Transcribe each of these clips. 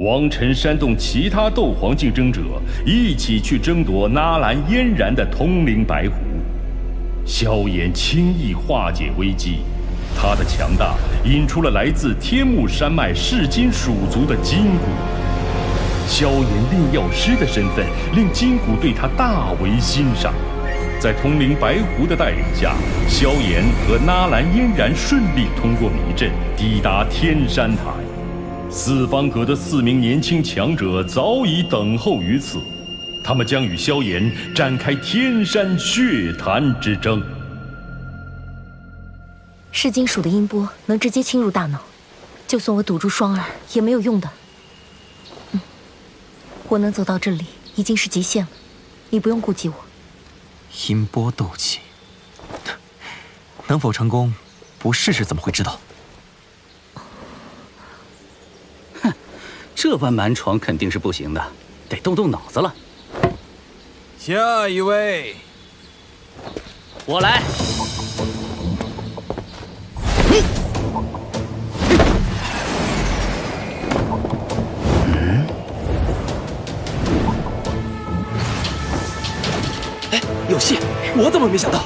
王臣煽动其他斗皇竞争者一起去争夺纳兰嫣然的通灵白狐。萧炎轻易化解危机，他的强大引出了来自天目山脉噬金属族的金骨。萧炎炼药师的身份令金骨对他大为欣赏。在通灵白狐的带领下，萧炎和纳兰嫣然顺利通过迷阵，抵达天山台。四方阁的4名年轻强者早已等候于此，他们将与萧炎展开天山血潭之争。噬金属的音波能直接侵入大脑，就算我堵住双耳也没有用的。我能走到这里已经是极限了，你不用顾及我。音波斗技，能否成功，不试试怎么会知道？哼，这般蛮闯肯定是不行的，得动动脑子了。下一位，我来。有戏！我怎么没想到？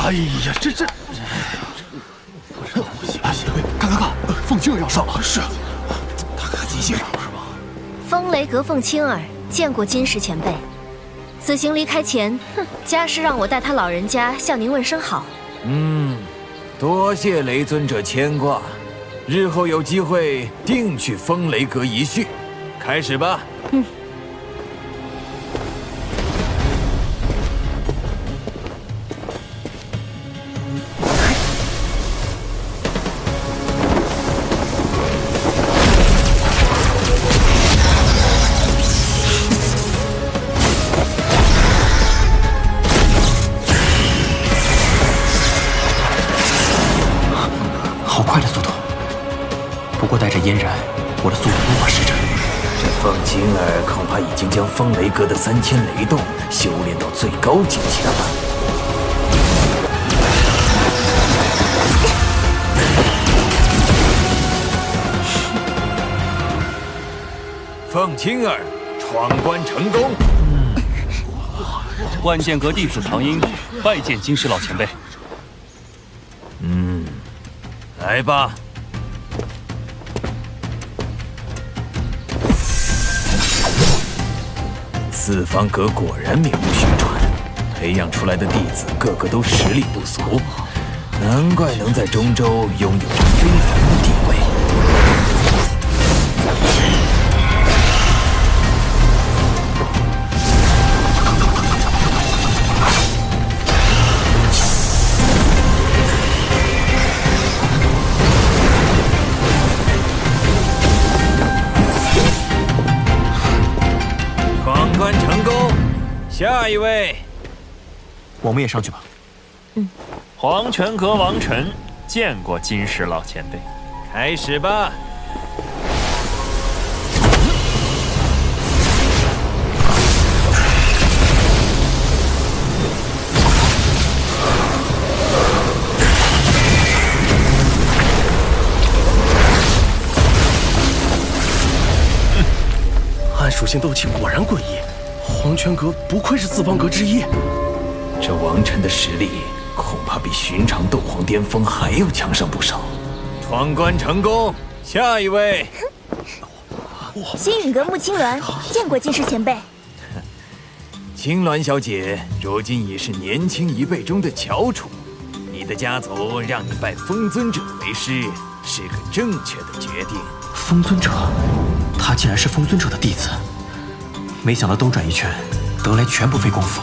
哎呀，这……不行，看，凤青儿要上了，是，他看急性是吧？风雷阁凤青儿见过金石前辈。此行离开前，家师让我带他老人家向您问声好。多谢雷尊者牵挂，日后有机会定去风雷阁一叙。开始吧。带着嫣然，我的速度无法施展。这凤青儿恐怕已经将风雷阁的3000雷动修炼到最高境界了。凤青儿闯关成功。万剑阁弟子唐英拜见金石老前辈。来吧。四方阁果然名不虚传，培养出来的弟子个个都实力不俗，难怪能在中州拥有着非凡的地位。关成功，下一位，我们也上去吧。黄泉阁王晨见过金石老前辈，开始吧。暗属性斗气果然诡异，黄泉阁不愧是四方阁之一。这王晨的实力恐怕比寻常斗皇巅峰还要强上不少。闯关成功，下一位。星陨阁穆青鸾见过金石前辈。青鸾小姐如今已是年轻一辈中的翘楚，你的家族让你拜风尊者为师，是个正确的决定。风尊者，他竟然是风尊者的弟子，没想到兜转一圈，得来全不费功夫。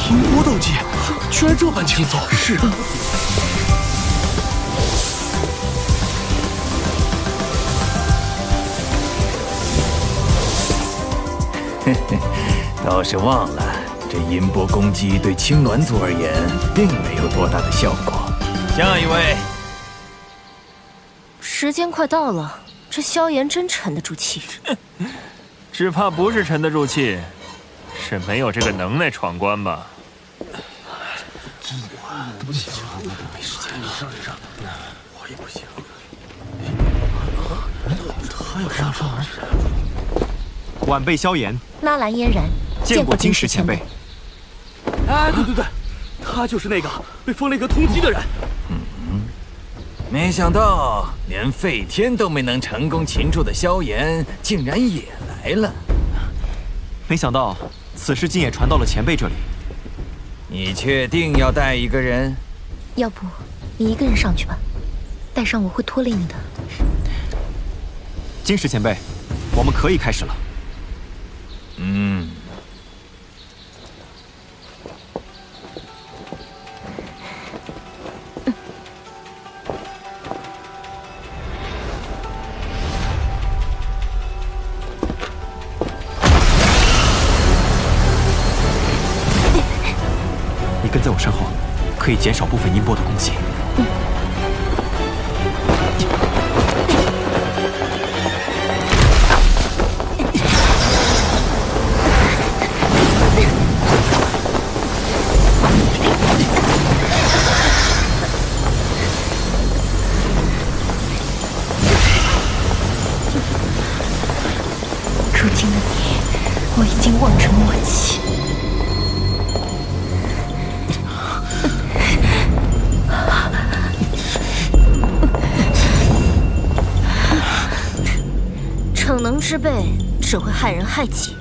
音波斗技居然这般轻松！是。倒是忘了，这音波攻击对青鸾族而言并没有多大的效果。下一位。时间快到了，这萧炎真沉得住气。只怕不是沉得住气，是没有这个能耐闯关吧？不行，没时间，你上，我也不行。他要上。晚辈萧炎，纳兰嫣然，见过金石前辈。哎，对，他就是那个被风雷阁通缉的人。没想到连废天都没能成功擒住的萧炎，竟然也来了。没想到此事竟也传到了前辈这里。你确定要带一个人？要不你一个人上去吧，带上我会拖累你的。金石前辈，我们可以开始了。你跟在我身后，可以减少部分音波的攻击。如今的你，我已经望尘莫及。逞能之辈只会害人害己。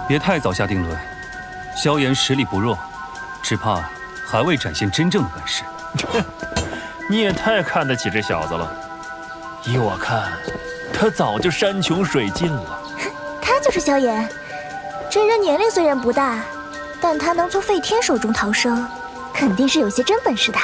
别太早下定论，萧炎实力不弱，只怕还未展现真正的本事。你也太看得起这小子了。依我看，他早就山穷水尽了。他就是萧炎，这人年龄虽然不大，但他能从废天手中逃生，肯定是有些真本事的。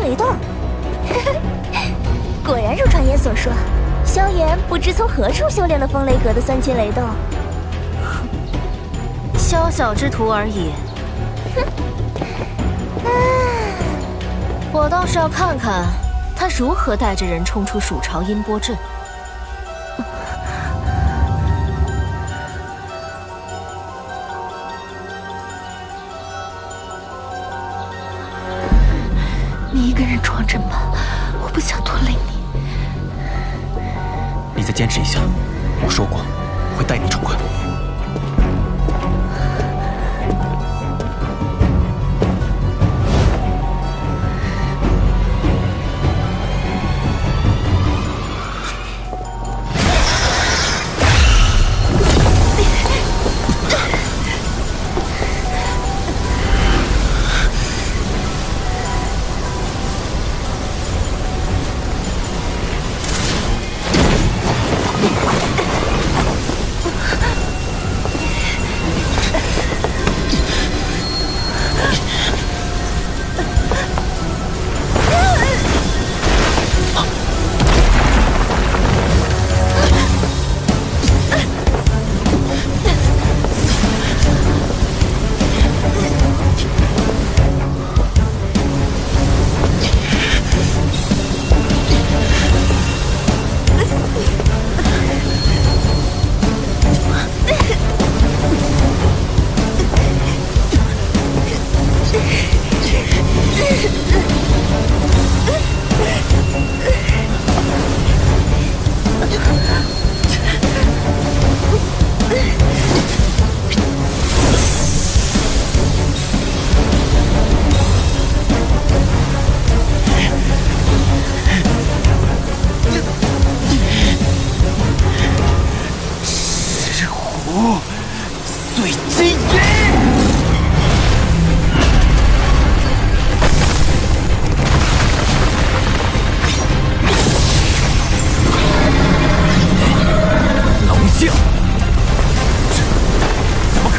雷动，果然如传言所说，萧炎不知从何处修炼了风雷阁的三千雷动。小小之徒而已。我倒是要看看他如何带着人冲出蜀朝音波阵。你一个人闯阵吧，我不想拖累你。你再坚持一下，我说过会带你冲关。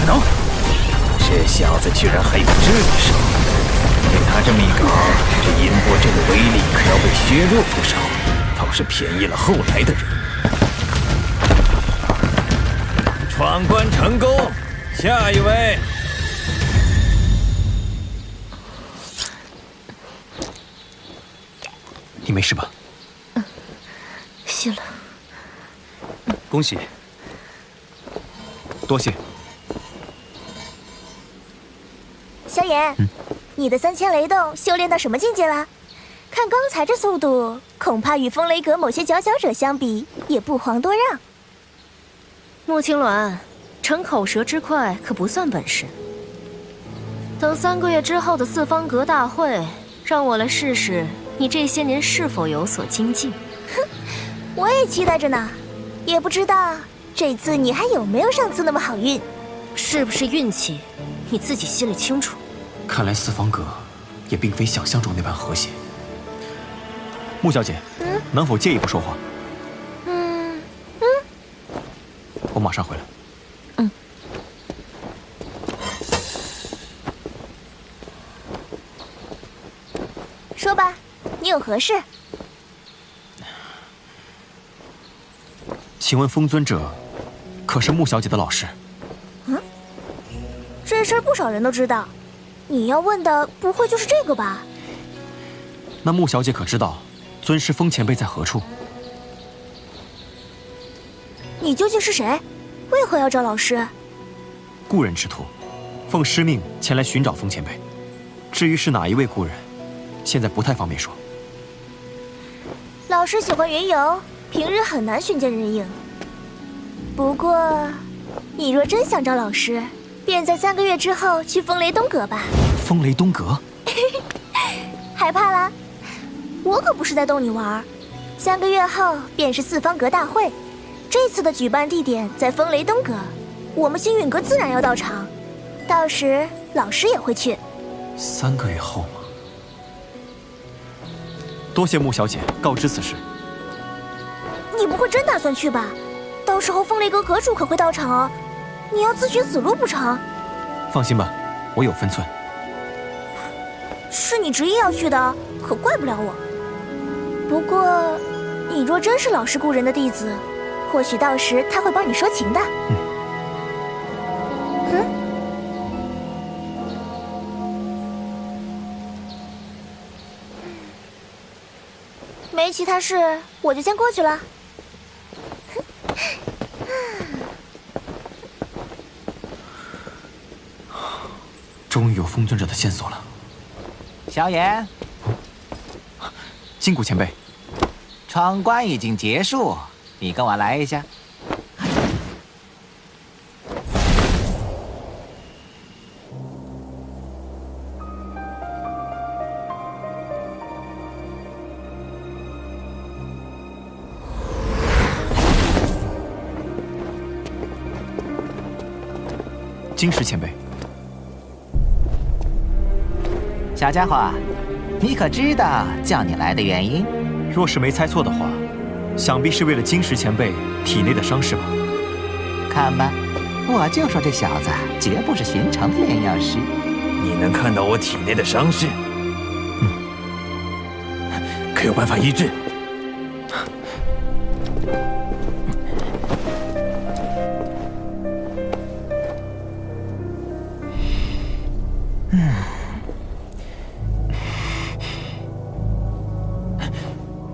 可能？这小子居然还有这手！被他这么一搞，这银波阵的威力可要被削弱不少，倒是便宜了后来的人。闯关成功，下一位。你没事吧？谢了。恭喜。多谢。萧炎，你的3000雷动修炼到什么境界了？看刚才这速度，恐怕与风雷阁某些佼佼者相比，也不遑多让。穆青鸾，逞口舌之快可不算本事。等3个月之后的四方阁大会，让我来试试你这些年是否有所精进。哼，我也期待着呢，也不知道这次你还有没有上次那么好运。是不是运气，你自己心里清楚。看来四方阁也并非想象中那般和谐。穆小姐，能否借一步说话？我马上回来。说吧，你有何事？请问风尊者可是穆小姐的老师？这事儿不少人都知道，你要问的不会就是这个吧？那穆小姐可知道尊师风前辈在何处？你究竟是谁？为何要找老师？故人之徒，奉师命前来寻找风前辈。至于是哪一位故人，现在不太方便说。老师喜欢云游，平日很难寻见人影。不过，你若真想找老师，便在3个月之后去风雷东阁吧。风雷东阁？害怕啦？我可不是在逗你玩。3个月后便是四方阁大会，这次的举办地点在风雷东阁，我们星陨阁自然要到场，到时老师也会去。3个月后吗？多谢穆小姐告知此事。你不会真打算去吧？到时候风雷阁阁主可会到场哦，你要自寻死路不成？放心吧，我有分寸。是你执意要去的，可怪不了我。不过，你若真是老师故人的弟子，或许到时他会帮你说情的。没其他事，我就先过去了。终于有风尊者的线索了。萧炎，金谷前辈，闯关已经结束，你跟我来一下。金石前辈，小家伙，你可知道叫你来的原因？若是没猜错的话，想必是为了金石前辈体内的伤势吧？看吧，我就说这小子绝不是寻常的炼药师。你能看到我体内的伤势？可有办法医治？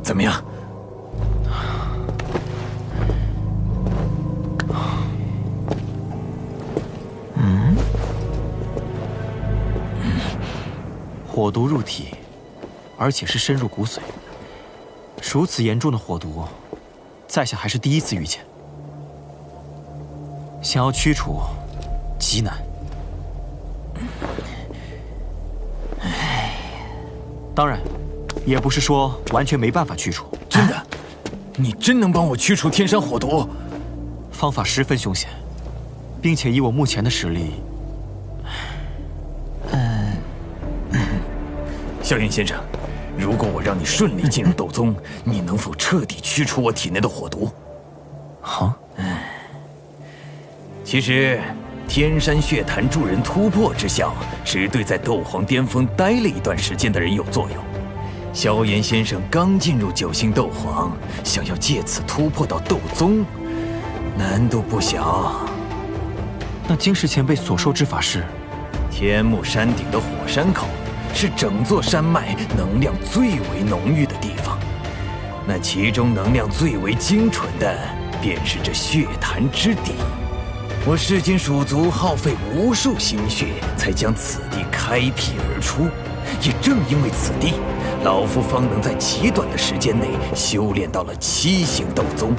怎么样？火毒入体，而且是深入骨髓。如此严重的火毒，在下还是第一次遇见。想要驱除，极难。当然，也不是说完全没办法驱除。真的？你真能帮我驱除天山火毒？方法十分凶险，并且以我目前的实力，萧炎先生，如果我让你顺利进入斗宗，你能否彻底驱除我体内的火毒？好。其实，天山血潭助人突破之效，只对在斗皇巅峰待了一段时间的人有作用。萧炎先生刚进入9星斗皇，想要借此突破到斗宗，难度不小。那金氏前辈所授之法是？天目山顶的火山口，是整座山脉能量最为浓郁的地方。那其中能量最为精纯的，便是这血潭之底。我噬金蜀族耗费无数心血，才将此地开辟而出。也正因为此地，老夫方能在极短的时间内修炼到了7星斗宗。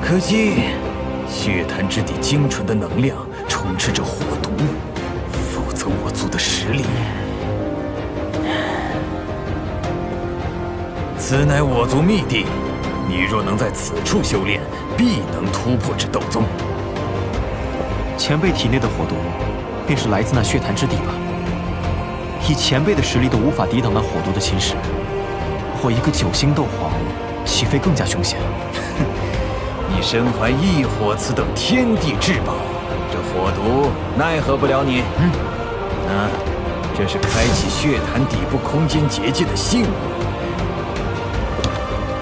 可惜，血潭之底精纯的能量充斥着火毒，否则我族的实力……此乃我族秘地，你若能在此处修炼，必能突破至斗宗。前辈体内的火毒，便是来自那血潭之底吧？以前辈的实力都无法抵挡那火毒的侵蚀，我一个9星斗皇，岂非更加凶险？你身怀异火此等天地至宝，这火毒奈何不了你。这是开启血潭底部空间结界的信物。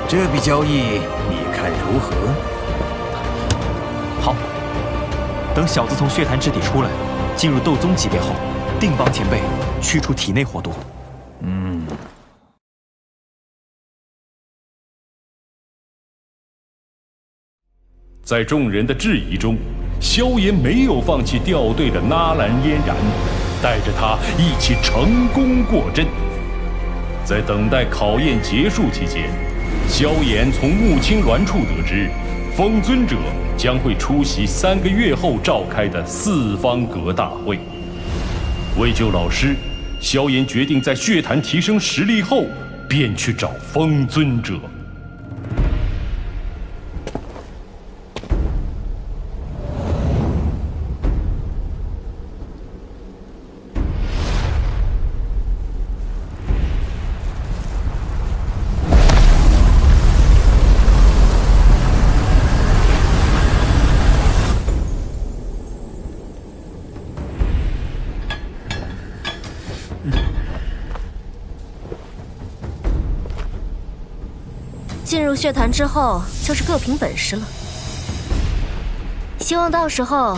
这笔交易，你看如何？好，等小子从血潭之底出来，进入斗宗级别后，定帮前辈驱除体内火毒。在众人的质疑中，萧炎没有放弃掉队的纳兰嫣然，带着他一起成功过阵。在等待考验结束期间，萧炎从穆青鸾处得知，风尊者将会出席3个月后召开的4方阁大会。为救老师，萧炎决定在血潭提升实力后，便去找风尊者。进入血潭之后，就是各凭本事了。希望到时候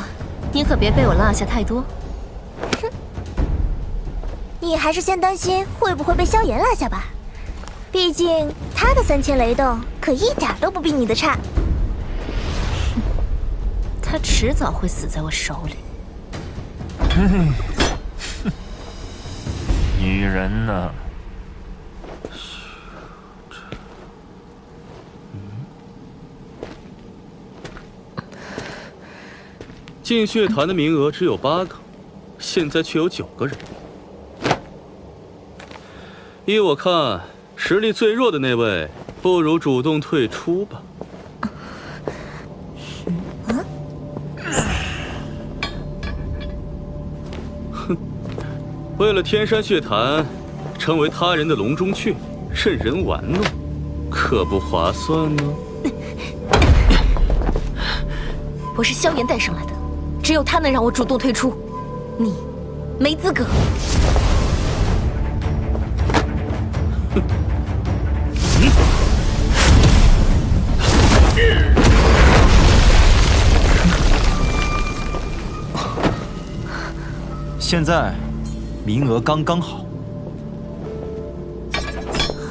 你可别被我落下太多。哼，你还是先担心会不会被萧炎落下吧，毕竟他的3000雷动可一点都不比你的差。他迟早会死在我手里。女人呢？进血潭的名额只有8个，现在却有9个人。依我看，实力最弱的那位，不如主动退出吧。哼，为了天山血潭，成为他人的笼中雀，任人玩弄，可不划算呢。我是萧炎带上来的。只有他能让我主动退出，你没资格。现在名额刚刚好。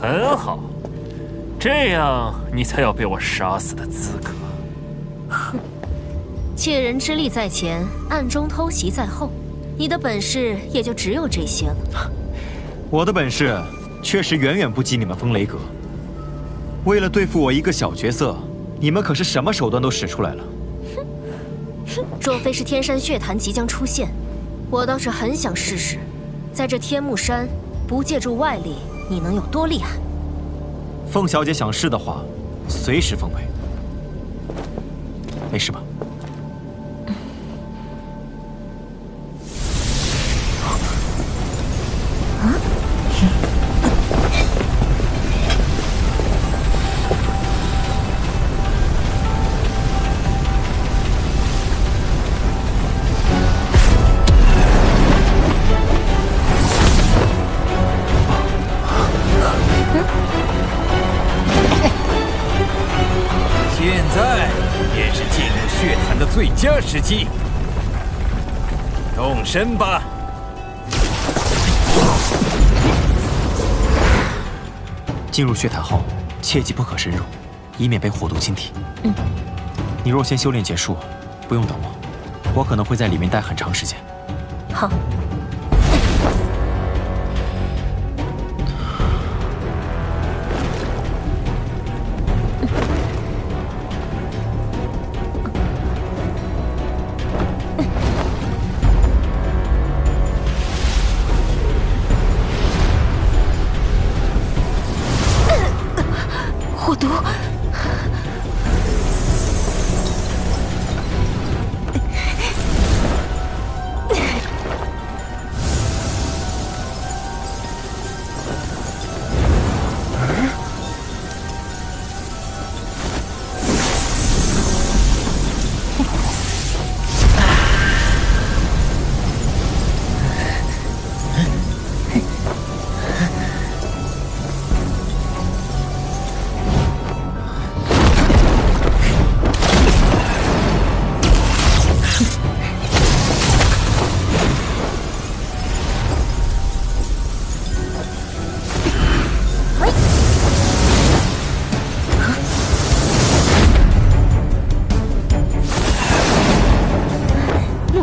很好，这样你才有被我杀死的资格。哼。窃人之力在前，暗中偷袭在后，你的本事也就只有这些了。我的本事确实远远不及你们风雷阁。为了对付我一个小角色，你们可是什么手段都使出来了。若非是天山血潭即将出现，我倒是很想试试，在这天目山不借助外力，你能有多厉害？凤小姐想试的话，随时奉陪。没事吧？时机，动身吧！进入血潭后，切记不可深入，以免被火毒侵体。你若先修炼结束，不用等我可能会在里面待很长时间。好。火毒。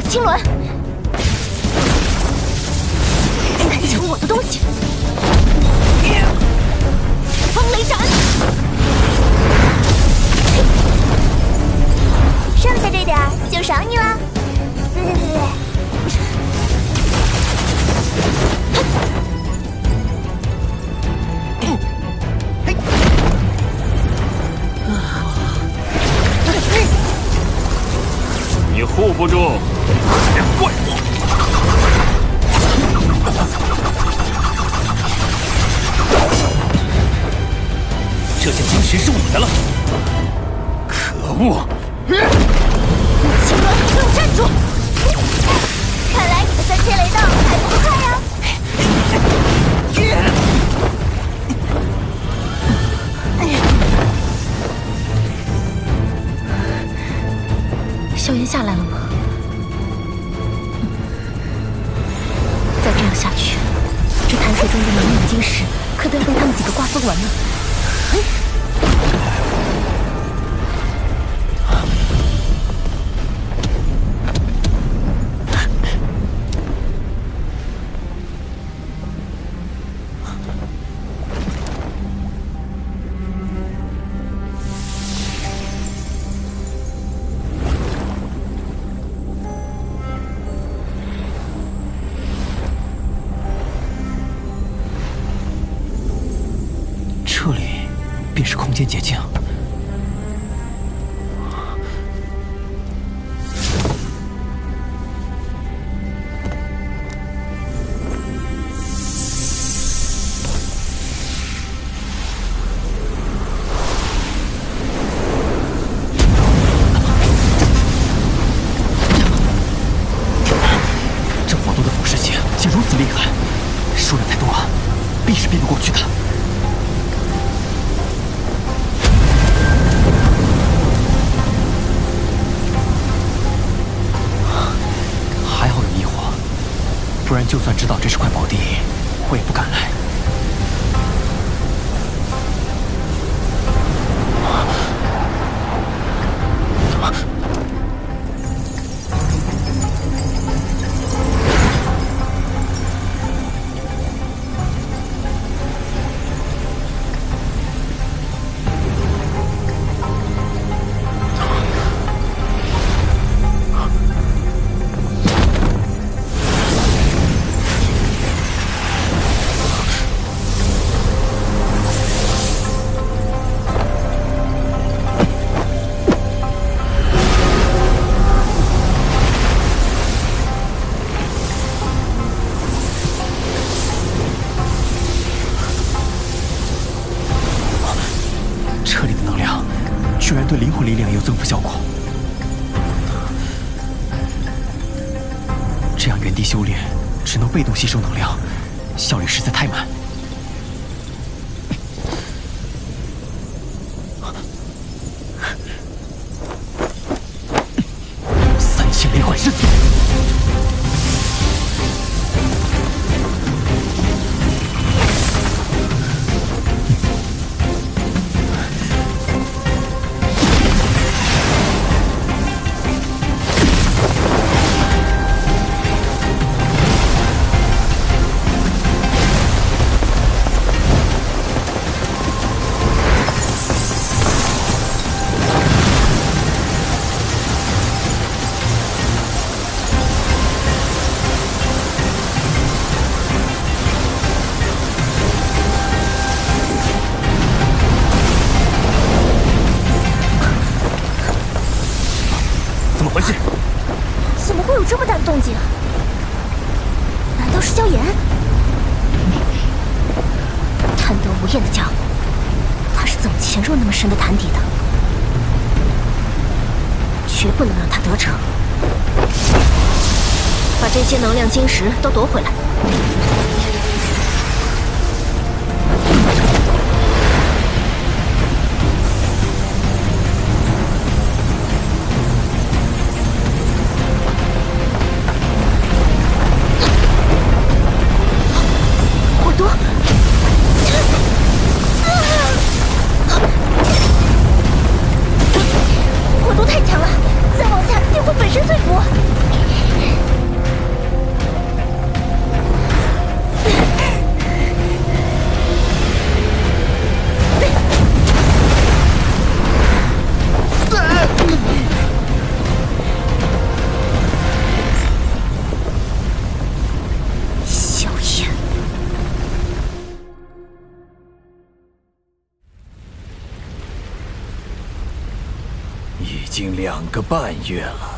青鸾，抢我的东西！风雷斩，剩下这点儿就赏你了。你护不住。怪物！这些晶石是我的了。可恶！青鸾，给我站住！看来你的3千雷道还不够快呀！硝烟下来了吗？再这样下去，这潭水中的能量晶石可都要被他们几个瓜分完了。这里便是空间捷径。这火毒的腐蚀性竟如此厉害，数量太多，必是避不过去的。不然，就算知道这是块宝地，我也不敢来。这里的能量居然对灵魂力量也有增幅效果，这样原地修炼只能被动吸收能量，效率实在太慢。3么大的动静？难道是萧炎？贪得无厌的家伙，他是怎么潜入那么深的潭底的？绝不能让他得逞！把这些能量晶石都夺回来！已经2个半月了。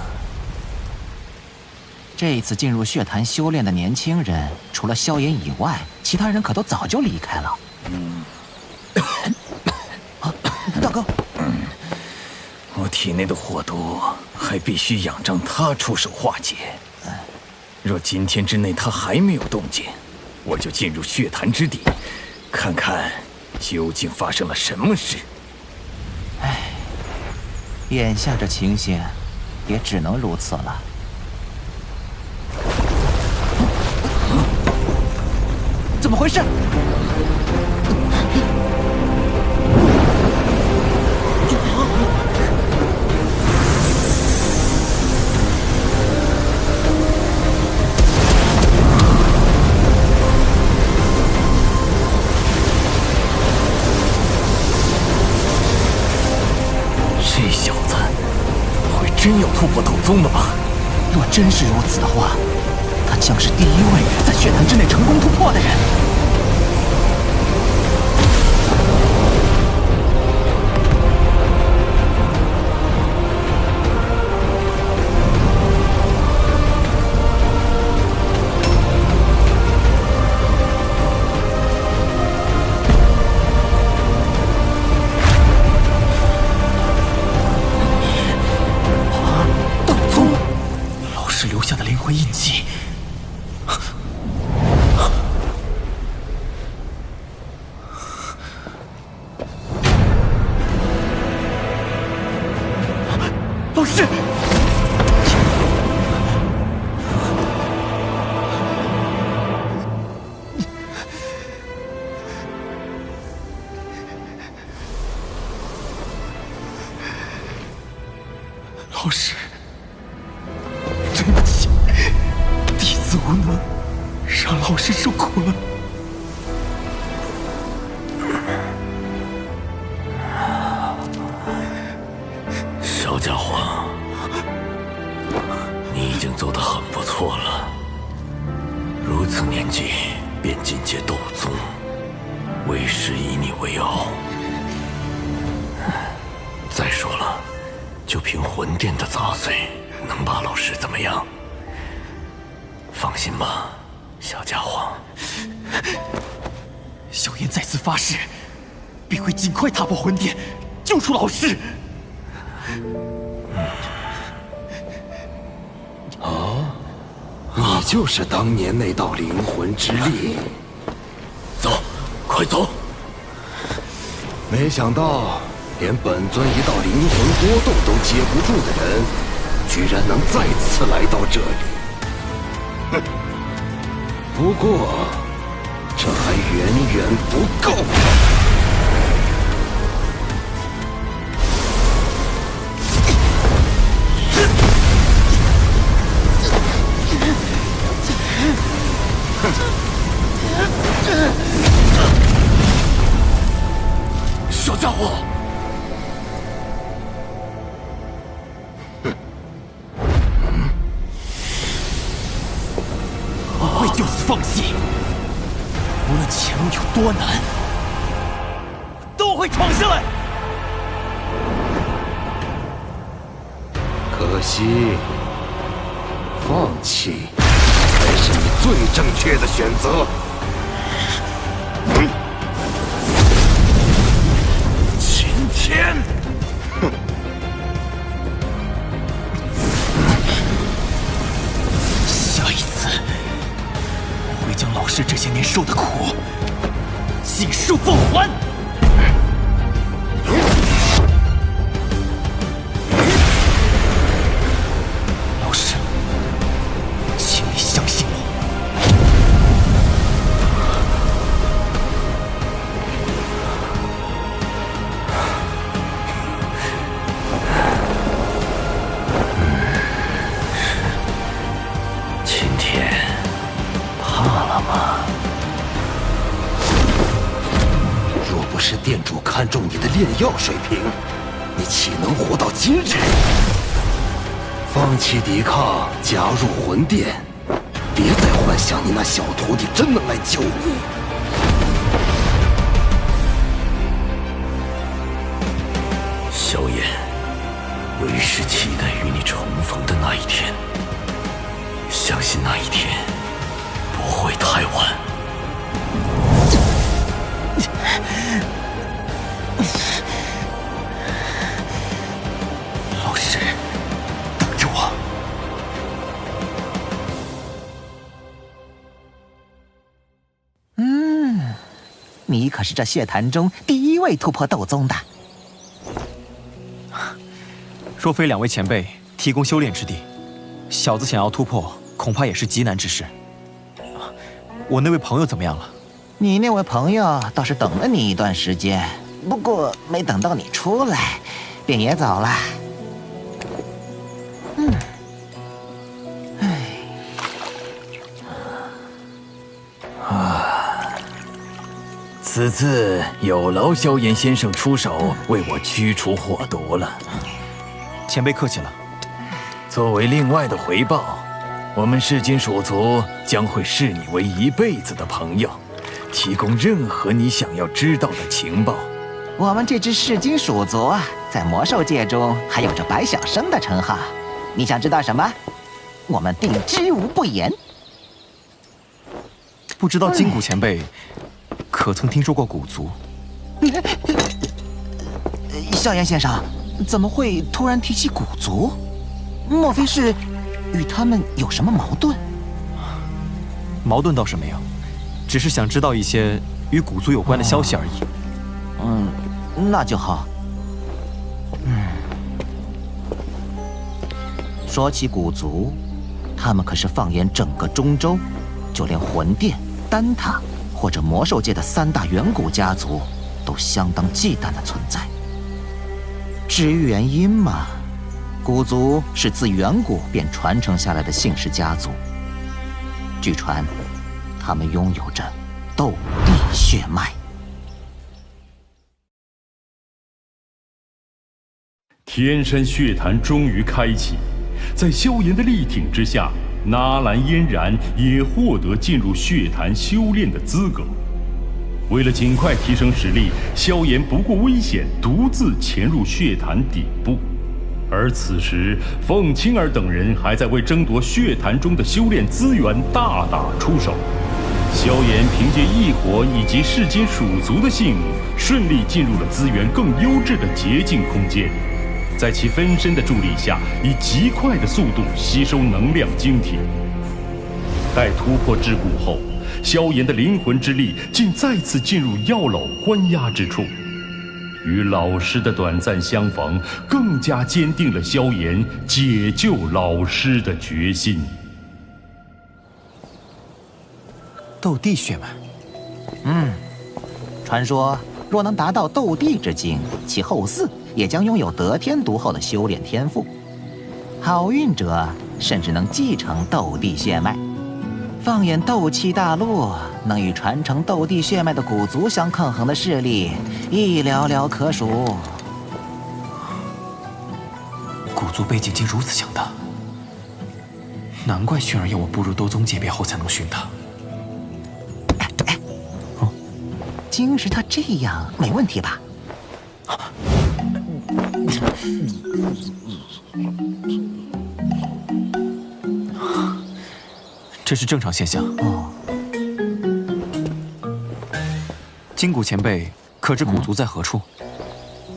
这一次进入血潭修炼的年轻人，除了萧炎以外，其他人可都早就离开了。大哥，我体内的火毒还必须仰仗他出手化解。若今天之内他还没有动静，我就进入血潭之底，看看究竟发生了什么事。眼下这情形，也只能如此了。怎么回事？这小子会真要突破斗宗了吧？若真是如此的话，他将是第一位在血潭之内成功突破的人。留下的灵魂印记，老师，老师。对不起，弟子无能，让老师受苦了。小家伙，你已经做得很不错了。如此年纪便进阶斗宗，为师以你为傲。再说了，就凭魂殿的杂碎，能把老师怎么样？放心吧，小家伙。萧炎再次发誓，必会尽快踏破魂殿，救出老师。哦，你就是当年那道灵魂之力。走，快走！没想到，连本尊一道灵魂波动都接不住的人，居然能再次来到这里。哼！不过，这还远远不够。小家伙！不会就此放弃，无论前路有多难，都会闯下来。可惜，放弃才是你最正确的选择。秦天，哼！下一次，我会将老师这些年受的苦尽数奉还。老师，请你相信我。秦天，怕了吗？若不是店主看中你的炼药水平，你岂能活到今日？放弃抵抗，加入魂殿，别再幻想你那小徒弟真能来救你。萧炎，为师期待与你重逢的那一天，相信那一天不会太晚。老师，等着我。你可是这血坛中第一位突破斗宗的。若非两位前辈提供修炼之地，小子想要突破，恐怕也是极难之事。我那位朋友怎么样了？你那位朋友倒是等了你一段时间，不过没等到你出来，便也走了。此次有劳萧炎先生出手为我驱除火毒了。前辈客气了。作为另外的回报，我们噬金属族将会视你为一辈子的朋友，提供任何你想要知道的情报。我们这支噬金属族啊，在魔兽界中还有着白晓生的称号。你想知道什么，我们定知无不言。不知道金谷前辈可曾听说过古族？萧炎先生，怎么会突然提起古族？莫非是与他们有什么矛盾？矛盾倒是没有，只是想知道一些与古族有关的消息而已。那就好。说起古族，他们可是放眼整个中州，就连魂殿、丹塔或者魔兽界的三大远古家族，都相当忌惮的存在。至于原因嘛，古族是自远古便传承下来的姓氏家族。据传，他们拥有着斗帝血脉。天山血潭终于开启，在萧炎的力挺之下，纳兰嫣然也获得进入血潭修炼的资格。为了尽快提升实力，萧炎不顾危险，独自潜入血潭底部。而此时，凤青儿等人还在为争夺血潭中的修炼资源大打出手。萧炎凭借异火以及噬金属族的幸运，顺利进入了资源更优质的捷径空间。在其分身的助力下，以极快的速度吸收能量晶体。待突破桎梏后，萧炎的灵魂之力竟再次进入药老关押之处。与老师的短暂相逢，更加坚定了萧炎解救老师的决心。斗帝血脉，传说若能达到斗帝之境，其后嗣也将拥有得天独厚的修炼天赋。好运者甚至能继承斗帝血脉。放眼斗气大陆，能与传承斗帝血脉的古族相抗衡的势力，一寥寥可数。古族背景竟如此强大，难怪薰儿要我步入斗宗界别后才能寻他。今日他这样没问题吧？这是正常现象。哦，金谷前辈可知古族在何处？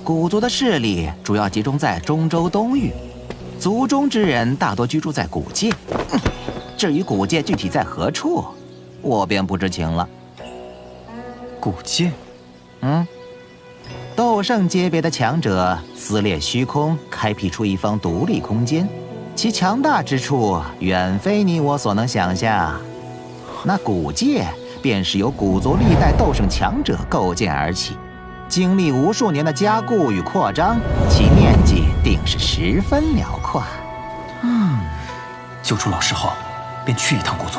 古族的势力主要集中在中州东域，族中之人大多居住在古界。至于古界具体在何处，我便不知情了。古界？斗圣阶别的强者撕裂虚空，开辟出一方独立空间，其强大之处远非你我所能想象。那古界便是由古族历代斗圣强者构建而起，经历无数年的加固与扩张，其面积定是十分辽阔。救出老师后，便去一趟古族。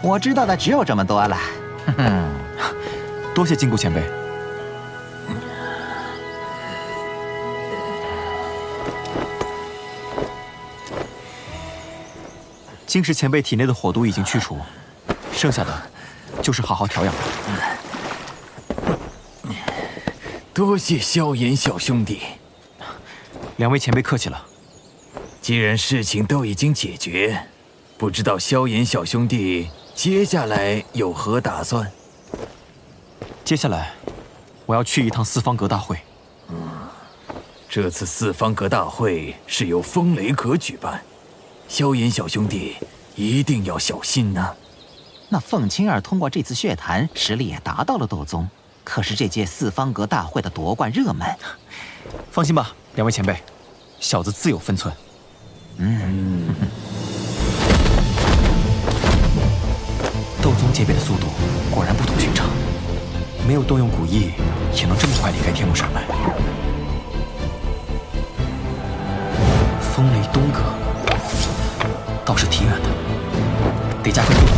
我知道的只有这么多了。多谢金谷前辈。金石前辈体内的火毒已经去除，剩下的就是好好调养了。多谢萧炎小兄弟，两位前辈客气了。既然事情都已经解决，不知道萧炎小兄弟接下来有何打算？接下来，我要去一趟四方阁大会。这次四方阁大会是由风雷阁举办，萧炎小兄弟一定要小心呐。那凤青儿通过这次血谈，实力也达到了斗宗。可是这届四方阁大会的夺冠热门，放心吧，两位前辈，小子自有分寸。斗宗级别的速度果然不同寻常，没有动用古意，也能这么快离开天目山脉。风雷东阁倒是挺远的，得加快速度，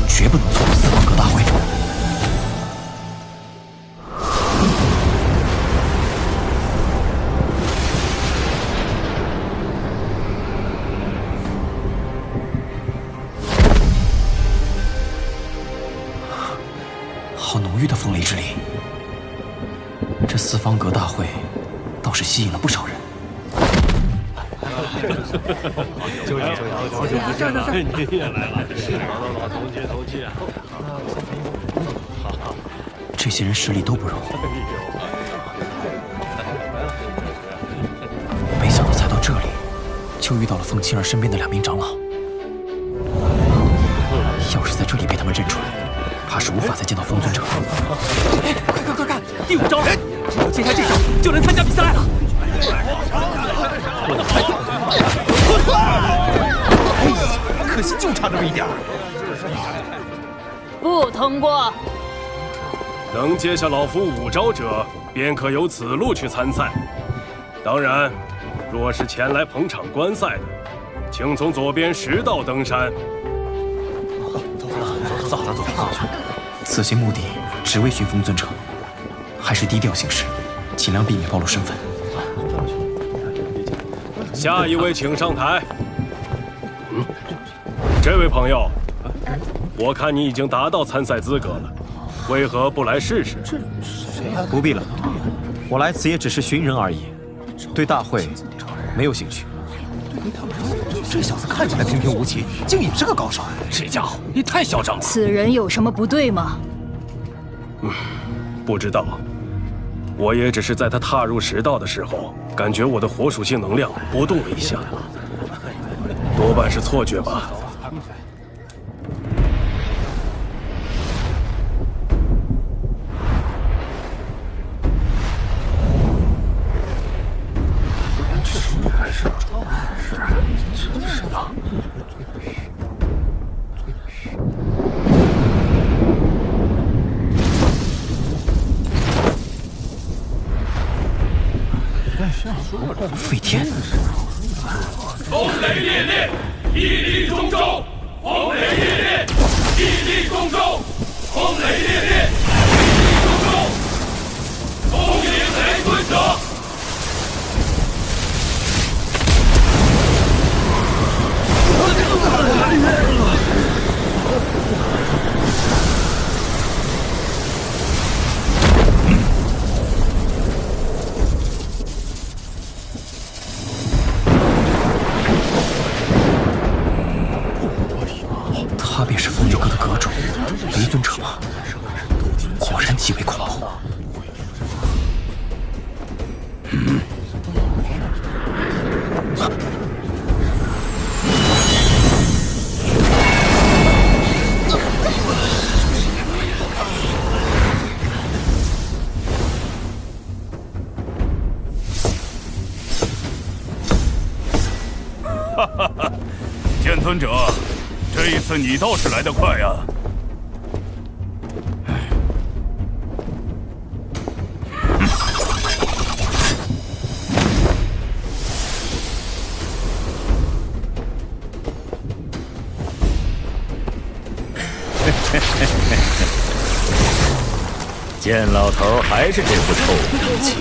绝不能错过四方阁大会。好浓郁的风雷之力，这四方阁大会倒是吸引了不少人。就这，你也来了，老同学同气啊！这些人实力都不弱，没想到才到这里，就遇到了凤青儿身边的两名长老。要是在这里被他们认出来，怕是无法再见到风尊者。快！第五招，只要接下这招，就能参加比赛了。可惜就差这么一点。不通过。能接下老夫5招者，便可由此路去参赛。当然，若是前来捧场观赛的，请从左边10道登山。走。此行目的只为寻风尊者，还是低调行事，尽量避免暴露身份。下一位请上台。这位朋友，我看你已经达到参赛资格了，为何不来试试？不必了，我来此也只是寻人而已，对大会没有兴趣。这小子看起来平平无奇，竟也是个高手。这家伙也太嚣张了。此人有什么不对吗？不知道，我也只是在他踏入10道的时候，感觉我的火属性能量波动了一下，多半是错觉吧。飞天，风雷烈烈，屹立中州；风雷烈烈，屹立中州；风雷烈烈，屹立中州。风灵雷尊者。尊者吗？果然极为恐怖。哈哈哈，剑尊者，这一次你倒是来得快呀！剑老头还是这副臭脾气。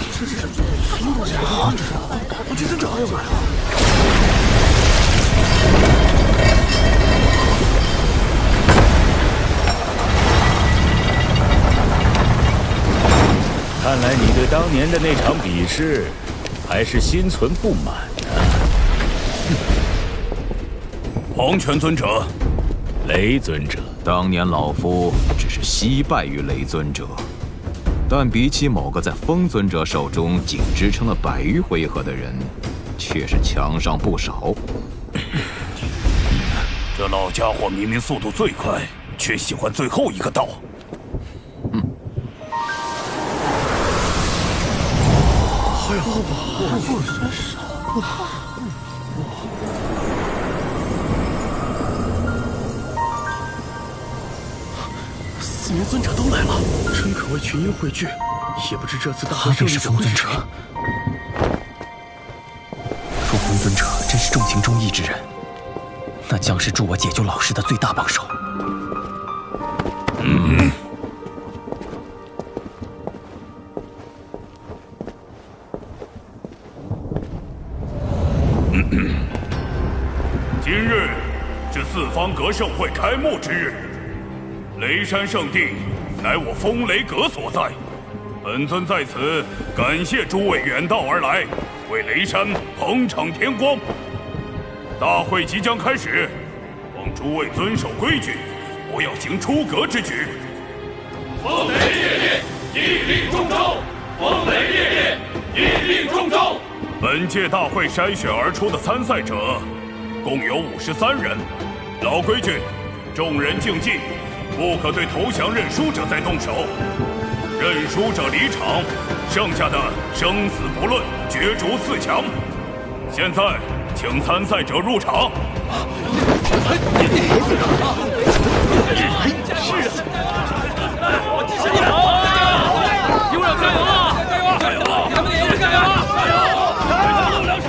剑尊者又来了。看来你对当年的那场比试还是心存不满呢。黄泉尊者，雷尊者，当年老夫只是惜败于雷尊者，但比起某个在风尊者手中仅支撑了100余回合的人，却是强上不少。这老家伙明明速度最快，却喜欢最后一个到。还好吧，4名尊者都来了，真可谓群英汇聚。也不知这次大会胜利者会是谁。若风尊者真是重情重义之人，那将是助我解救老师的最大帮手。今日是四方阁盛会开幕之日，雷山圣地乃我风雷阁所在。本尊在此感谢诸位远道而来，为雷山捧场添光。大会即将开始，望诸位遵守规矩，不要行出格之举。风雷烈焰，屹立中州！风雷烈焰，屹立中州！本届大会筛选而出的参赛者共有53人。老规矩，众人竞技，不可对投降认输者再动手。认输者离场，剩下的生死不论，角逐4强。现在，请参赛者入场。是啊，我支持你们！有氧加油啊！加油！加油！咱们也加油！加油！加油！2场。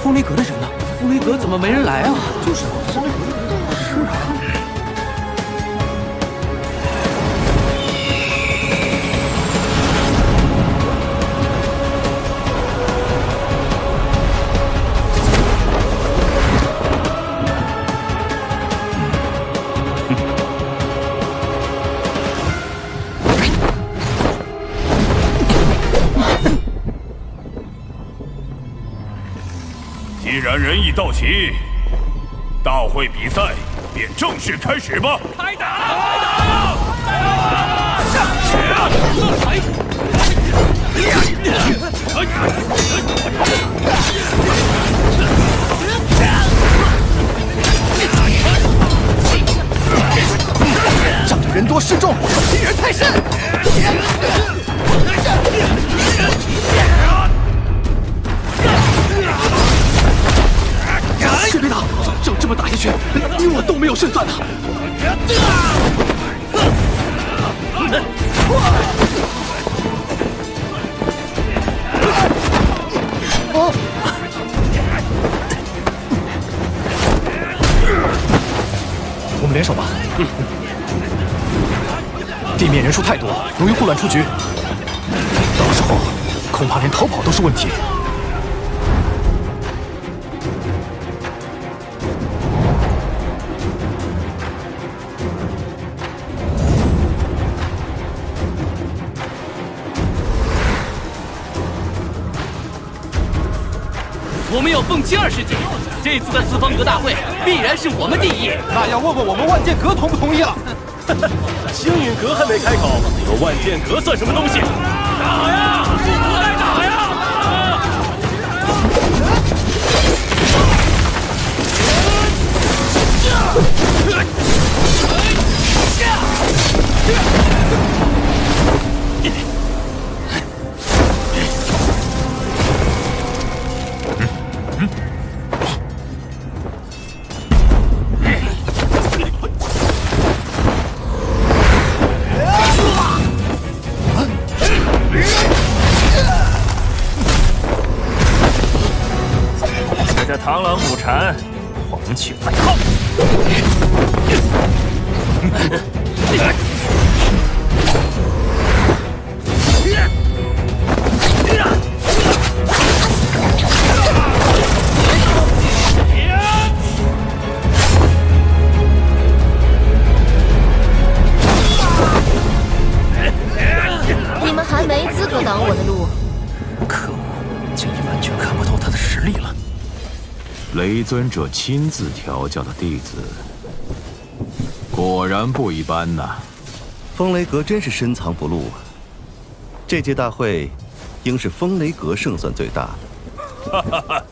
风雷阁的人呢？风雷阁怎么没人来啊？就是风雷阁的人到底是哪？既然人已到齐，大会比赛便正式开始吧！开打了！开打了！仗着人多势众，欺人太甚！薛北岛，照这么打下去，你我都没有胜算了。我们联手吧。地面人数太多，容易混乱出局，到时候恐怕连逃跑都是问题。我们要奉720计，这次的四方阁大会必然是我们第一。那要问问我们万剑阁同不同意了？星陨阁还没开口，我万剑阁算什么东西？打呀！不服来打呀！这螳螂捕蝉，黄雀在后。你们还没资格挡我的路。可恶，竟已完全看不透他的实力了。雷尊者亲自调教的弟子，果然不一般呐。风雷阁真是深藏不露啊！这届大会，应是风雷阁胜算最大的。哈哈哈，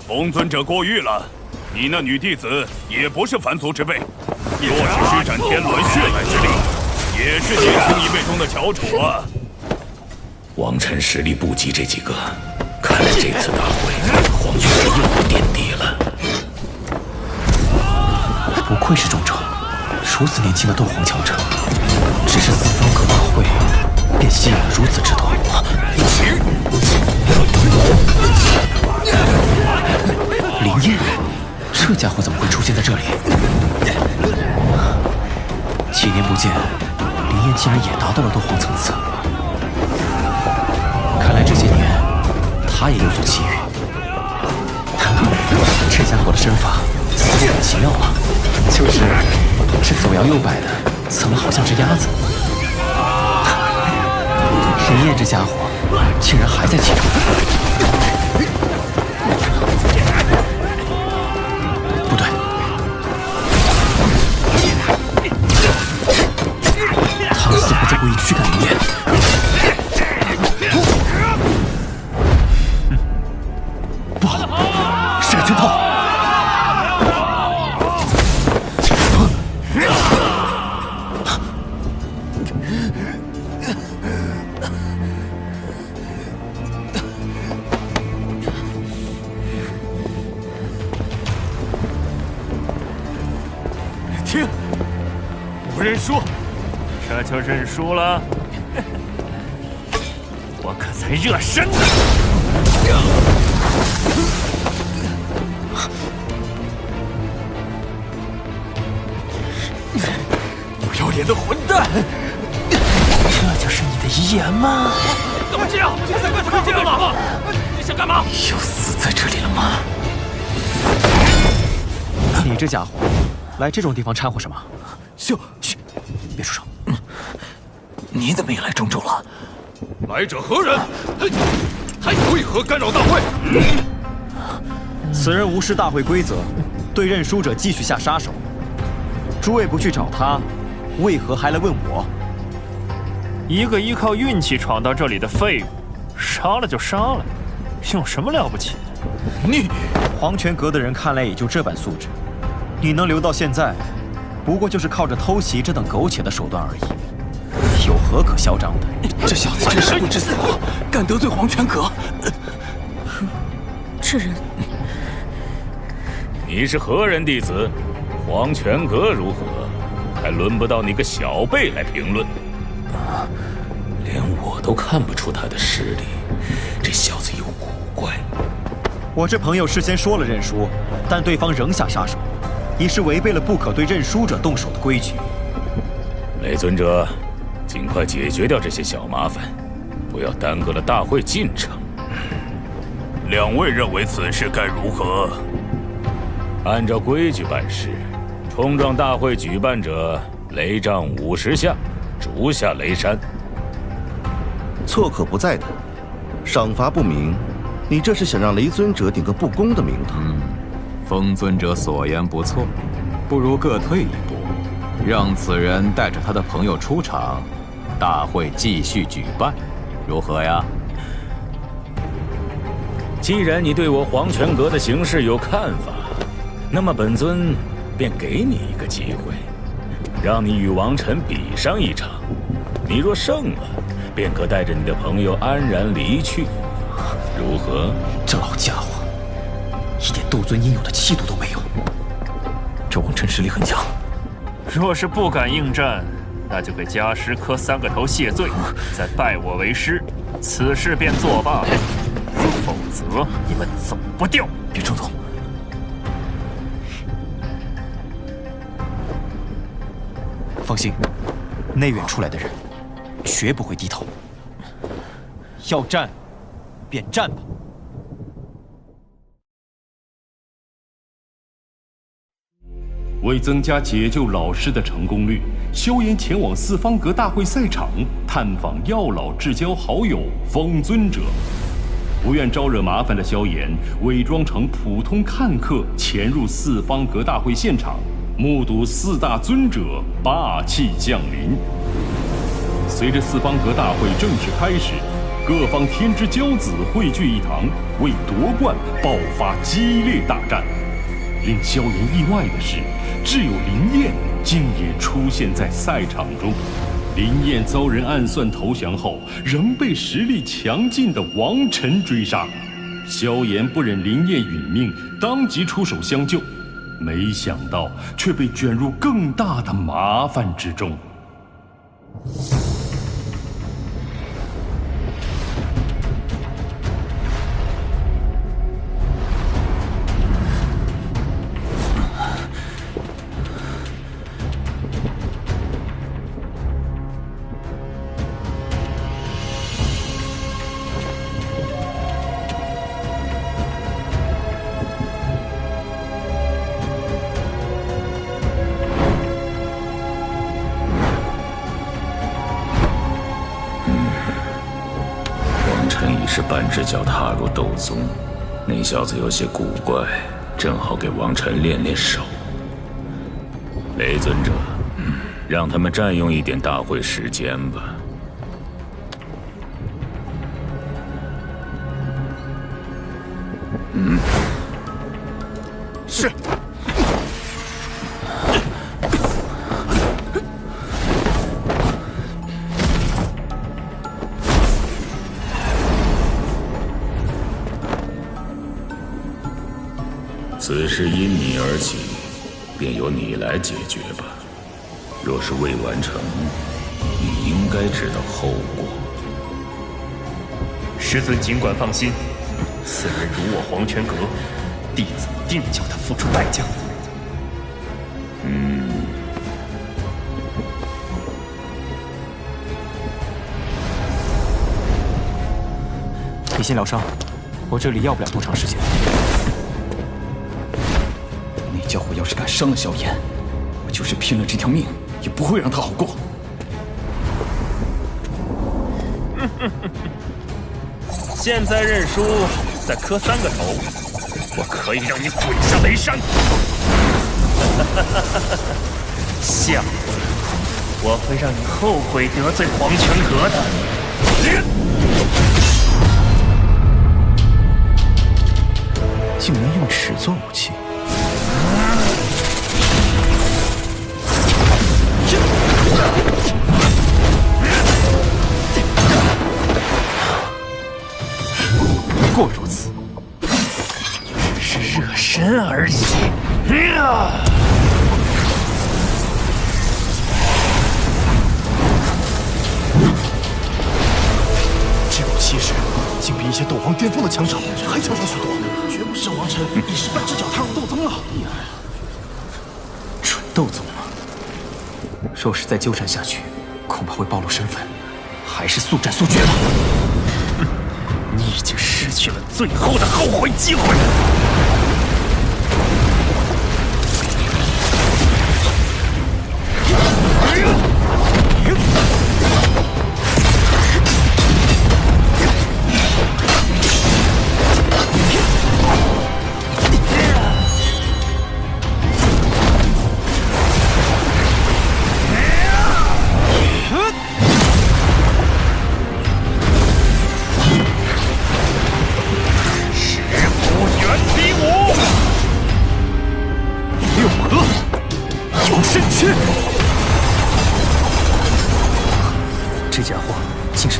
风尊者过誉了，你那女弟子也不是凡俗之辈，若是施展天伦血脉之力，也是年轻一辈中的翘楚啊。王晨实力不及这几个，看来这次大会，黄泉阁又有垫底了。不愧是中州，如此年轻的斗皇强者，只是四方阁大会，便吸引了如此之多。林燕，这家伙怎么会出现在这里？几年不见，林燕竟然也达到了斗皇层次。看来这些年，他也有所奇遇。这家伙的身法似乎很奇妙啊，就是这左摇右摆的，怎么好像只鸭子？林燕这家伙竟然还在其中。不对，他似乎在故意驱赶林燕。不好，是个圈套！听，我认输，这就认输了。我可才热身呢。不要脸的混蛋！这就是你的遗言吗？怎么这样？现在干什么这样了？你想干嘛？又死在这里了吗？你这家伙，来这种地方掺和什么？嘘，别出声。你怎么也来中州了？来者何人？他为何干扰大会？此人无视大会规则，对认输者继续下杀手。诸位不去找他，为何还来问我？一个依靠运气闯到这里的废物，杀了就杀了，有什么了不起的？你黄泉阁的人看来也就这般素质，你能留到现在，不过就是靠着偷袭这等苟且的手段而已，有何可嚣张的？这小子真是不知死活，敢得罪黄泉阁！这人，你是何人弟子？黄泉阁如何？还轮不到你个小辈来评论。连我都看不出他的实力，这小子有古怪。我这朋友事先说了认输，但对方仍下杀手，已是违背了不可对认输者动手的规矩。雷尊者，尽快解决掉这些小麻烦，不要耽搁了大会进程。两位认为此事该如何？按照规矩办事，冲撞大会举办者雷杖50下，逐下雷山。错可不在他，赏罚不明，你这是想让雷尊者顶个不公的名头？风尊者所言不错，不如各退一步，让此人带着他的朋友出场，大会继续举办，如何呀？既然你对我黄泉阁的形势有看法，那么本尊便给你一个机会，让你与王晨比上一场。你若胜了，便可带着你的朋友安然离去，如何？这老家伙一点斗尊应有的气度都没有。这王晨实力很强，若是不敢应战，那就给家师磕3个头谢罪，再拜我为师，此事便作罢。否则你们走不掉。别冲动。放心，内院出来的人绝不会低头。要战，便战吧。为增加解救老师的成功率，萧炎前往四方阁大会赛场探访药老至交好友风尊者。不愿招惹麻烦的萧炎，伪装成普通看客潜入四方阁大会现场，目睹4大尊者霸气降临。随着四方阁大会正式开始，各方天之骄子汇聚一堂，为夺冠爆发激烈大战。令萧炎意外的是，挚友林燕竟也出现在赛场中。林燕遭人暗算投降后，仍被实力强劲的王晨追杀。萧炎不忍林燕殒命，当即出手相救，没想到却被卷入更大的麻烦之中。是半只脚踏入斗宗，那小子有些古怪，正好给王晨练练手。雷尊者，让他们占用一点大会时间吧。是。此事因你而起，便由你来解决吧。若是未完成，你应该知道后果。师尊尽管放心，此人辱我黄泉阁，弟子定叫他付出代价。你先疗伤，我这里要不了多长时间。那家伙要是敢伤了萧炎，我就是拼了这条命，也不会让他好过。现在认输，再磕3个头，我可以让你滚下雷山。小子，我会让你后悔得罪黄泉阁的。竟然用尺做武器！不过如此，只是热身而已。这股气势，竟比一些斗皇巅峰的强者还强上许多。绝不是王晨一时半只脚踏入斗宗了。纯斗宗吗？若是再纠缠下去，恐怕会暴露身份，还是速战速决吧。你已经失去了最后的后悔机会。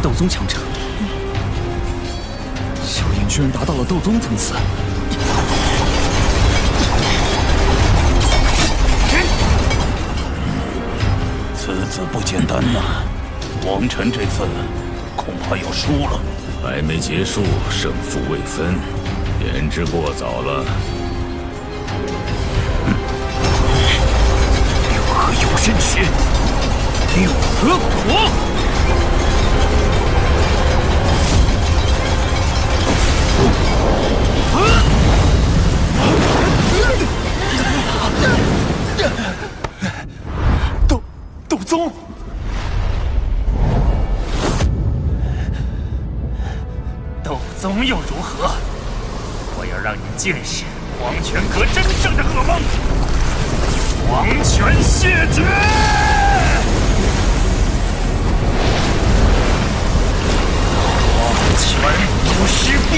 是斗宗强者。萧炎居然达到了斗宗层次。此子不简单呐！王晨这次恐怕要输了。还没结束，胜负未分，言之过早了。六合有生诀，六合果。斗宗。斗宗又如何？我要让你见识黄泉阁真正的噩梦——黄泉血诀！黄泉不失地。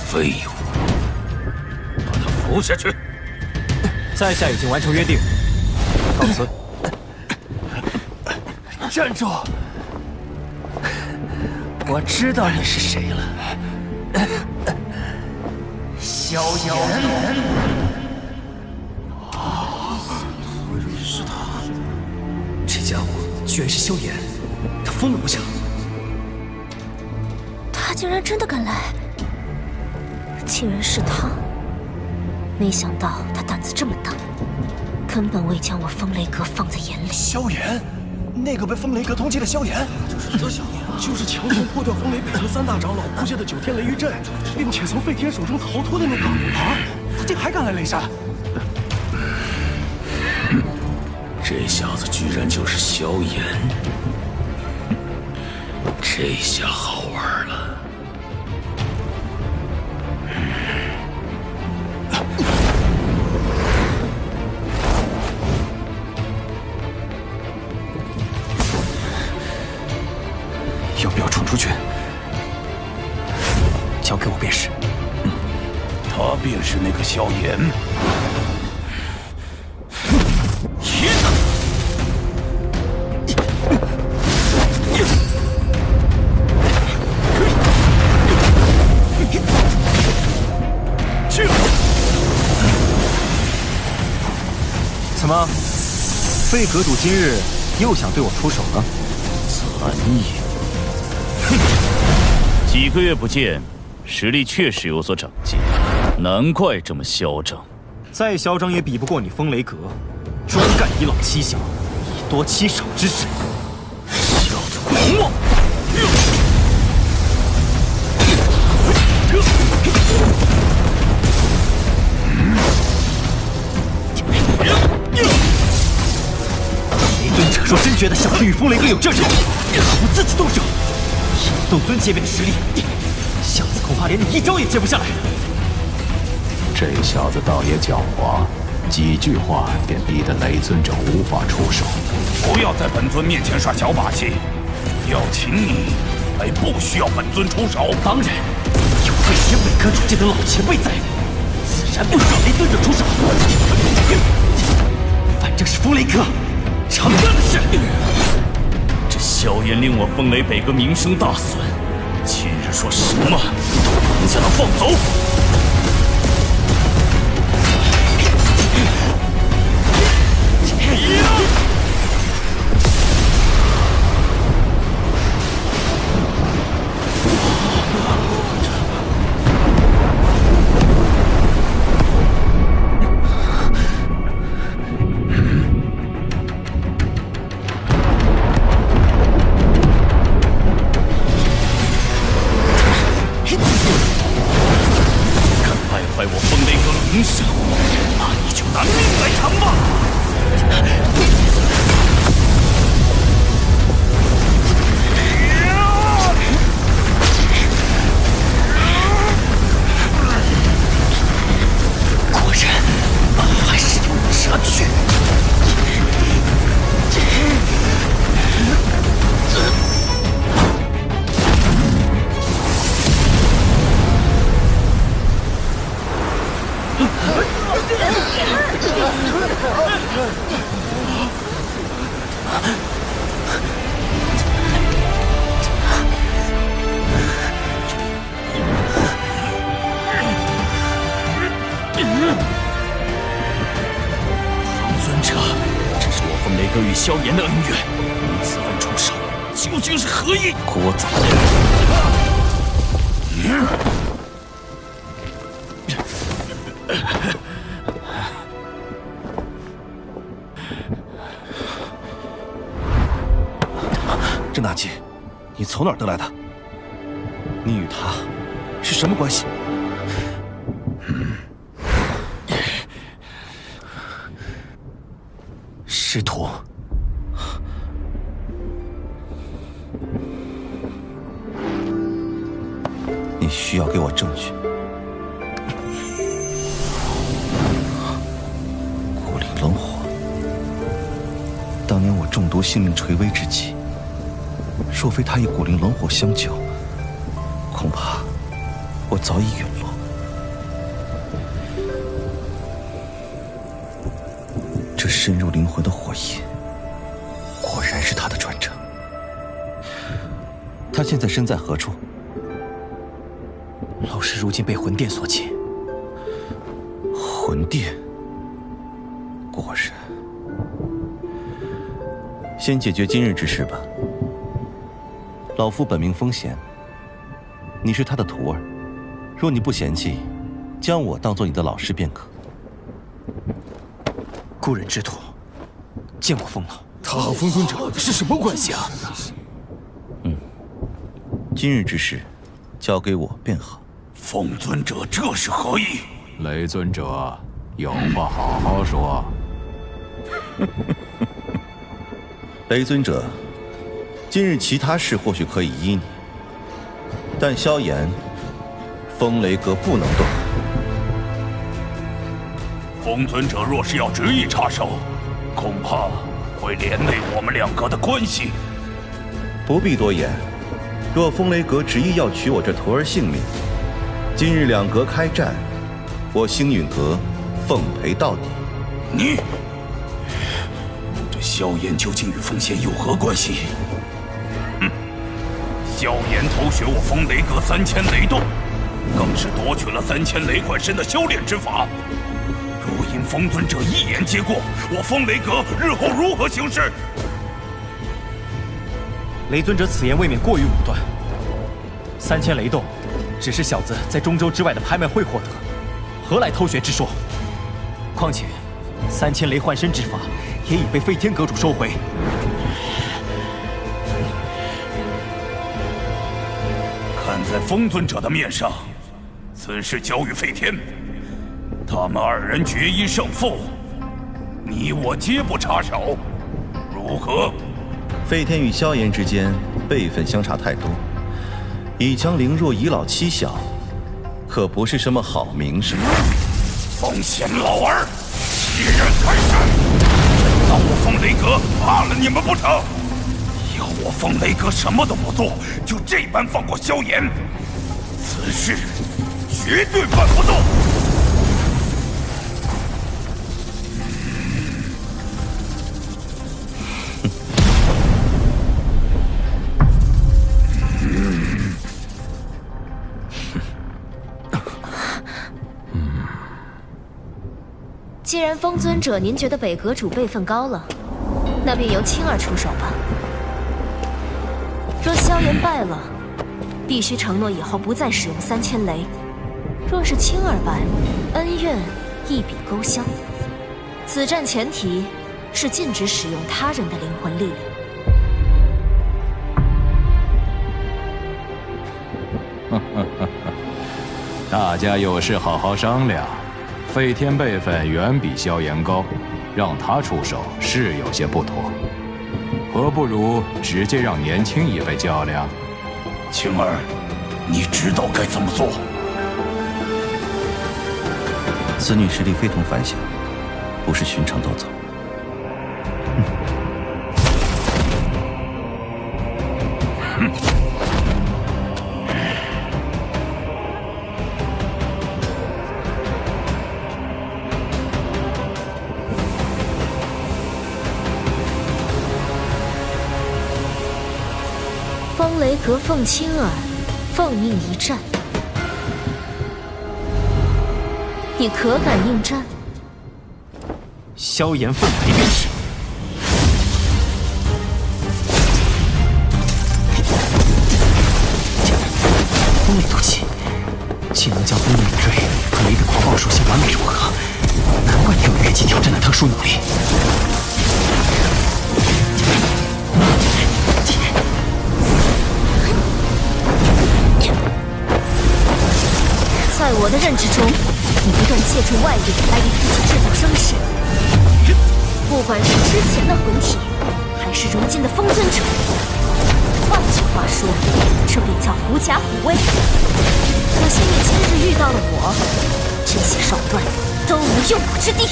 废物，把他扶下去。在下已经完成约定，告辞。站住！我知道你是谁了，萧炎。是他，这家伙居然是萧炎，他疯了不成？他竟然真的敢来！竟然是他！没想到他胆子这么大，根本未将我风雷阁放在眼里。萧炎，那个被风雷阁通缉的萧炎，就是强行破掉风雷北阁三大长老布下的9天雷狱阵，并且从废天手中逃脱的那个啊！他竟还敢来雷山！这小子居然就是萧炎，这下好玩了。要不要闯出去？交给我便是。他便是那个萧炎。怎么，废阁主今日又想对我出手了？残意。几个月不见，实力确实有所长进，难怪这么嚣张。再嚣张也比不过你风雷阁，专干以老欺小，以多欺少之事。小子狂妄！雷尊者若真觉得小子与风雷阁有这仇，何不自己动手？以斗尊级别的实力，小子恐怕连你一招也接不下来。这小子倒也狡猾，几句话便逼得雷尊者无法出手。不要在本尊面前耍小把戏，要擒你，还不需要本尊出手。当然，有废天北阁主界的老前辈在，自然不需要雷尊者出手。反正是风雷阁常干的事。这萧炎令我风雷北阁名声大损，今日说什么都不能将他放走。与萧炎的恩怨，您此番出手，究竟是何意？聒噪！郑大吉，你从哪儿得来的？你与他是什么关系？师徒。你需要给我证据。古灵冷火，当年我中毒性命垂危之际，若非他以古灵冷火相救，恐怕我早已陨落。这深入灵魂的火焰，果然是他的传承。他现在身在何处？老师如今被魂殿所擒。魂殿，果然。先解决今日之事吧。老夫本名风贤，你是他的徒儿，若你不嫌弃，将我当做你的老师便可。故人之徒，见过风老。他和风尊者是什么关系啊？今日之事，交给我便好。风尊者这是何意？雷尊者，有话好好说。雷尊者，今日其他事或许可以依你，但萧炎，风雷阁不能动。风尊者若是要执意插手，恐怕会连累我们两个的关系。不必多言，若风雷阁执意要取我这徒儿性命，今日两阁开战，我星陨阁奉陪到底。你，这萧炎究竟与风贤有何关系？萧炎偷学我风雷阁3000雷动，更是夺取了3000雷幻身的修炼之法。若因风尊者一言接过，我风雷阁日后如何行事？雷尊者此言未免过于武断。3000雷动，只是小子在中州之外的拍卖会获得，何来偷学之说？况且，3000雷幻身之法也已被飞天阁主收回。看在风尊者的面上，此事交与飞天，他们二人决一胜负，你我皆不插手，如何？飞天与萧炎之间辈分相差太多，以强凌弱，以老欺小，可不是什么好名声。风贤老儿，欺人太甚！难道我风雷阁怕了你们不成？要我风雷阁什么都不做，就这般放过萧炎，此事绝对办不动。既然风尊者您觉得北阁主辈分高了，那便由青儿出手吧。若萧炎败了，必须承诺以后不再使用3000雷；若是青儿败了，恩怨一笔勾销。此战前提是禁止使用他人的灵魂力量。大家有事好好商量。费天辈分远比萧炎高，让他出手是有些不妥，何不如直接让年轻一辈较量？青儿，你知道该怎么做？此女实力非同凡响，不是寻常斗宗。风雷阁凤青儿，奉命一战，你可敢应战？萧炎凤雷便是。风雷斗气，既能将风的影锥和雷的狂暴属性完美融合，难怪有越级挑战的特殊能力。在我的认知中，你不断借助外力来给自己制造声势，不管是之前的魂体，还是如今的风尊者。换句话说，这便叫狐假虎威。可惜你今日遇到了我，这些手段都无用武之地。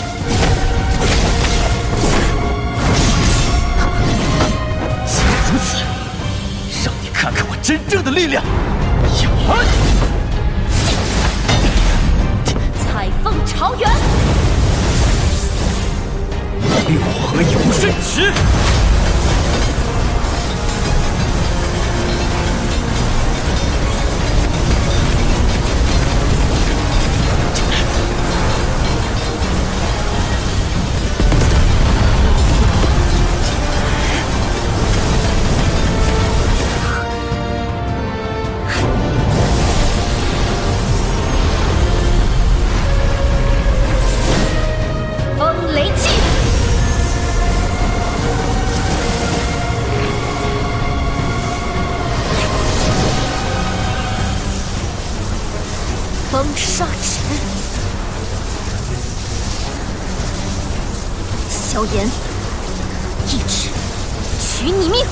既然如此，让你看看我真正的力量！呀！采风朝元，六合永生石。风沙指，萧炎，一指取你命！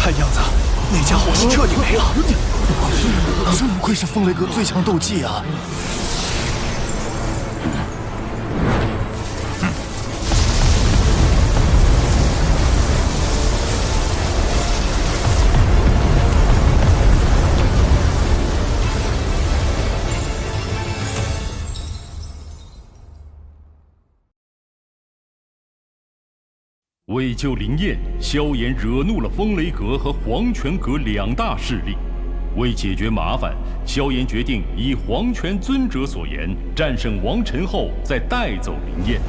看样子，那家伙是彻底没了。真不愧是风雷阁最强斗技啊！为救灵焰，萧炎惹怒了风雷阁和黄泉阁两大势力。为解决麻烦，萧炎决定以黄泉尊者所言，战胜王晨后再带走灵焰。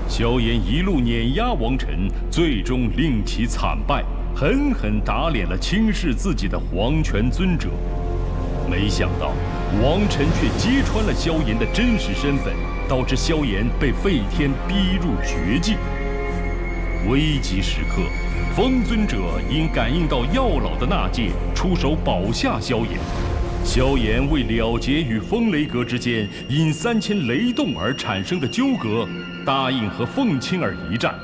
萧炎一路碾压王晨，最终令其惨败，狠狠打脸了轻视自己的黄泉尊者。没想到王晨却揭穿了萧炎的真实身份，导致萧炎被费天逼入绝境。危急时刻，风尊者因感应到药老的纳戒，出手保下萧炎。萧炎为了结与风雷阁之间因3000雷动而产生的纠葛，答应和凤青儿一战。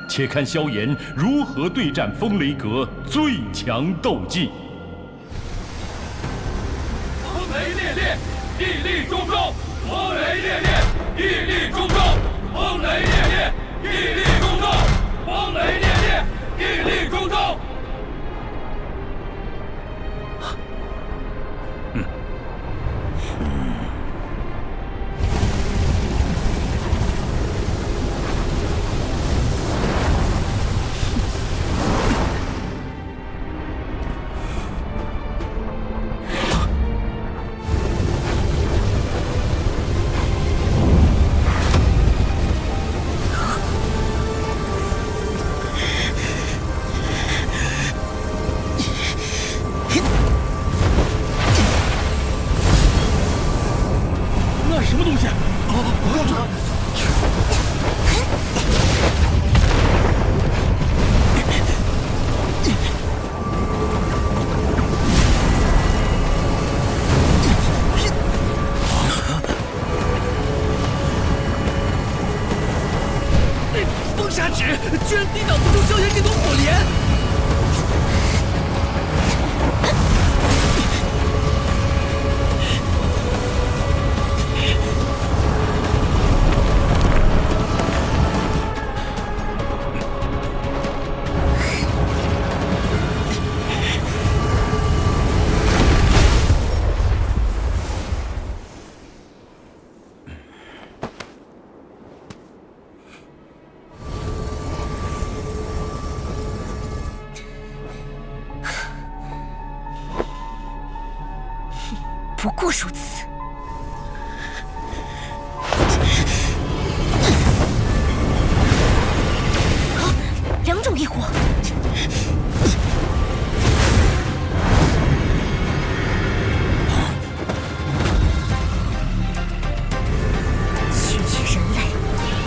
且看萧炎如何对战风雷阁最强斗技。风雷烈烈，屹立中州；风雷烈烈，屹立中州；风雷烈烈，屹立中州。风雷烈烈，屹立中州。不过如此。两种异火。区区人类，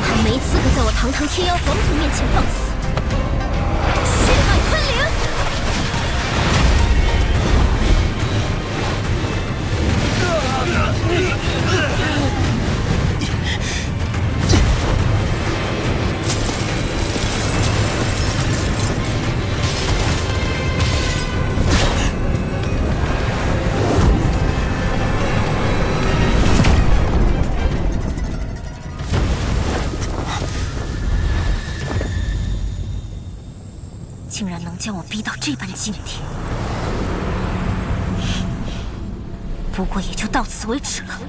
还没资格在我堂堂天妖皇族面前放肆！血脉吞灵。竟然能将我逼到这般境地，不过也就到此为止了。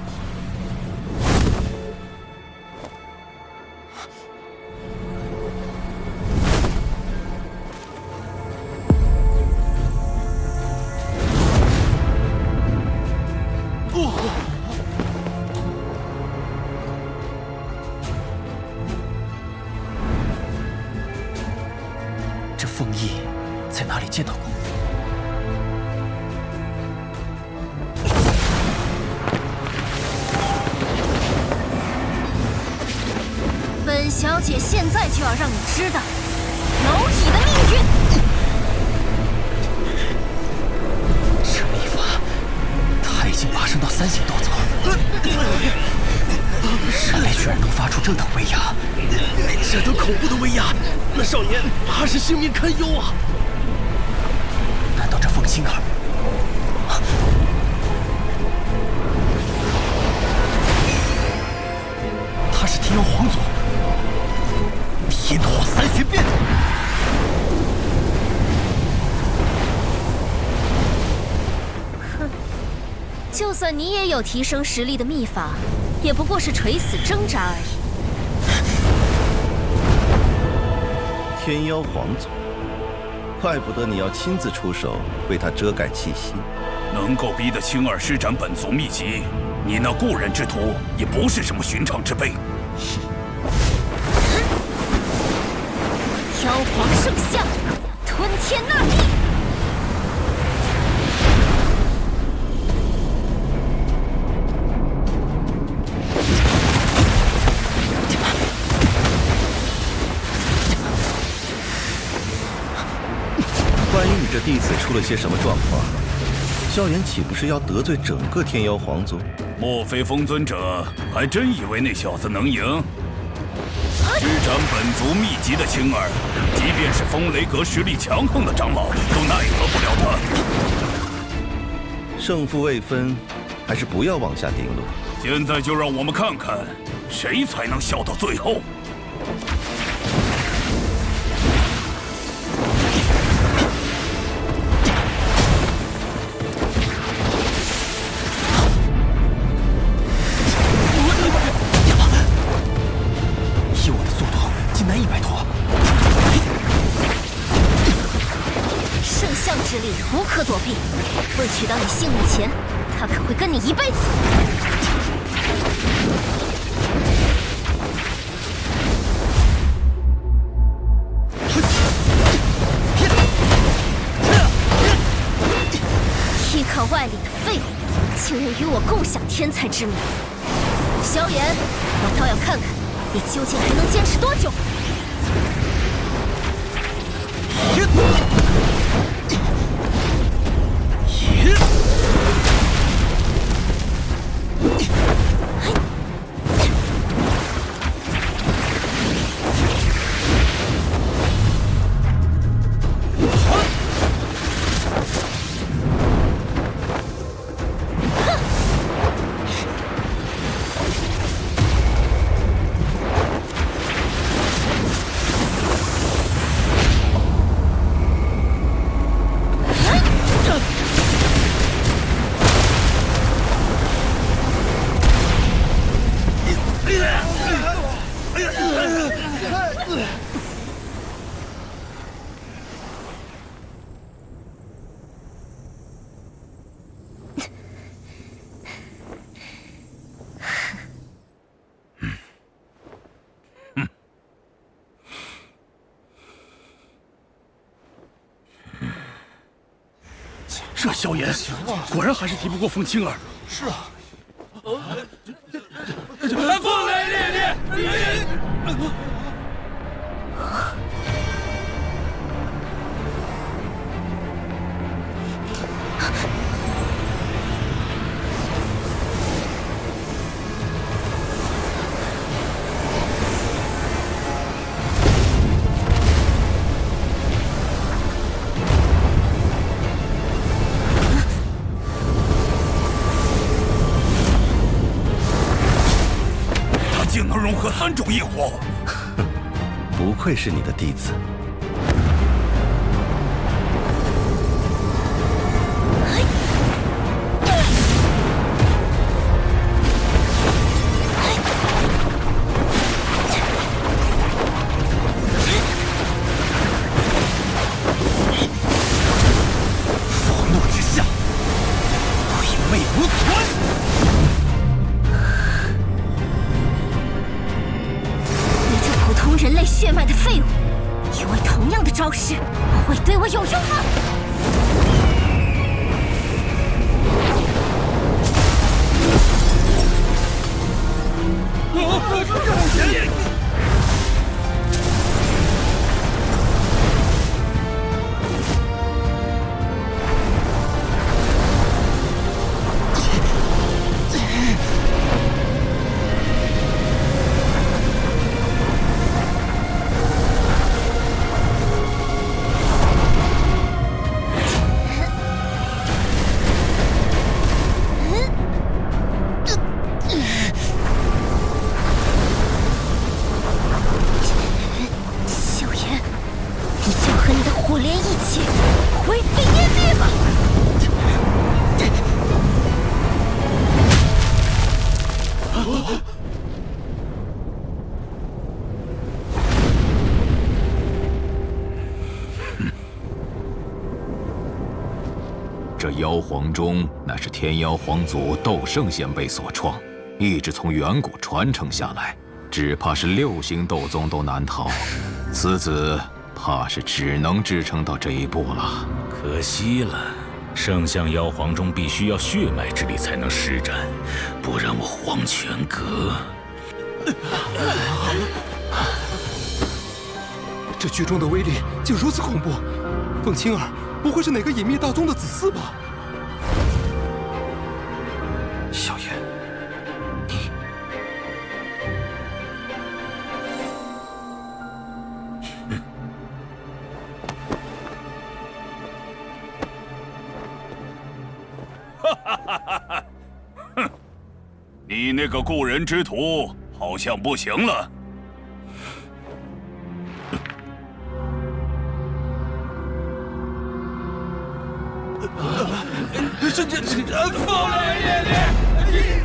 这凤翼在哪里见到过？本小姐现在就要让你知道蝼蚁的命运。这秘法，他已经拔升到3星斗宗，人类居然能发出这等威压！这等恐怖的威压，那少年怕是性命堪忧啊！难道这凤星儿？他是天妖皇族，天火3玄变。哼，就算你也有提升实力的秘法，也不过是垂死挣扎而已。天妖皇族，怪不得你要亲自出手为他遮盖气息。能够逼得青儿施展本族秘籍，你那过人之徒也不是什么寻常之辈。妖皇圣象，吞天纳地。关于你这弟子出了些什么状况，萧炎岂不是要得罪整个天妖皇族？莫非封尊者还真以为那小子能赢？施展本族秘籍的青儿，即便是风雷阁实力强横的长老，都奈何不了他。胜负未分，还是不要妄下定论。现在就让我们看看，谁才能笑到最后。以我的速度，竟难以摆脱。圣象之力无可躲避，为取到你性命钱，他可会跟你一辈子。依靠外力的废物，竟然与我共享天才之名。萧炎，我倒要看看你究竟还能坚持多久。这萧炎果然还是敌不过风清儿。是啊。风雷烈烈！竟能融合3种异火，不愧是你的弟子。佛怒之下，鬼魅无存。普通人类血脉的废物，以为同样的招式会对我有用吗？这妖皇钟乃是天妖皇祖斗圣先辈所创，一直从远古传承下来，只怕是6星斗宗都难逃。此子怕是只能支撑到这一步了。可惜了，圣象妖皇钟必须要血脉之力才能施展，不然我黄泉阁……这剧中的威力竟如此恐怖，凤青儿不会是哪个隐秘大宗的子嗣吧？萧炎，你……哼！你那个故人之徒好像不行了。风雷烈烈！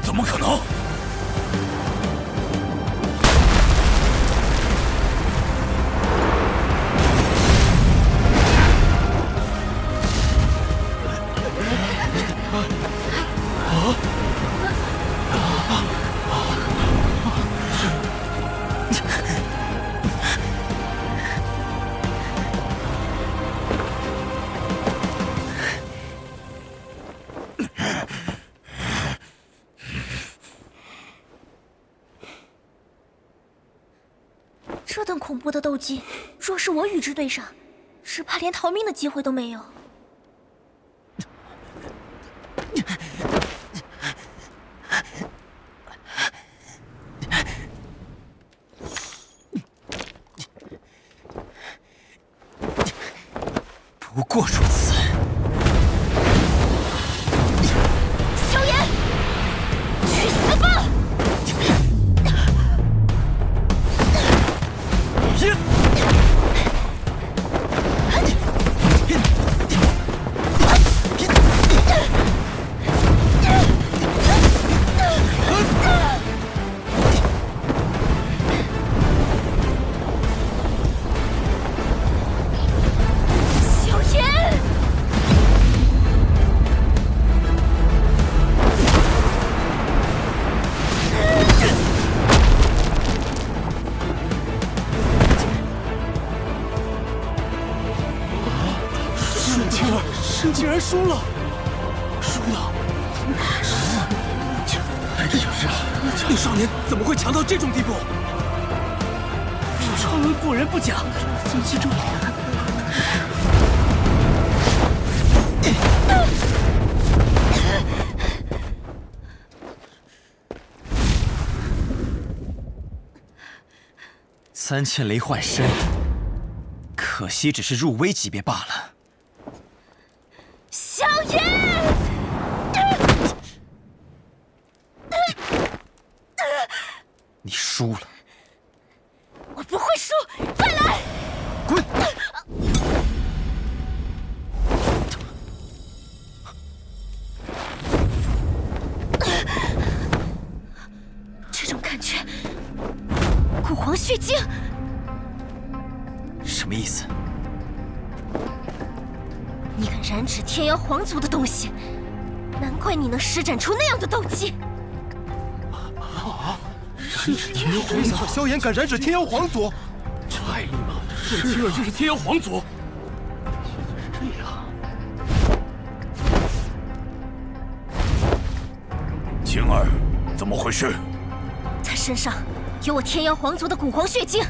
怎么可能？这等恐怖的斗技，若是我与之对上，只怕连逃命的机会都没有。不过如此。萧炎，去死吧！竟然输了！输了！就是啊，那少年怎么会强到这种地步？超文不仁不假，怎么击中脸？3000雷幻身，可惜只是入微级别罢了。萧炎！你输了。我不会输，再来！滚！这种感觉，古皇血晶。什么意思？你敢染指天妖皇族的东西，难怪你能施展出那样的斗技。染指天妖皇族，没想到萧炎敢染指天妖皇族，太厉害了！凤青儿就是天妖皇族。这样，青儿，怎么回事？他身上有我天妖皇族的古皇血晶。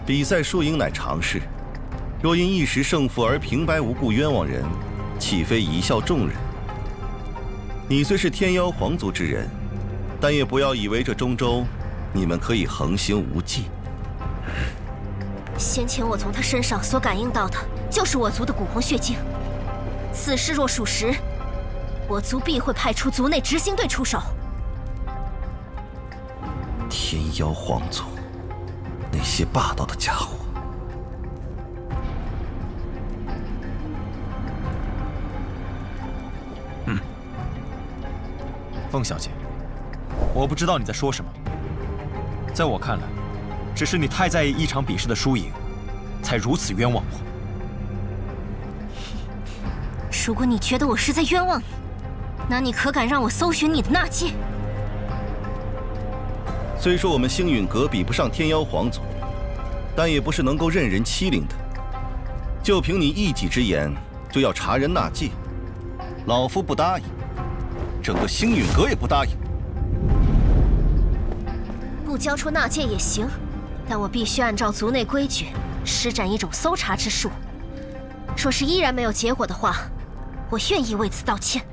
比赛输赢乃常事，若因一时胜负而平白无故冤枉人，岂非贻笑众人？你虽是天妖皇族之人，但也不要以为这中州你们可以横行无忌。先前我从他身上所感应到的，就是我族的古皇血晶。此事若属实，我族必会派出族内执行队出手。天妖皇族，那些霸道的家伙！凤小姐，我不知道你在说什么。在我看来，只是你太在意一场比试的输赢，才如此冤枉我。如果你觉得我是在冤枉你，那你可敢让我搜寻你的纳戒？虽说我们星陨阁比不上天妖皇族，但也不是能够任人欺凌的。就凭你一己之言，就要查人纳戒，老夫不答应，整个星陨阁也不答应。不交出纳戒也行，但我必须按照族内规矩施展一种搜查之术。若是依然没有结果的话，我愿意为此道歉。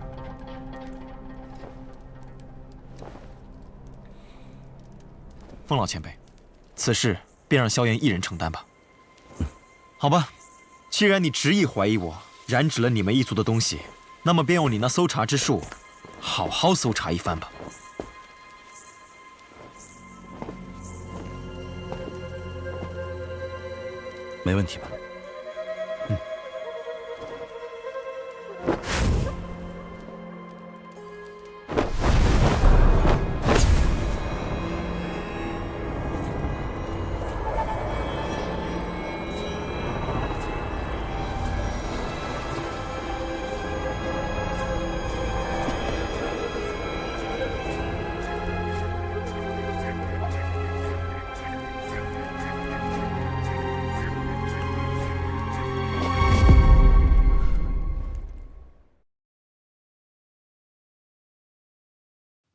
凤老前辈，此事便让萧炎一人承担吧。好吧，既然你执意怀疑我染指了你们一族的东西，那么便用你那搜查之术，好好搜查一番吧。没问题吧？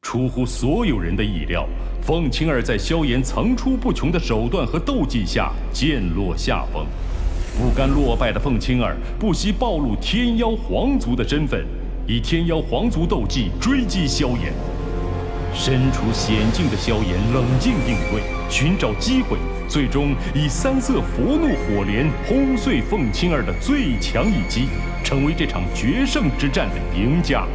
出乎所有人的意料，凤青儿在萧炎层出不穷的手段和斗技下渐落下风。不甘落败的凤青儿不惜暴露天妖皇族的身份，以天妖皇族斗技追击萧炎。身处险境的萧炎冷静应对，寻找机会，最终以3色佛怒火莲轰碎凤青儿的最强一击，成为这场决胜之战的赢家。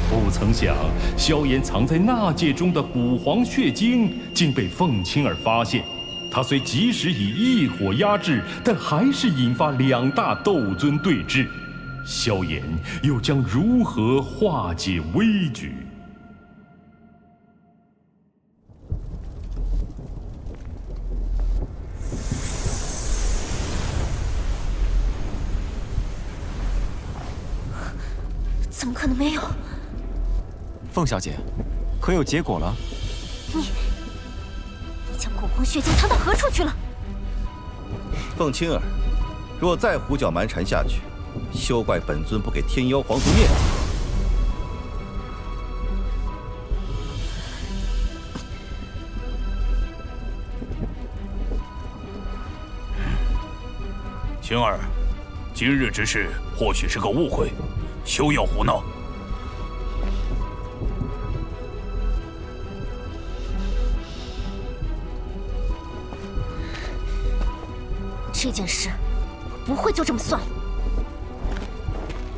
不曾想，萧炎藏在纳戒中的古皇血晶竟被凤青儿发现。他虽及时以异火压制，但还是引发2大斗尊对峙。萧炎又将如何化解危局？怎么可能没有？凤小姐，可有结果了？你将古皇血晶藏到何处去了？凤青儿，若再胡搅蛮缠下去，休怪本尊不给天妖皇族面子。青儿，今日之事或许是个误会，休要胡闹。这件事不会就这么算了。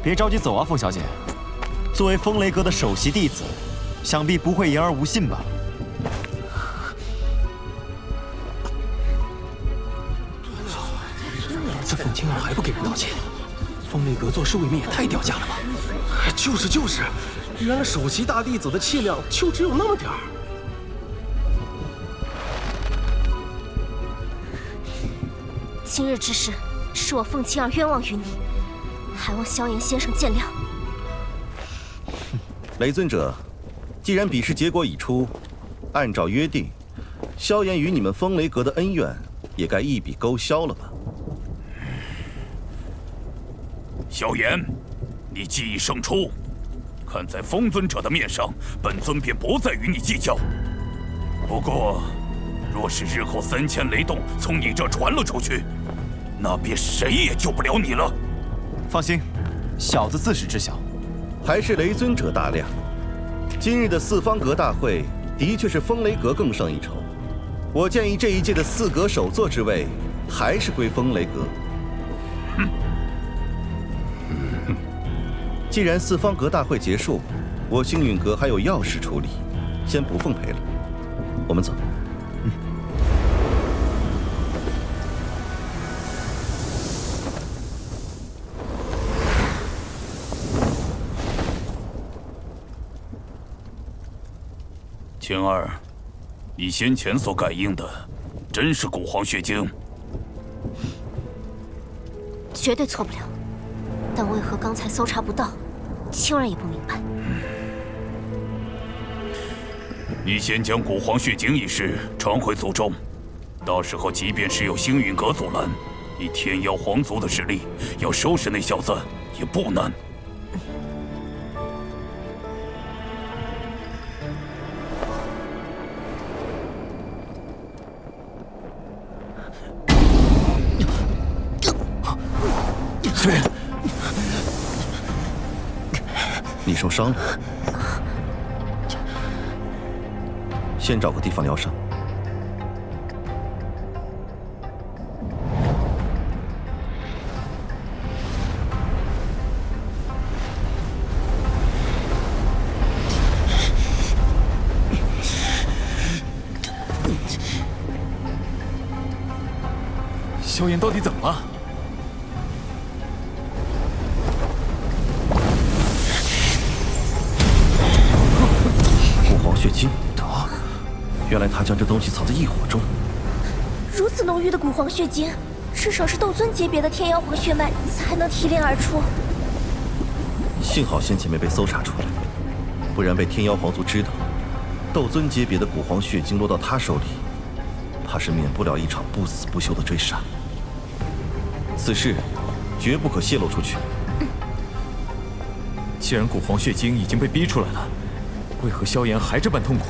别着急走啊，凤小姐。作为风雷阁的首席弟子，想必不会言而无信吧？这凤青儿还不给人道歉，风雷阁做事未免也太掉价了吧？就是，原来首席大弟子的气量就只有那么点儿。今日之事，是我凤青儿冤枉于你，还望萧炎先生见谅。雷尊者，既然比试结果已出，按照约定，萧炎与你们风雷阁的恩怨也该一笔勾销了吧？萧炎，你技艺胜出，看在风尊者的面上，本尊便不再与你计较。不过，若是日后3000雷动从你这传了出去，那便谁也救不了你了。放心，小子自是知晓。还是雷尊者大量。今日的四方阁大会的确是风雷阁更胜一筹。我建议这一届的四阁首座之位还是归风雷阁。既然四方阁大会结束，我星陨阁还有要事处理，先不奉陪了。我们走。青儿，你先前所感应的，真是古皇血晶？绝对错不了，但为何刚才搜查不到，青儿也不明白。你先将古皇血晶一事传回族中，到时候即便是有星陨阁阻拦，以天妖皇族的实力，要收拾那小子也不难。对，你受伤了，先找个地方疗伤。萧炎到底怎么了？血晶，原来他将这东西藏在异火中。如此浓郁的古皇血晶，至少是斗尊级别的天妖皇血脉才能提炼而出。幸好先前没被搜查出来，不然被天妖皇族知道，斗尊级别的古皇血晶落到他手里，怕是免不了一场不死不休的追杀。此事绝不可泄露出去。既然古皇血晶已经被逼出来了，为何萧炎还这般痛苦？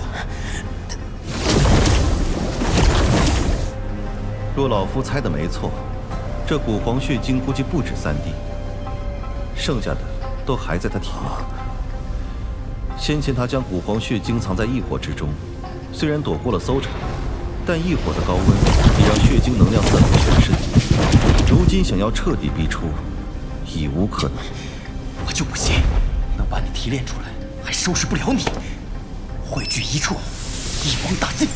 若老夫猜的没错，这古皇血晶估计不止3滴，剩下的都还在他体内。先前他将古皇血晶藏在异火之中，虽然躲过了搜查，但异火的高温也让血晶能量散布全身。如今想要彻底逼出，已无可能。我就不信能把你提炼出来，还收拾不了你，汇聚一处，一网打尽。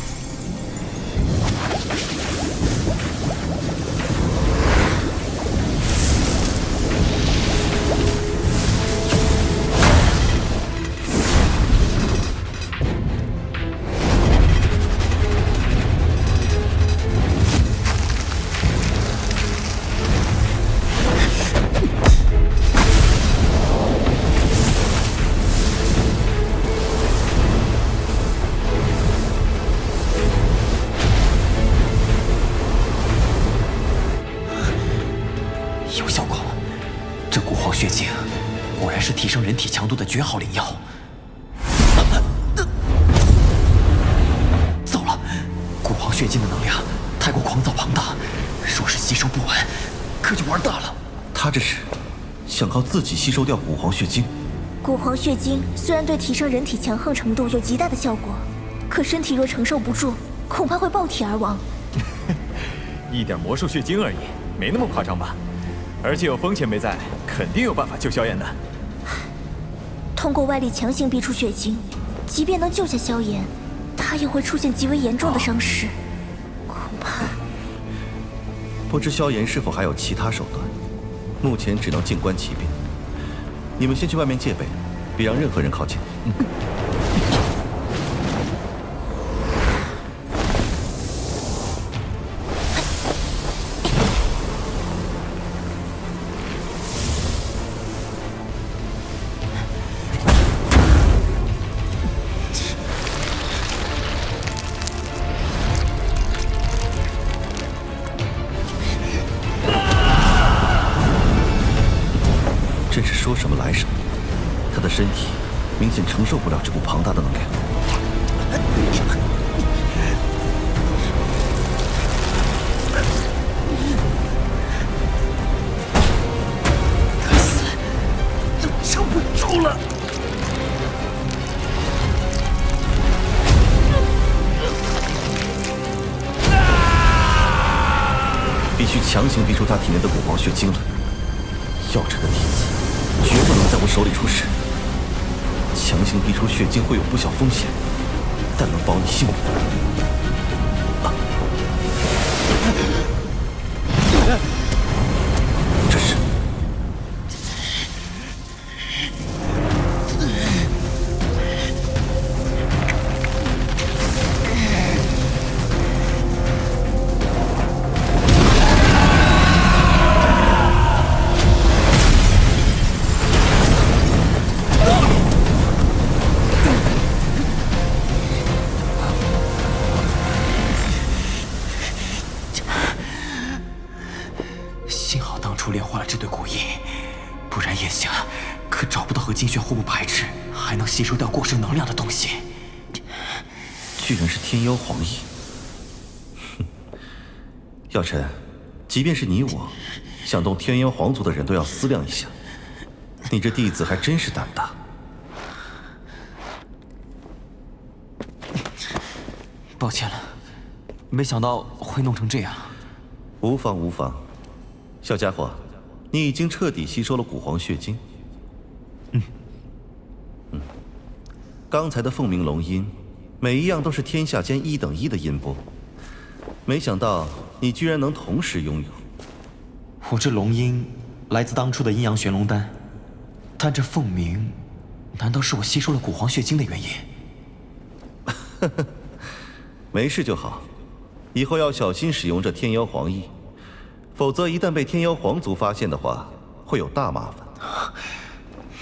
血晶，果然是提升人体强度的绝好灵药。糟了，古皇血晶的能量太过狂躁庞大，若是吸收不完，可就玩大了。他这是想靠自己吸收掉古皇血晶。古皇血晶虽然对提升人体强横程度有极大的效果，可身体若承受不住，恐怕会爆体而亡。一点魔兽血晶而已，没那么夸张吧？而且有风前辈在，肯定有办法救萧炎的。通过外力强行逼出血晶，即便能救下萧炎，他也会出现极为严重的伤势，恐怕……不知萧炎是否还有其他手段？目前只能静观其变。你们先去外面戒备，别让任何人靠近。真是说什么来什么，他的身体明显承受不了这股庞大的能量。该死，撑不住了！必须强行逼出他体内的古皇血晶了。药尘的弟子绝不能在我手里出事。强行逼出血晶会有不小风险，但能保你性命。这是……幸好当初炼化了这对古印，不然眼下可找不到和金血互不排斥，还能吸收掉过剩能量的东西。居然是天妖黄翼！哼，药尘，即便是你我，想动天妖皇族的人都要思量一下。你这弟子还真是胆大。抱歉了，没想到会弄成这样。无妨无妨，小家伙，你已经彻底吸收了古皇血晶。刚才的凤鸣龙音，每一样都是天下间1等1的音波，没想到你居然能同时拥有。我这龙音来自当初的阴阳玄龙丹，但这凤鸣，难道是我吸收了古皇血晶的原因？没事就好，以后要小心使用这天妖黄翼，否则一旦被天妖皇族发现的话，会有大麻烦。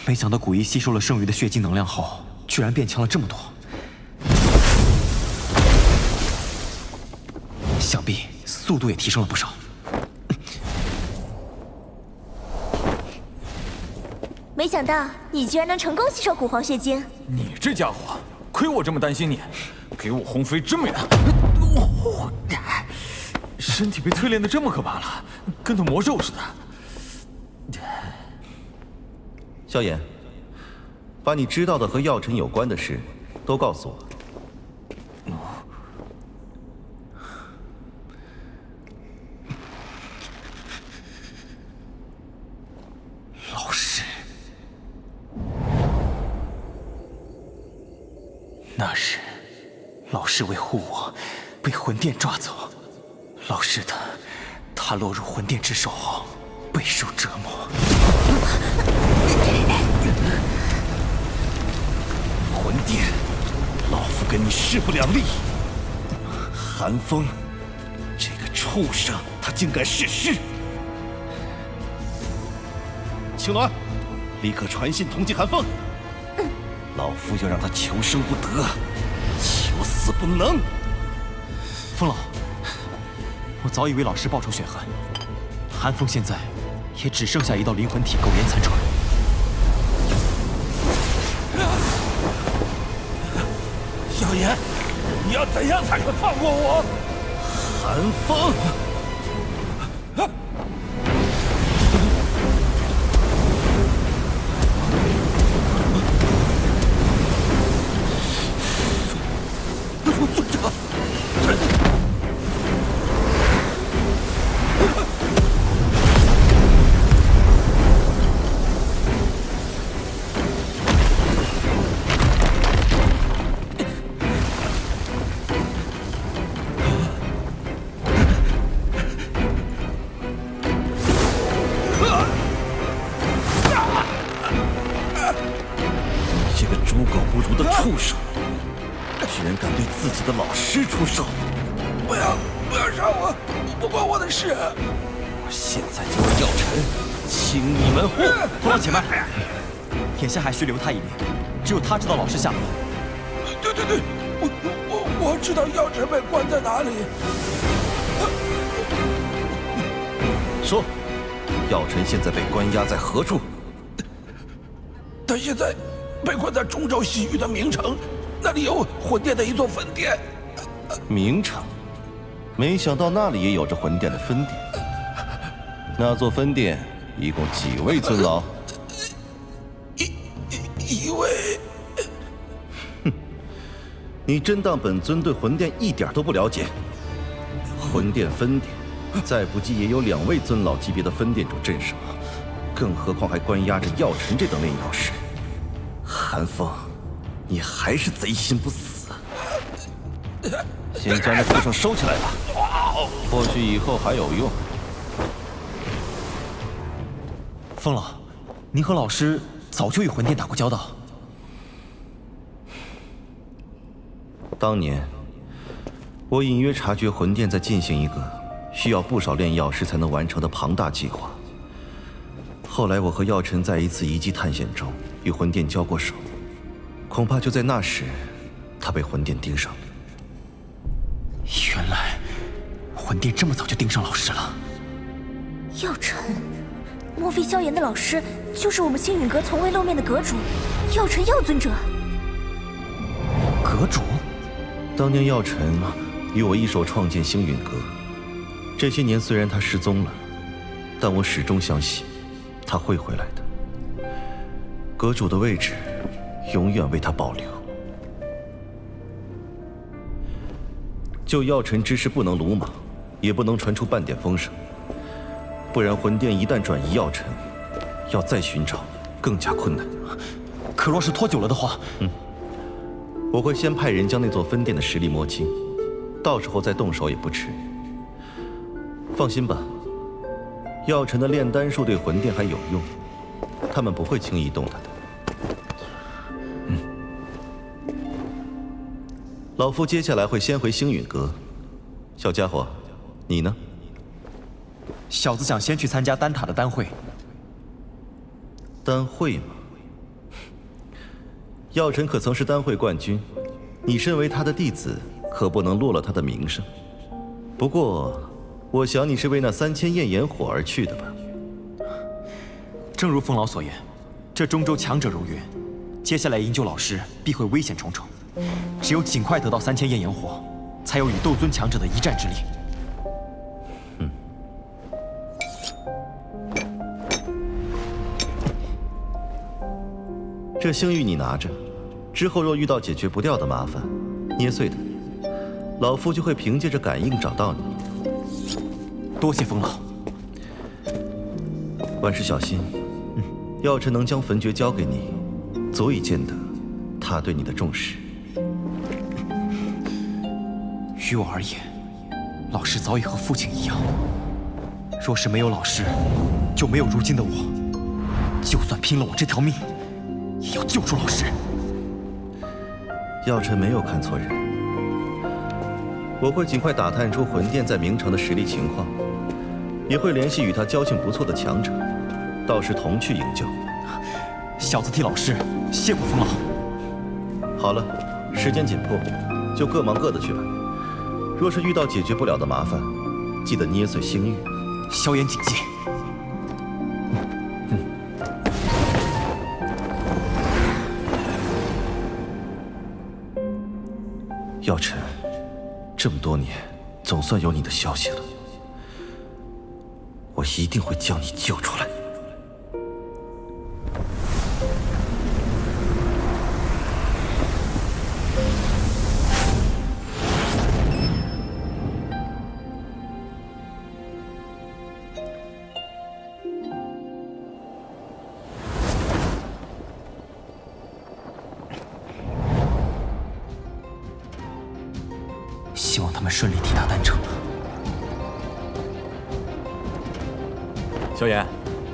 没想到古一吸收了剩余的血晶能量后，居然变强了这么多。想必速度也提升了不少。没想到你居然能成功吸收古皇血晶。你这家伙，亏我这么担心你，给我轰飞这么远，身体被淬炼的这么可怕了，跟头魔兽似的。萧炎，把你知道的和药尘有关的事都告诉我。老师，那日老师为护我，被魂殿抓走。老师他落入魂殿之手后，备受折磨。魂殿，老夫跟你势不两立。寒风，这个畜生，他竟敢弑师！青鸾，立刻传信通缉寒风。老夫要让他求生不得，求死不能。风老，我早已为老师报仇雪恨，寒风现在也只剩下一道灵魂体苟延残喘。萧炎，你要怎样才肯放过我？寒风。尊者，这个猪狗不如的畜生！居然敢对自己的老师出手！不要杀我，不关我的事。我现在就让药尘清你门户！父王且慢，眼下还需留他一命，只有他知道老师下落。对，我知道药尘被关在哪里。说，药尘现在被关押在何处？他现在被困在中州西域的明城。那里有魂殿的一座分殿。明城，没想到那里也有着魂殿的分殿。那座分殿一共几位尊老？一位。哼，你真当本尊对魂殿一点都不了解？魂殿分殿，再不济也有2位尊老级别的分殿主镇守，更何况还关押着药尘这等炼药师。寒风。你还是贼心不死，先将那畜生收起来吧，或许以后还有用。风老，您和老师早就与魂殿打过交道。当年，我隐约察觉魂殿在进行一个需要不少炼药师才能完成的庞大计划。后来，我和药尘在一次遗迹探险中与魂殿交过手。恐怕就在那时，他被魂殿盯上了。原来，魂殿这么早就盯上老师了。药尘，莫非萧炎的老师就是我们星陨阁从未露面的阁主药尘药尊者？阁主？当年药尘与我一手创建星陨阁，这些年虽然他失踪了，但我始终相信他会回来的。阁主的位置永远为他保留。就药尘之事不能鲁莽，也不能传出半点风声，不然魂殿一旦转移药尘，要再寻找更加困难。可若是拖久了的话，我会先派人将那座分殿的实力摸清，到时候再动手也不迟。放心吧，药尘的炼丹术对魂殿还有用，他们不会轻易动他的。老夫接下来会先回星陨阁。小家伙，你呢？小子想先去参加丹塔的丹会。丹会吗？药尘可曾是丹会冠军？你身为他的弟子，可不能落了他的名声。不过，我想你是为那3000焰炎火而去的吧？正如风老所言，这中州强者如云，接下来营救老师必会危险重重。只有尽快得到3000焰炎火，才有与斗尊强者的一战之力。这星域你拿着，之后若遇到解决不掉的麻烦，捏碎它，老夫就会凭借着感应找到你。多谢风老。万事小心。药尘能将焚诀交给你，足以见得他对你的重视。于我而言，老师早已和父亲一样。若是没有老师，就没有如今的我。就算拼了我这条命，也要救出老师。药尘没有看错人，我会尽快打探出魂殿在明城的实力情况，也会联系与他交情不错的强者，到时同去营救。小子替老师谢过风老。好了，时间紧迫，就各忙各的去吧。若是遇到解决不了的麻烦，记得捏碎星域。萧炎谨记。药尘，这么多年，总算有你的消息了。我一定会将你救出来。希望他们顺利抵达丹城。萧炎，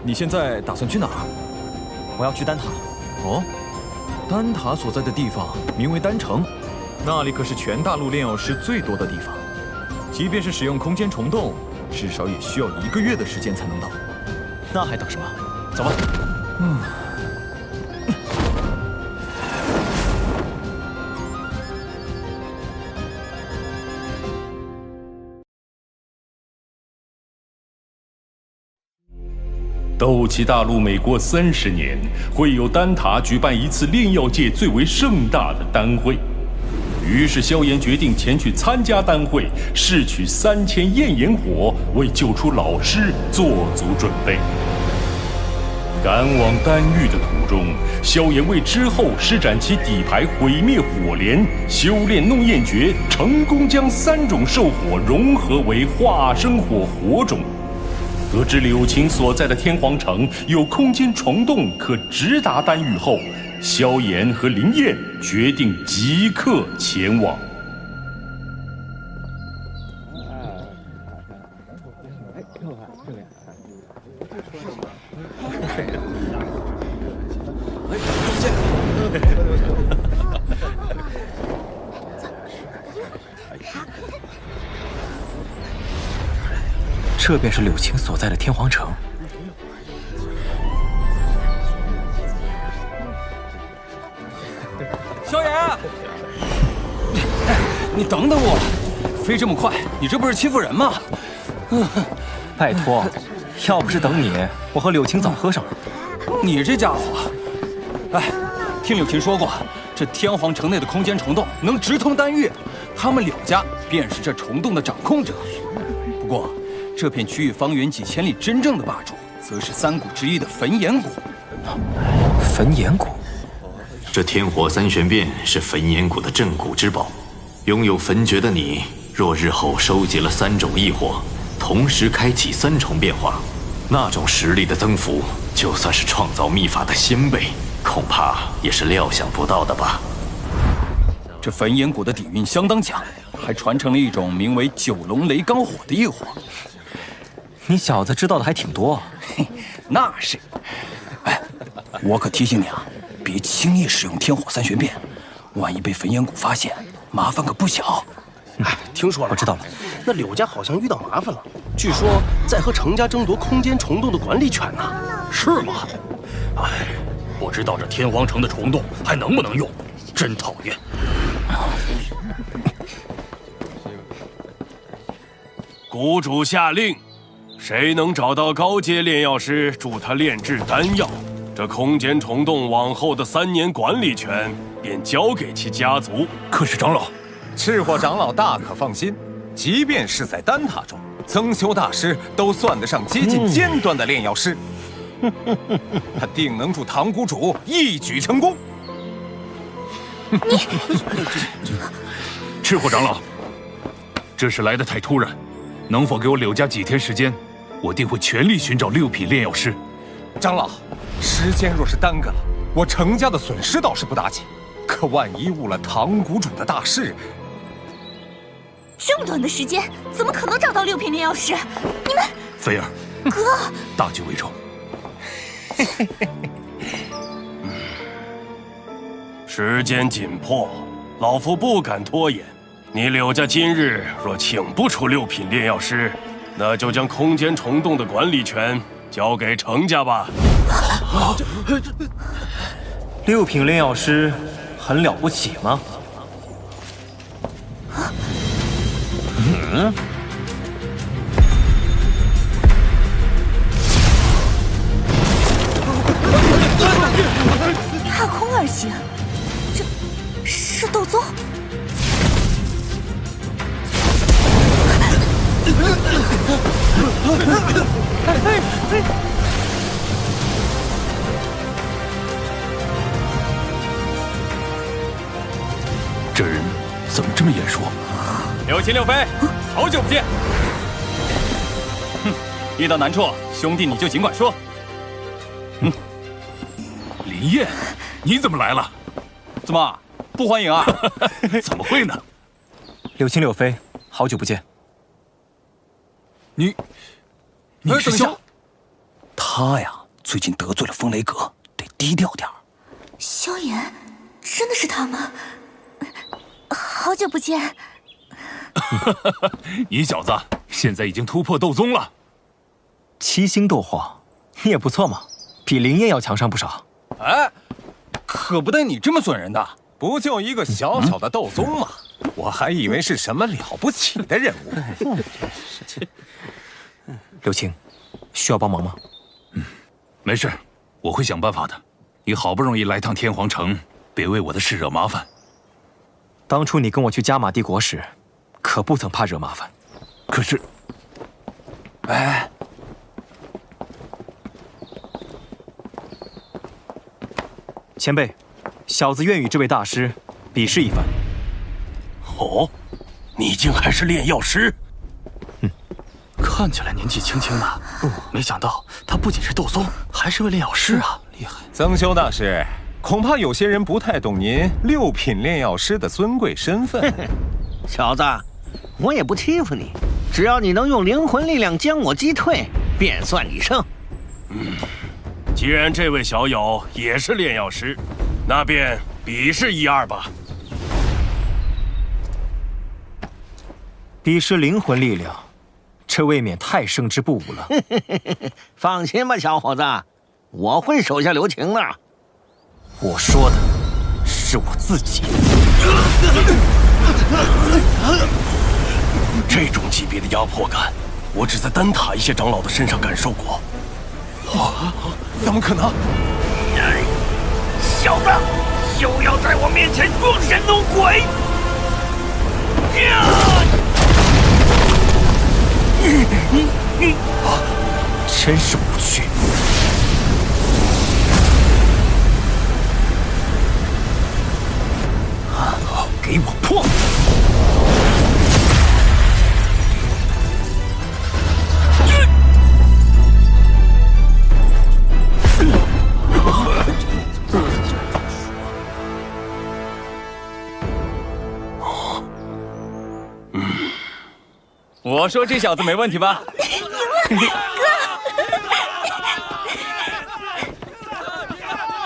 你现在打算去哪儿？我要去丹塔。哦，丹塔所在的地方名为丹城，那里可是全大陆炼药师最多的地方。即便是使用空间虫洞，至少也需要1个月的时间才能到。那还等什么？走吧。斗气大陆每过30年，会有丹塔举办一次炼药界最为盛大的丹会。于是萧炎决定前去参加丹会，试取3000焰炎火，为救出老师做足准备。赶往丹域的途中，萧炎为之后施展其底牌毁灭火莲，修炼弄焰诀，成功将3种兽火融合为化生火火种。得知柳晴所在的天皇城有空间虫洞可直达丹域后，萧炎和林燕决定即刻前往。这便是柳晴所在的天皇城。萧炎，你等等我，飞这么快，你这不是欺负人吗？拜托，要不是等你，我和柳晴早喝上了。你这家伙，哎，听柳晴说过，这天皇城内的空间虫洞能直通丹域，他们柳家便是这虫洞的掌控者。不过，这片区域方圆几千里，真正的霸主则是3谷之一的焚炎谷。焚炎谷，这天火3玄变是焚炎谷的镇谷之宝。拥有焚诀的你，若日后收集了3种异火，同时开启3重变化，那种实力的增幅，就算是创造秘法的先辈，恐怕也是料想不到的吧。这焚炎谷的底蕴相当强，还传承了一种名为九龙雷罡火的异火。你小子知道的还挺多。嘿，那是。哎，我可提醒你啊，别轻易使用天火3玄变，万一被焚炎谷发现，麻烦可不小。哎，听说了，我知道了。那柳家好像遇到麻烦了，据说在和程家争夺空间虫洞的管理权呢。是吗？哎，不知道这天皇城的虫洞还能不能用，真讨厌。谷主下令，谁能找到高阶炼药师助他炼制丹药，这空间虫洞往后的3年管理权便交给其家族。可是长老，赤火长老大可放心，即便是在丹塔中，增修大师都算得上接近尖端的炼药师，他定能助唐谷主一举成功。你，赤火长老，这事来得太突然，能否给我柳家几天时间？我定会全力寻找6品炼药师。长老，时间若是耽搁了，我程家的损失倒是不打紧，可万一误了唐谷主的大事，这么短的时间，怎么可能找到6品炼药师？你们，菲儿，哥，大局为重。时间紧迫，老夫不敢拖延。你柳家今日若请不出6品炼药师，那就将空间虫洞的管理权交给程家吧。6品炼药师很了不起吗？这人怎么这么眼熟？六亲六妃，好久不见。哼，遇到难处，兄弟你就尽管说。林燕，你怎么来了？怎么不欢迎啊？怎么会呢？六亲六妃，好久不见。你是萧？他呀，最近得罪了风雷阁，得低调点儿。萧炎，真的是他吗？好久不见。你小子现在已经突破斗宗了。7星斗皇，你也不错嘛，比灵燕要强上不少。哎，可不带你这么损人的。不就一个小小的斗宗吗？我还以为是什么了不起的人物。刘青，需要帮忙吗？没事，我会想办法的。你好不容易来趟天皇城，别为我的事惹麻烦。当初你跟我去加玛帝国时，可不曾怕惹麻烦。可是，哎，前辈，小子愿与这位大师比试一番。哦，你竟还是炼药师？看起来年纪轻轻的，没想到他不仅是斗宗，还是位炼药师啊，厉害！曾修大师，恐怕有些人不太懂您6品炼药师的尊贵身份。小子，我也不欺负你，只要你能用灵魂力量将我击退，便算你胜。既然这位小友也是炼药师，那便比试一二吧。比试灵魂力量，这未免太胜之不武了。放心吧，小伙子，我会手下留情的。我说的是我自己。这种级别的压迫感，我只在丹塔一些长老的身上感受过。怎么可能？小子，休要在我面前装神弄鬼！真是无趣。给我破！我说这小子没问题吧？赢了，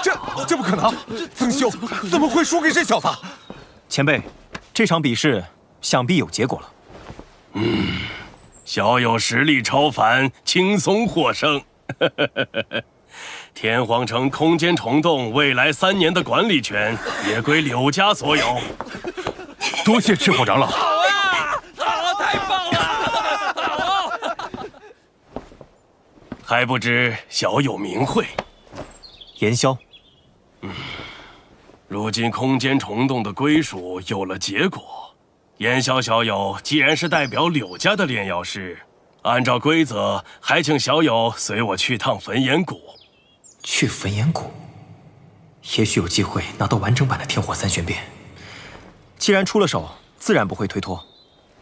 哥！这不可能！曾修怎么会输给这小子？前辈，这场比试想必有结果了。小友实力超凡，轻松获胜。天皇城空间虫洞未来3年的管理权也归柳家所有。多谢赤火长老。太棒了！还不知小友名讳？言萧。如今空间虫洞的归属有了结果，言萧小友既然是代表柳家的炼药师，按照规则，还请小友随我去趟焚炎谷。去焚炎谷，也许有机会拿到完整版的天火3玄变。既然出了手，自然不会推脱。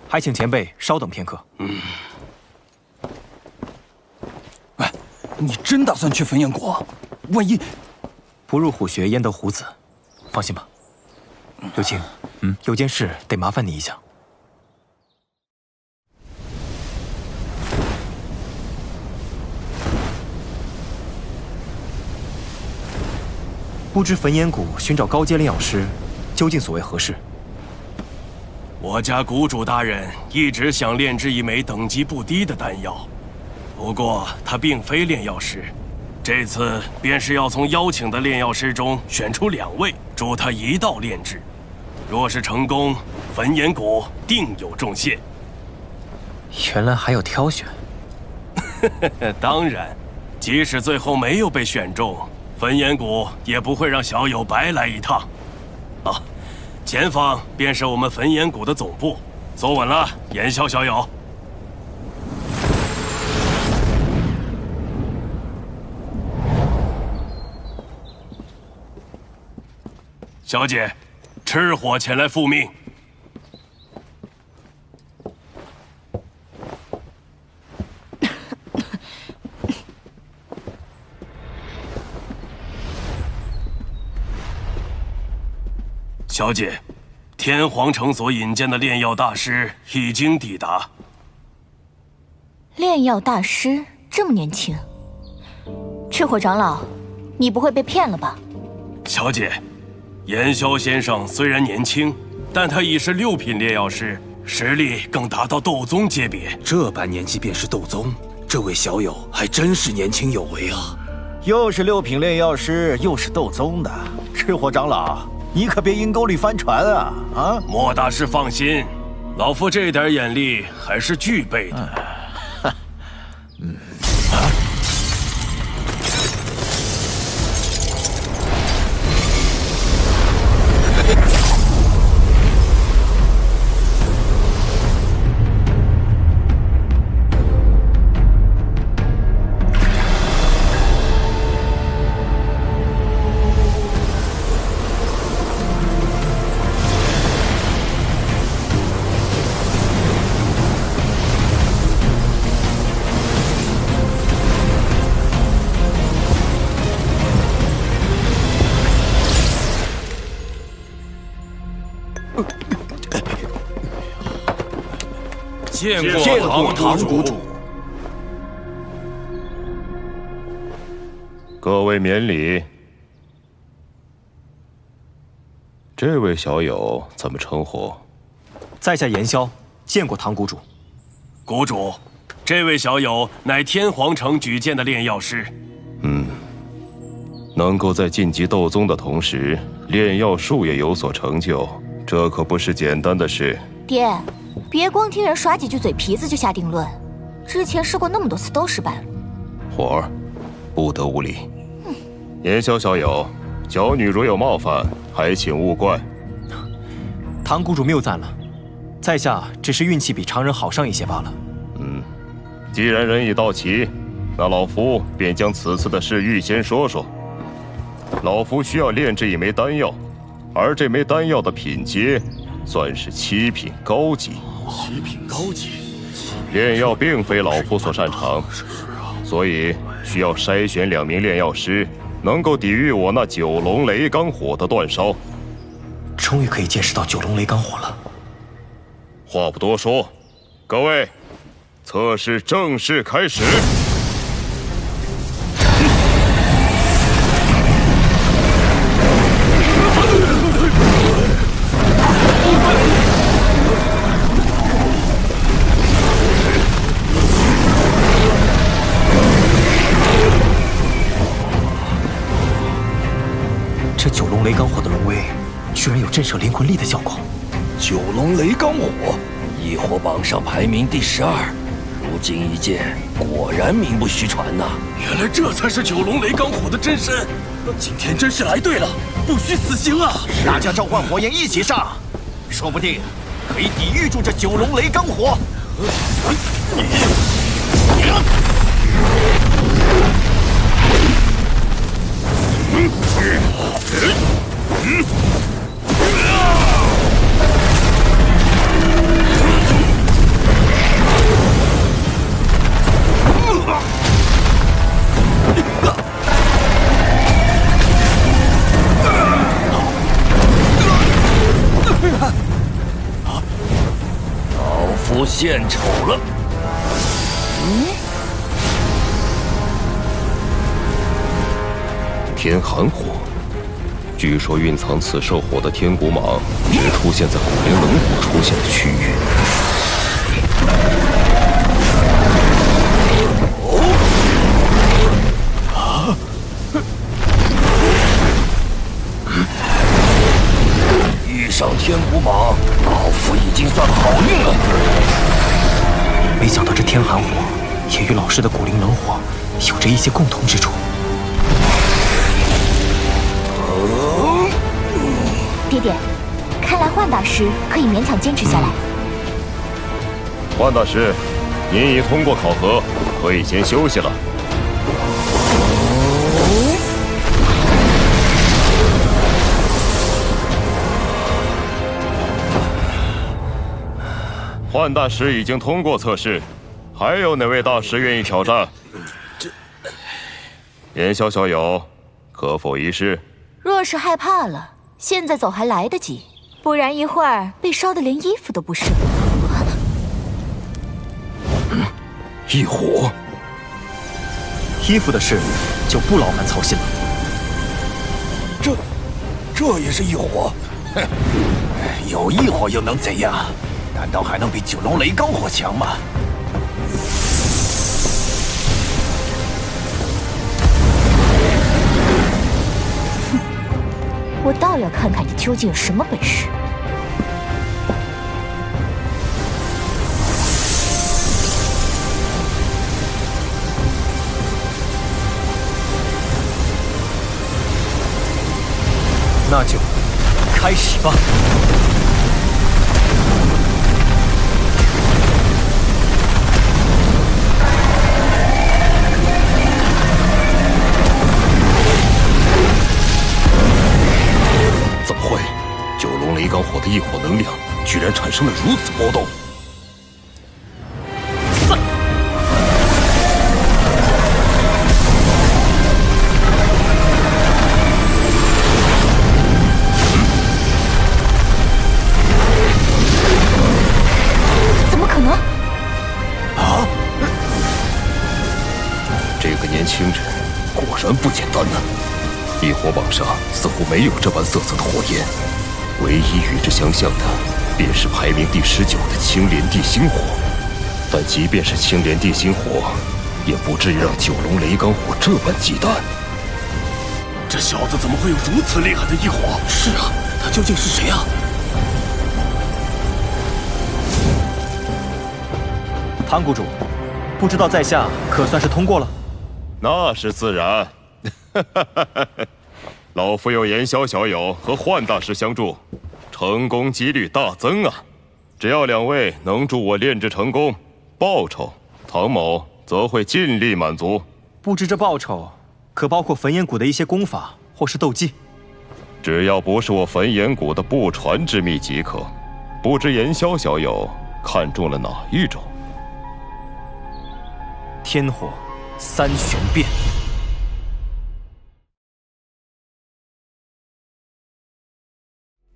还请前辈稍等片刻。喂，你真打算去焚炎谷？万一不入虎穴焉得虎子，放心吧。刘青，有件事得麻烦你一下。不知焚炎谷寻找高阶炼药师，究竟所谓何事？我家谷主大人一直想炼制一枚等级不低的丹药，不过他并非炼药师，这次便是要从邀请的炼药师中选出2位，助他一道炼制。若是成功，焚炎谷定有重谢。原来还有挑选。当然，即使最后没有被选中，焚炎谷也不会让小友白来一趟。啊，前方便是我们焚炎谷的总部，坐稳了，言萧小友。小姐，赤火前来复命。小姐，天皇城所引荐的炼药大师已经抵达。炼药大师这么年轻，赤火长老，你不会被骗了吧？小姐，炎萧先生虽然年轻，但他已是6品炼药师，实力更达到斗宗阶别。这般年纪便是斗宗，这位小友还真是年轻有为啊！又是6品炼药师，又是斗宗的，赤火长老，你可别阴沟里翻船啊！啊！莫大师放心，老夫这点眼力还是具备的。见过堂主。各位免礼。这位小友怎么称呼？在下炎萧，见过唐谷主。谷主，这位小友乃天皇城举荐的炼药师。能够在晋级斗宗的同时，炼药术也有所成就，这可不是简单的事。爹，别光听人耍几句嘴皮子就下定论，之前试过那么多次都失败了。火儿，不得无礼。炎萧小友，小女如有冒犯，还请勿怪。唐谷主谬赞了，在下只是运气比常人好上一些罢了。既然人已到齐，那老夫便将此次的事预先说说。老夫需要炼制一枚丹药，而这枚丹药的品阶算是7品高级。7品高级，炼药并非老夫所擅长，所以需要筛选2名炼药师，能够抵御我那9龙雷罡火的煅烧。终于可以见识到9龙雷罡火了。话不多说，各位，测试正式开始。这9龙雷罡火的龙威，居然有震慑灵魂力的效果。9龙雷罡火，异火榜上排名第12，如今一见，果然名不虚传呐！原来这才是9龙雷罡火的真身，今天真是来对了，不虚此行啊！大家召唤火焰一起上，说不定可以抵御住这9龙雷罡火。老夫献丑了。天寒火，据说蕴藏此兽火的天骨蟒只出现在虎灵冷火出现的区域。遇上天骨蟒，老夫已经算好运了。没想到这天寒火也与老师的骨灵冷火有着一些共同之处。爹爹，看来幻大师可以勉强坚持下来。幻大师，您已通过考核，可以先休息了。幻大师已经通过测试，还有哪位大师愿意挑战？言萧小友，可否一试？若是害怕了，现在走还来得及，不然一会儿被烧得连衣服都不是。异火，衣服的事就不劳烦操心了。这也是异火？哼，有异火又能怎样？难道还能比九龙雷罡火强吗？我倒要看看你究竟有什么本事。那就开始吧。怎么会？九龙雷罡火的异火能量居然产生了如此波动！怎么可能？啊！这个年轻人果然不简单呢。异火榜上似乎没有这般色泽的火焰，唯一与之相像的，便是排名第19的青莲地心火。但即便是青莲地心火，也不至于让九龙雷罡火这般忌惮。这小子怎么会有如此厉害的异火？是啊，他究竟是谁啊？唐谷主，不知道在下可算是通过了？那是自然。老夫有言萧小友和幻大师相助，成功几率大增啊！只要两位能助我炼制成功，报酬唐某则会尽力满足。不知这报酬可包括焚炎谷的一些功法或是斗技？只要不是我焚炎谷的不传之秘即可。不知言萧小友看中了哪一种？天火三玄变。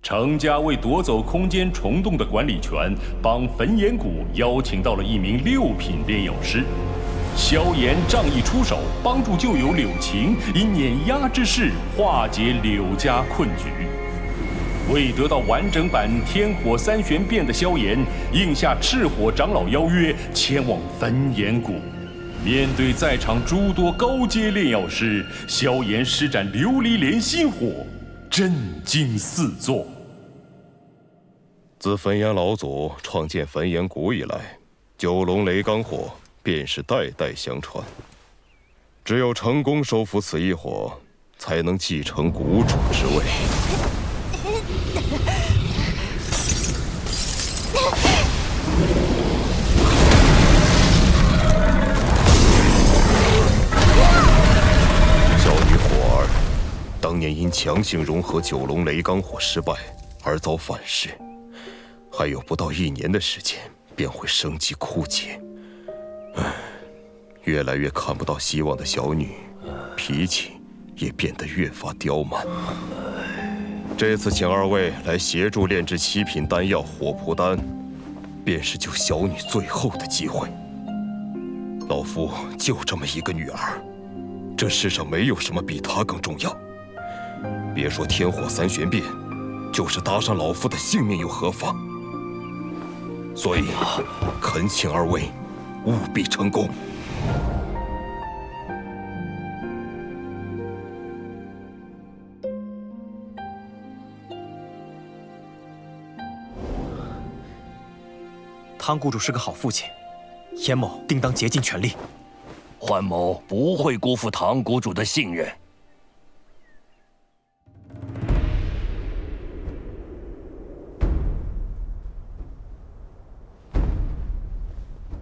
程家为夺走空间虫洞的管理权，帮焚炎谷邀请到了一名6品炼药师。萧炎仗义出手，帮助旧友柳晴以碾压之势化解柳家困局。未得到完整版天火三玄变的萧炎，应下赤火长老邀约，前往焚炎谷。面对在场诸多高阶炼药师，萧炎施展琉璃莲心火，震惊四座。自焚炎老祖创建焚炎谷以来，九龙雷罡火便是代代相传。只有成功收服此一火，才能继承谷主之位。小女火儿，当年因强行融合九龙雷罡火失败而遭反噬。还有不到1年的时间，便会生机枯竭。越来越看不到希望的小女，脾气也变得越发刁蛮。这次请二位来协助炼制7品丹药火蒲丹，便是救小女最后的机会。老夫就这么一个女儿，这世上没有什么比她更重要。别说天火三玄变，就是搭上老夫的性命又何妨？所以，恳请二位务必成功。唐谷主是个好父亲，严某定当竭尽全力。幻某不会辜负唐谷主的信任。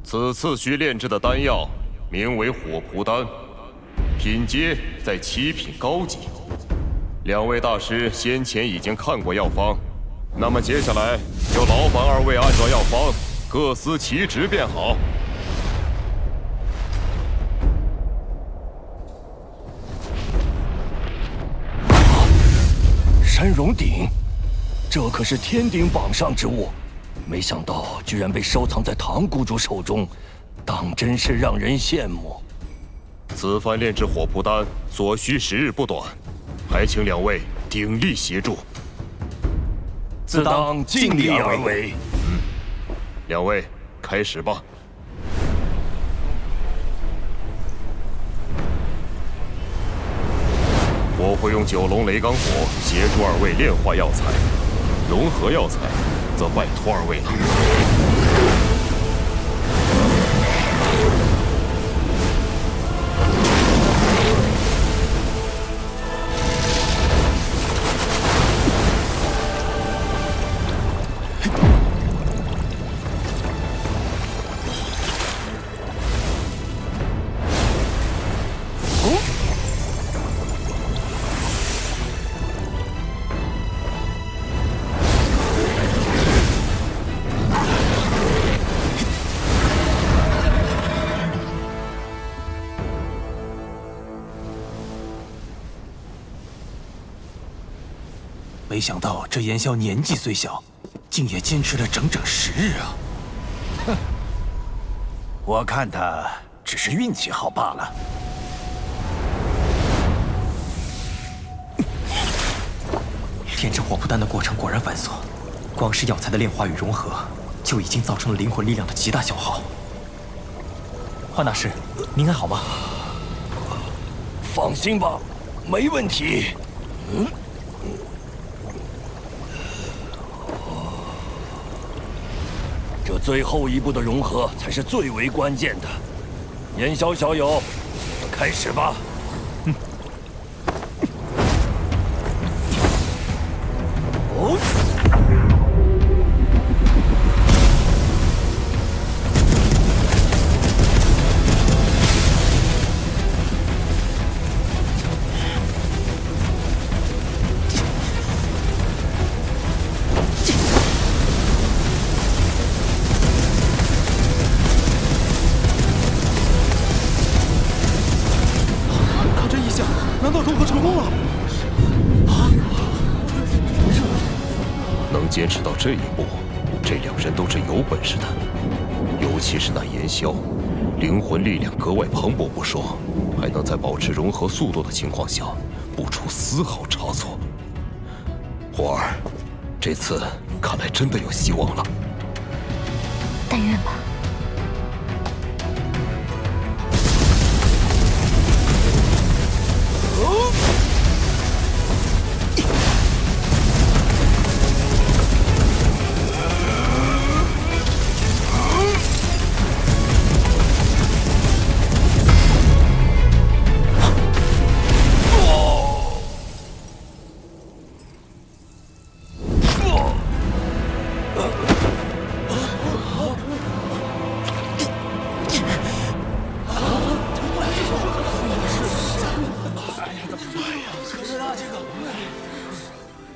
此次需炼制的丹药名为火蒲丹，品阶在7品高级。两位大师先前已经看过药方，那么接下来由劳烦二位按照药方各司其职便好。山容鼎，这可是天鼎榜上之物，没想到居然被收藏在唐谷主手中，当真是让人羡慕。此番炼制火蒲丹所需时日不短，还请两位鼎力协助。自当尽力而为。两位开始吧。我会用九龙雷罡火协助二位炼化药材，融合药材则拜托二位了。没想到这炎萧年纪虽小，竟也坚持了整整10日啊！哼，我看他只是运气好罢了。炼制火蒲丹的过程果然繁琐，光是药材的炼化与融合，就已经造成了灵魂力量的极大消耗。幻大师，您还好吗？放心吧，没问题。这最后一步的融合才是最为关键的。炎萧小友，开始吧。哦。难道融合成功了？能坚持到这一步，这两人都是有本事的。尤其是那炎萧，灵魂力量格外磅礴不说，还能在保持融合速度的情况下，不出丝毫差错。火儿，这次看来真的有希望了。但愿吧。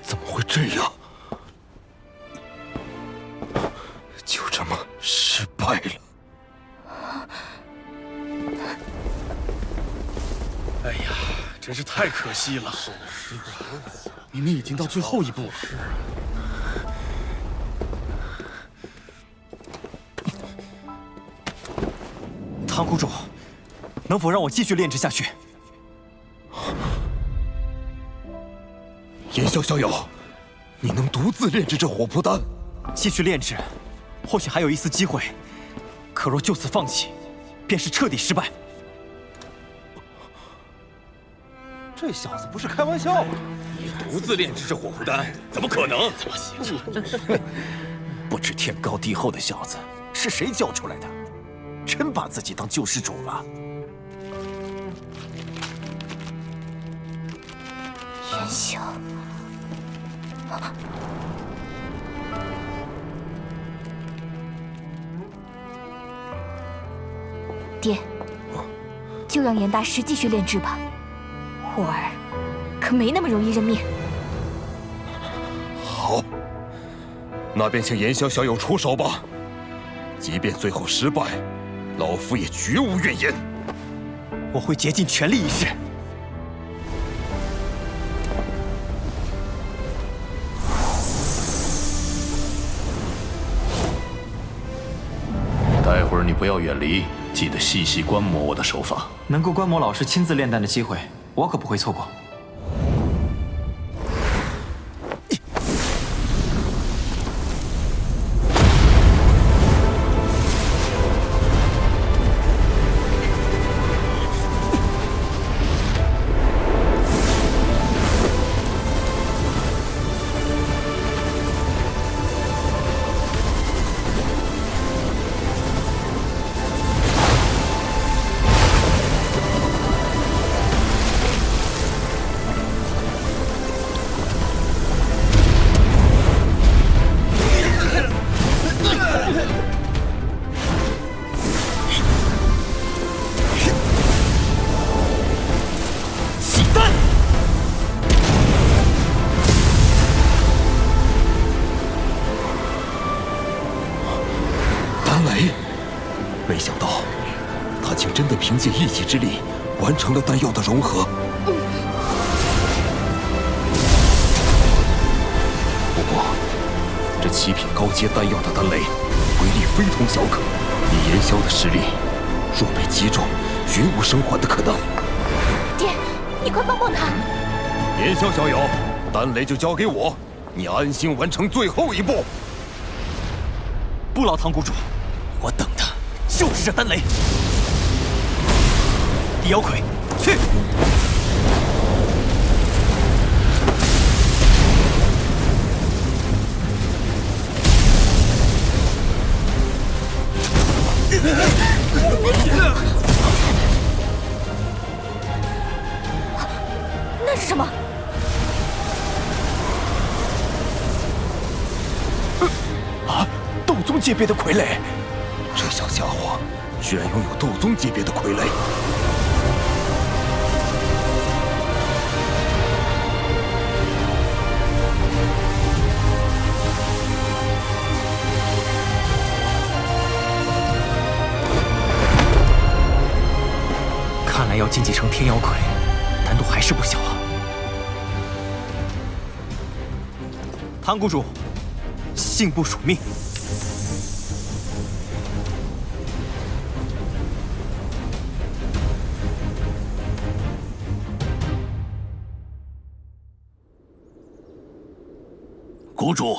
怎么会这样？就这么失败了。哎呀，真是太可惜了！明明已经到最后一步了。唐谷主，能否让我继续炼制下去？炎萧小友，你能独自炼制这火蒲丹？继续炼制，或许还有一丝机会。可若就此放弃，便是彻底失败。这小子不是开玩笑吧？你独自炼制这火蒲丹，怎么可能？怎么行？不知天高地厚的小子是谁教出来的？真把自己当救世主了。炎萧，爹，就让严大师继续炼制吧。火儿可没那么容易认命。好，那便请炎萧小友出手吧。即便最后失败，老夫也绝无怨言。我会竭尽全力一试。待会儿你不要远离，记得细细观摩我的手法。能够观摩老师亲自炼丹的机会，我可不会错过。没想到，他竟真的凭借一己之力完成了丹药的融合。不过，这7品高阶丹药的丹雷威力非同小可，以炎萧的实力，若被击中，绝无生还的可能。爹，你快帮帮他！炎萧小友，丹雷就交给我，你安心完成最后一步。不劳唐谷主，我等的就是这丹雷。地妖魁，去！那是什么？啊！斗宗级别的傀儡！这小家伙居然拥有斗宗级别的傀儡！看来要晋级成天妖魁，难度还是不小啊！唐谷主，信不署命。谷主，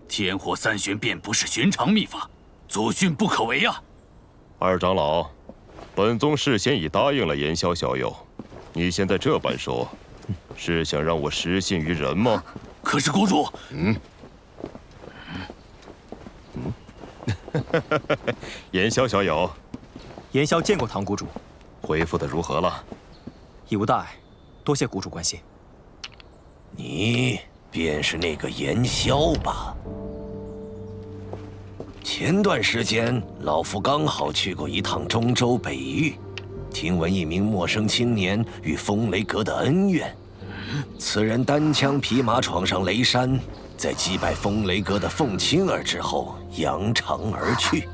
天火3玄变不是寻常秘法，祖训不可违啊！二长老，本宗事先已答应了炎萧小友，你现在这般说，是想让我失信于人吗？可是谷主，炎萧小友，炎萧见过唐谷主，恢复的如何了？已无大碍，多谢谷主关心。你便是那个炎萧吧？前段时间，老夫刚好去过一趟中州北域，听闻一名陌生青年与风雷阁的恩怨。此人单枪匹马闯上雷山，在击败风雷阁的凤青儿之后，扬长而去。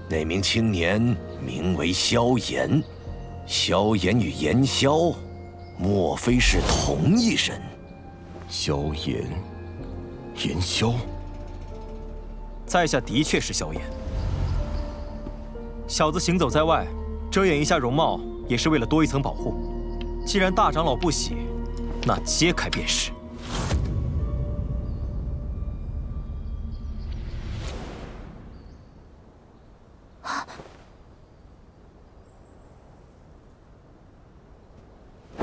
那名青年名为萧炎，萧炎与炎萧，莫非是同一人？萧炎，炎萧，在下的确是萧炎。小子行走在外，遮掩一下容貌，也是为了多一层保护。既然大长老不喜，那揭开便是。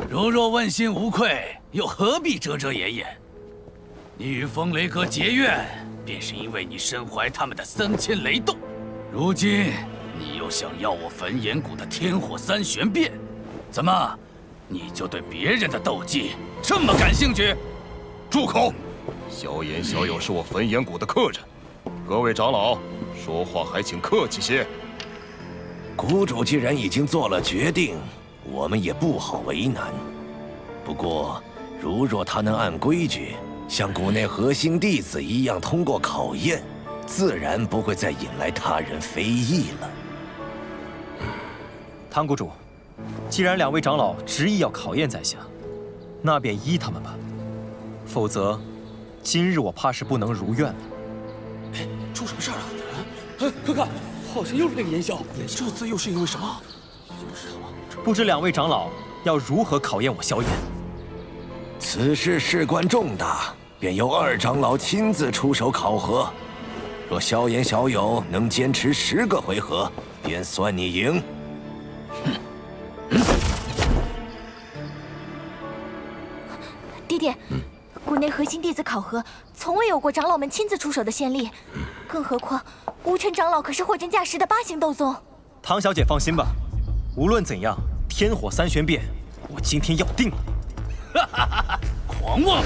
如若问心无愧，又何必遮遮掩掩？你与风雷阁结怨，便是因为你身怀他们的3000雷动。如今你又想要我焚炎谷的天火3玄变，怎么，你就对别人的斗技这么感兴趣？住口！萧炎小友是我焚炎谷的客人，各位长老说话还请客气些。谷主既然已经做了决定，我们也不好为难。不过，如若他能按规矩像谷内核心弟子一样通过考验，自然不会再引来他人非议了。唐谷主，既然2位长老执意要考验在下，那便依他们吧。否则，今日我怕是不能如愿了。出什么事儿了？快看，好像又是那个炎萧。这次又是因为什么？不知2位长老要如何考验我萧炎？此事事关重大，便由2长老亲自出手考核。若萧炎小友能坚持10个回合，便算你赢。爹爹，谷内核心弟子考核，从未有过长老们亲自出手的先例，更何况无权长老可是货真价实的8星斗宗。唐小姐放心吧，无论怎样，天火3玄变，我今天要定了。狂妄！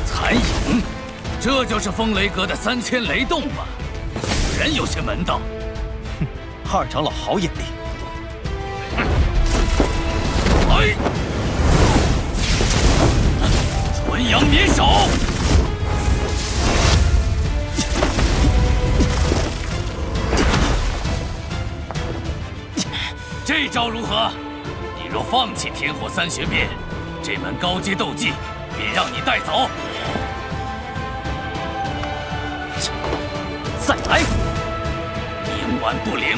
残影，这就是风雷阁的3000雷动吗？果然有些门道。2长老好眼力。哎，纯阳绵手。这招如何？你若放弃天火3玄变，这门高阶斗技便让你带走。再来！冥顽不灵，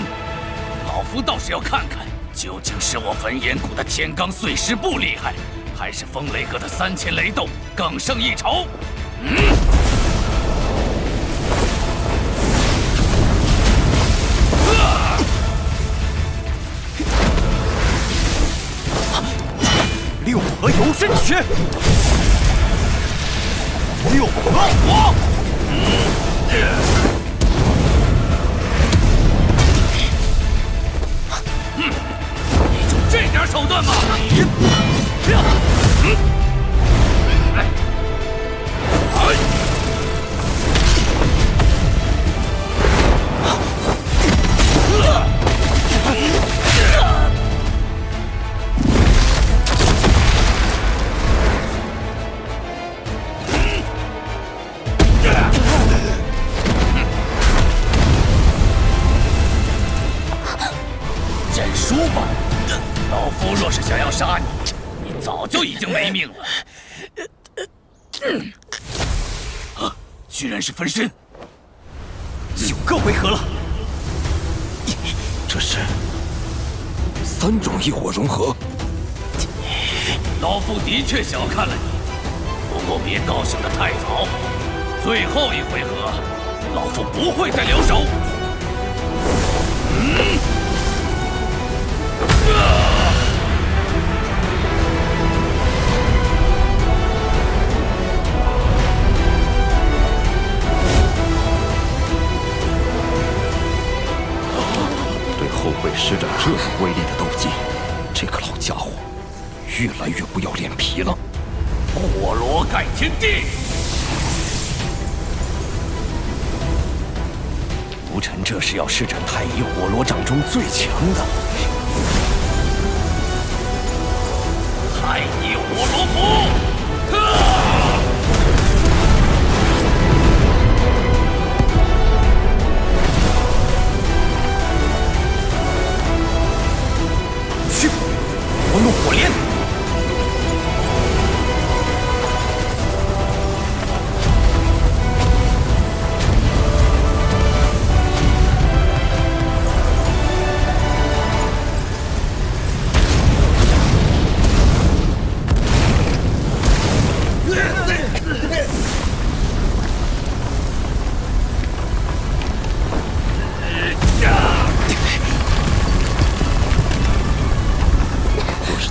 老夫倒是要看看，究竟是我焚炎谷的天罡碎石步厉害，还是风雷阁的3000雷动更胜一筹。6合游身诀，6合火。你就这点手段吗？认输吧，老夫若是想要杀你，你早就已经没命了。啊！居然是分身！9个回合了，这是3种异火融合。老夫的确小看了你，不过别高兴得太早。最后1回合，老夫不会再留手。对后辈施展这种威力的斗技，这个老家伙越来越不要脸皮了。火罗盖天地！吴尘这是要施展太乙火罗掌中最强的太乙火罗符！去，我怒火莲！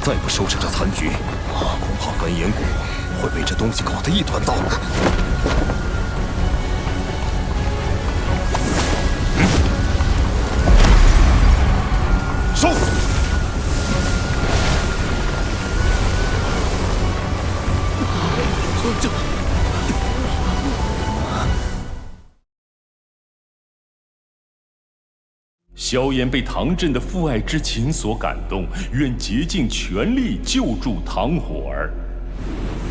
再不收拾这残局，恐怕焚炎谷会被这东西搞得一团糟。收！萧炎被唐振的父爱之情所感动，愿竭尽全力救助唐火儿。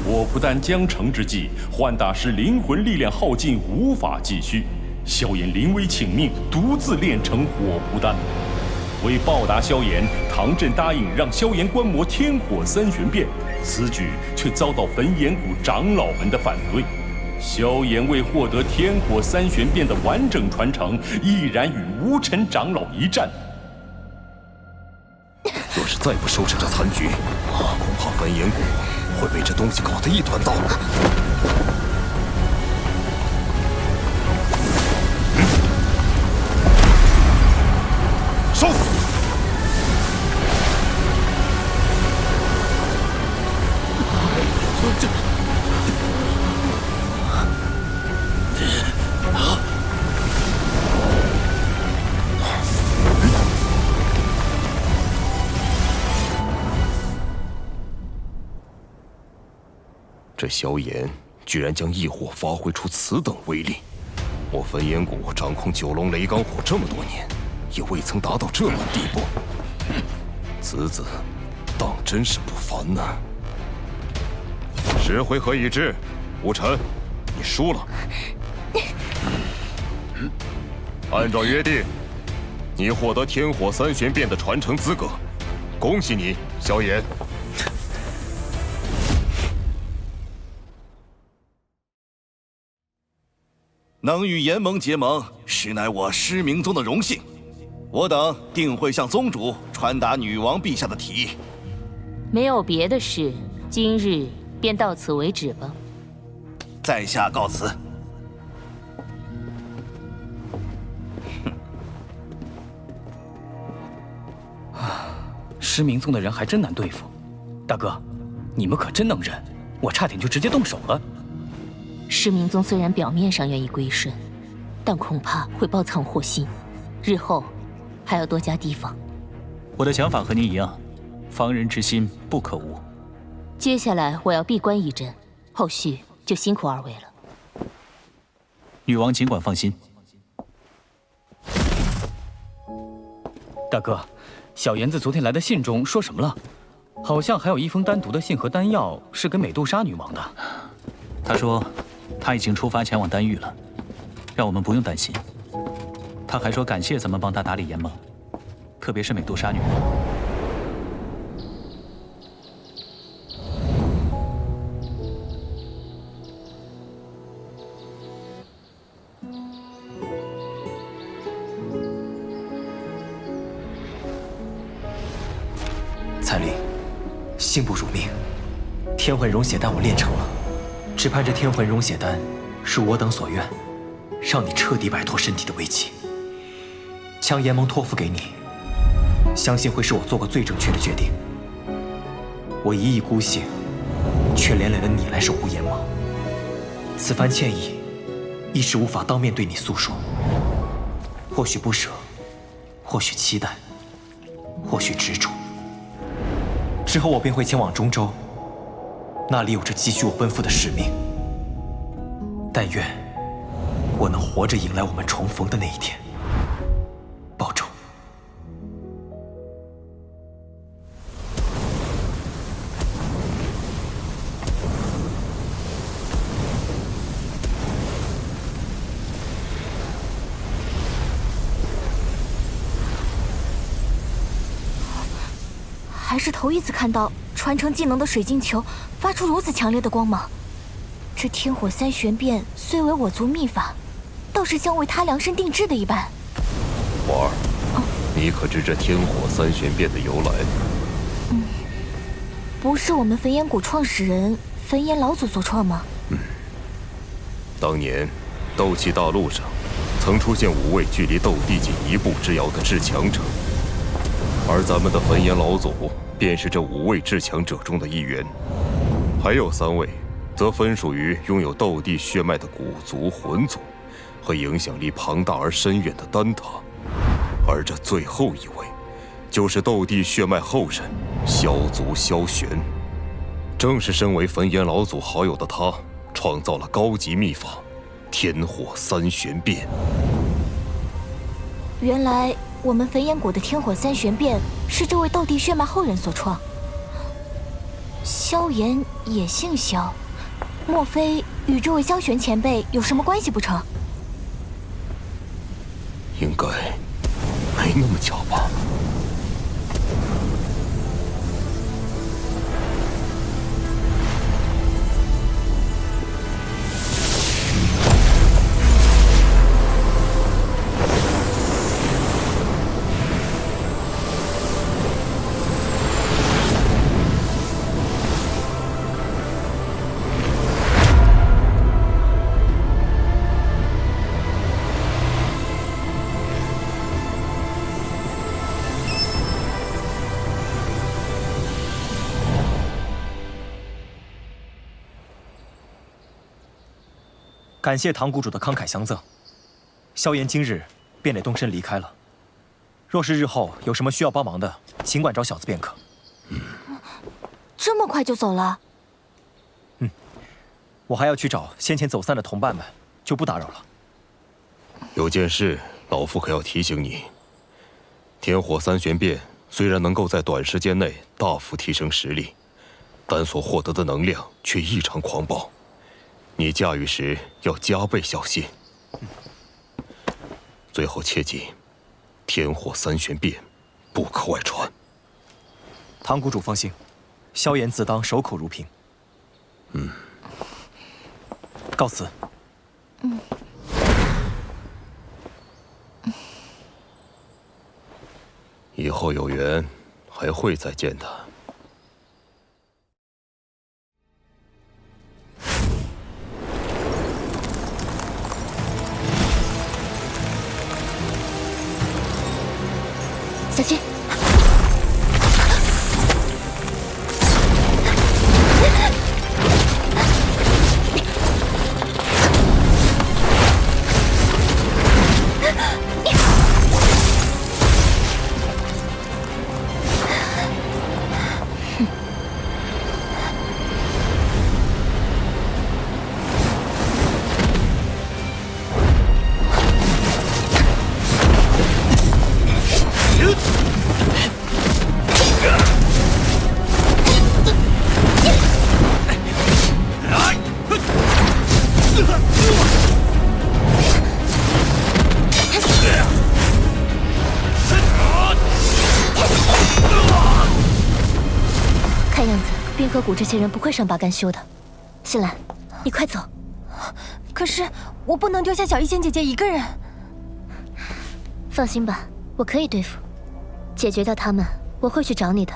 火扑丹将成之际，幻大师灵魂力量耗尽，无法继续。萧炎临危请命，独自炼成火扑丹。为报答萧炎，唐振答应让萧炎观摩天火三玄变，此举却遭到焚炎谷长老们的反对。萧炎为获得天火三玄变的完整传承，毅然与无尘长老一战。若是再不收拾这残局，恐怕焚炎谷会被这东西搞得一团糟。收！这萧炎居然将异火发挥出此等威力，我焚炎谷掌控九龙雷罡火这么多年，也未曾达到这般地步。此子当真是不凡呢。10回合已至，吴尘，你输了。按照约定，你获得天火三玄变的传承资格，恭喜你，萧炎。能与炎盟结盟，实乃我失明宗的荣幸。我等定会向宗主传达女王陛下的提议。没有别的事，今日便到此为止吧。在下告辞。失明宗的人还真难对付，大哥，你们可真能忍，我差点就直接动手了。失明宗虽然表面上愿意归顺，但恐怕会包藏祸心，日后还要多加提防。我的想法和您一样，防人之心不可无。接下来我要闭关一阵，后续就辛苦二位了。女王尽管放心。大哥，小妍子昨天来的信中说什么了？好像还有一封单独的信和丹药是给美杜莎女王的。她说，她已经出发前往丹域了，让我们不用担心。她还说感谢咱们帮她打理炎盟，特别是美杜莎女王。彩铃，幸不辱命，天魂溶血丹我炼成了，只盼这天魂溶血丹是我等所愿，让你彻底摆脱身体的危机。将炎盟托付给你，相信会是我做过最正确的决定。我一意孤行，却连累了你来守护炎盟，此番歉意，一时无法当面对你诉说。或许不舍，或许期待，或许执着。之后我便会前往中州，那里有着急需我奔赴的使命。但愿我能活着迎来我们重逢的那一天。保重。还是头一次看到传承技能的水晶球发出如此强烈的光芒。这天火三玄变虽为我族秘法，倒是像为他量身定制的一般。花儿，你可知这天火三玄变的由来？不是我们焚炎谷创始人焚炎老祖所创吗？当年斗气大陆上曾出现5位距离斗帝仅1步之遥的至强者，而咱们的焚炎老祖便是这5位至强者中的一员，还有3位则分属于拥有斗帝血脉的古族、魂族和影响力庞大而深远的丹塔，而这最后一位就是斗帝血脉后人萧族萧玄。正是身为焚炎老祖好友的他，创造了高级秘法天火三玄变。原来我们焚炎谷的天火三玄变是这位斗帝血脉后人所创。萧炎也姓萧，莫非与这位萧玄前辈有什么关系不成？应该没那么巧吧。感谢唐谷主的慷慨相赠，萧炎今日便得动身离开了。若是日后有什么需要帮忙的，尽管找小子便可。这么快就走了？我还要去找先前走散的同伴们，就不打扰了。有件事，老夫可要提醒你：天火三玄变虽然能够在短时间内大幅提升实力，但所获得的能量却异常狂暴。你驾驭时要加倍小心。最后切记，天火三玄变不可外传。唐谷主放心，萧炎自当守口如瓶。告辞。以后有缘还会再见的。小心！看样子，冰河谷这些人不会善罢甘休的。新兰，你快走。可是我不能丢下小医仙姐姐一个人。放心吧，我可以对付，解决掉他们，我会去找你的。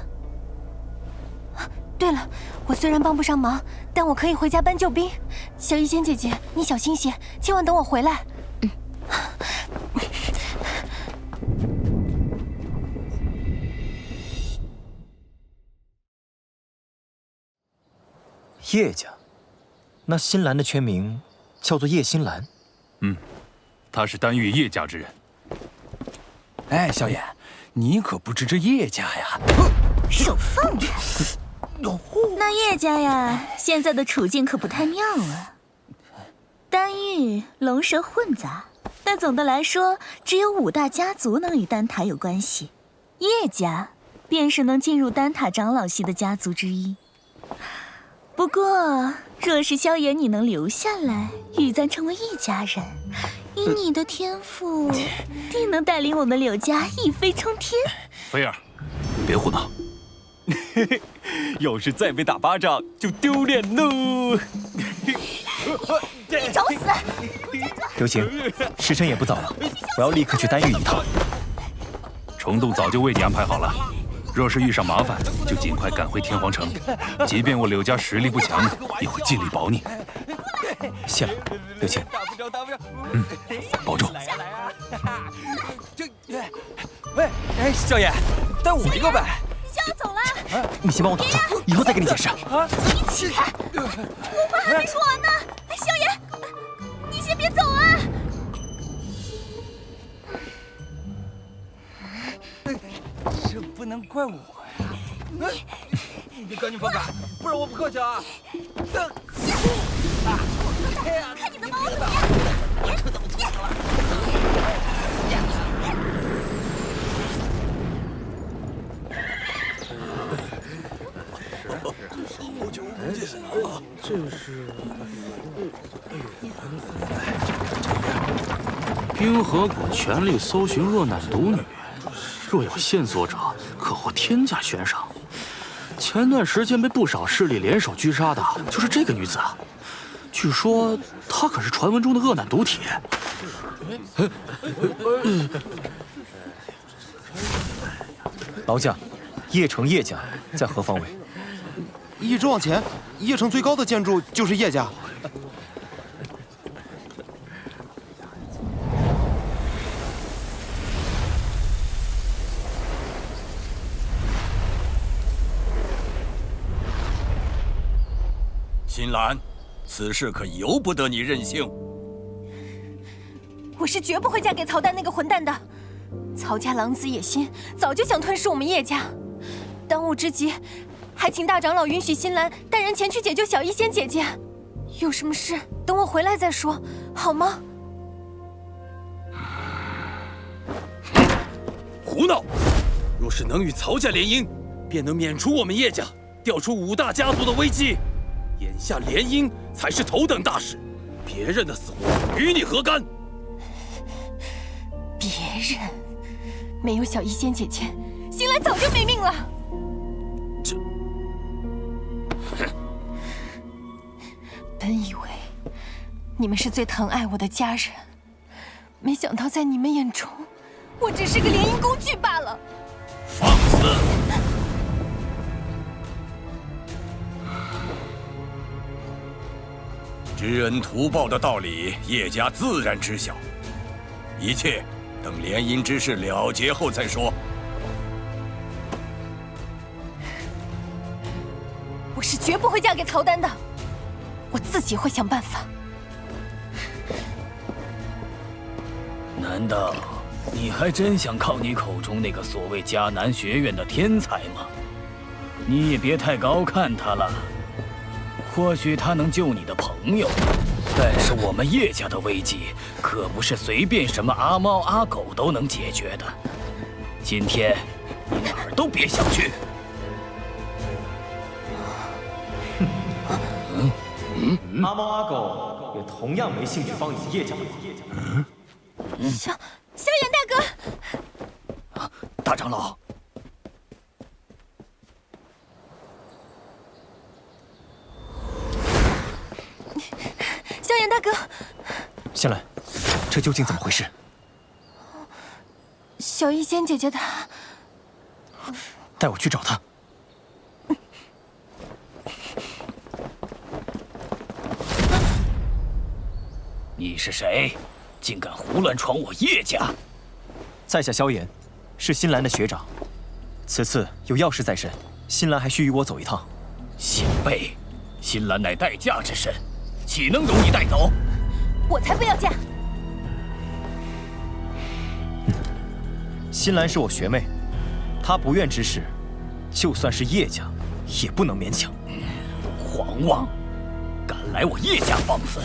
对了，我虽然帮不上忙，但我可以回家搬救兵。小医仙姐姐，你小心些，千万等我回来。叶家，那新兰的全名叫做叶新兰。他是丹域叶家之人。哎，萧炎，你可不知这叶家呀！手放开！那叶家呀，现在的处境可不太妙啊。丹域龙蛇混杂，但总的来说，只有5大家族能与丹塔有关系，叶家便是能进入丹塔长老系的家族之一。不过，若是萧炎你能留下来，与咱成为一家人，以你的天赋，定能带领我们柳家一飞冲天。菲儿，别胡闹！要是再被打巴掌，就丢脸喽！你找死！刘晴，时辰也不早了，我要立刻去丹域一趟。虫洞早就为你安排好了。若是遇上麻烦，就尽快赶回天皇城。即便我柳家实力不强，也会尽力保你。谢了，刘晴。保重。喂，哎，萧炎，带我一个呗。萧要走了。你先帮我挡住，以后再跟你解释。你起开！我话还没说完呢。萧炎，你先别走啊！这不能怪我呀！你赶紧放开，不然我不客气啊！看你能把我怎么样！冰河谷全力搜寻恶难毒女，若有线索者，可获天价悬赏。前段时间被不少势力联手狙杀的，就是这个女子。据说她可是传闻中的恶难毒体。劳驾，邺城叶家在何方位？一直往前，邺城最高的建筑就是叶家。新兰，此事可由不得你任性。我是绝不会嫁给曹丹那个混蛋的。曹家狼子野心，早就想吞噬我们叶家。当务之急，还请大长老允许新兰带人前去解救小医仙姐姐。有什么事，等我回来再说，好吗？胡闹！若是能与曹家联姻，便能免除我们叶家调出5大家族的危机。眼下联姻才是头等大事，别人的死活与你何干？别人没有小医仙姐姐，新兰早就没命了。本以为你们是最疼爱我的家人，没想到在你们眼中，我只是个联姻工具罢了。放肆！知恩图报的道理，叶家自然知晓。一切等联姻之事了结后再说。我是绝不会嫁给曹丹的，我自己会想办法。难道你还真想靠你口中那个所谓迦南学院的天才吗？你也别太高看他了。或许他能救你的朋友，但是我们叶家的危机可不是随便什么阿猫阿狗都能解决的。今天你哪儿都别想去。阿猫阿狗也同样没兴趣帮你们叶家忙。萧炎大哥，大长老。萧炎大哥，仙兰，这究竟怎么回事？小医仙姐姐她……带我去找她。你是谁？竟敢胡乱闯我叶家！在下萧炎，是新兰的学长。此次有要事在身，新兰还需与我走一趟。小辈，新兰乃待嫁之身，岂能容你带走？我才不要嫁！新兰是我学妹，她不愿之事，就算是叶家，也不能勉强。狂妄！敢来我叶家放肆！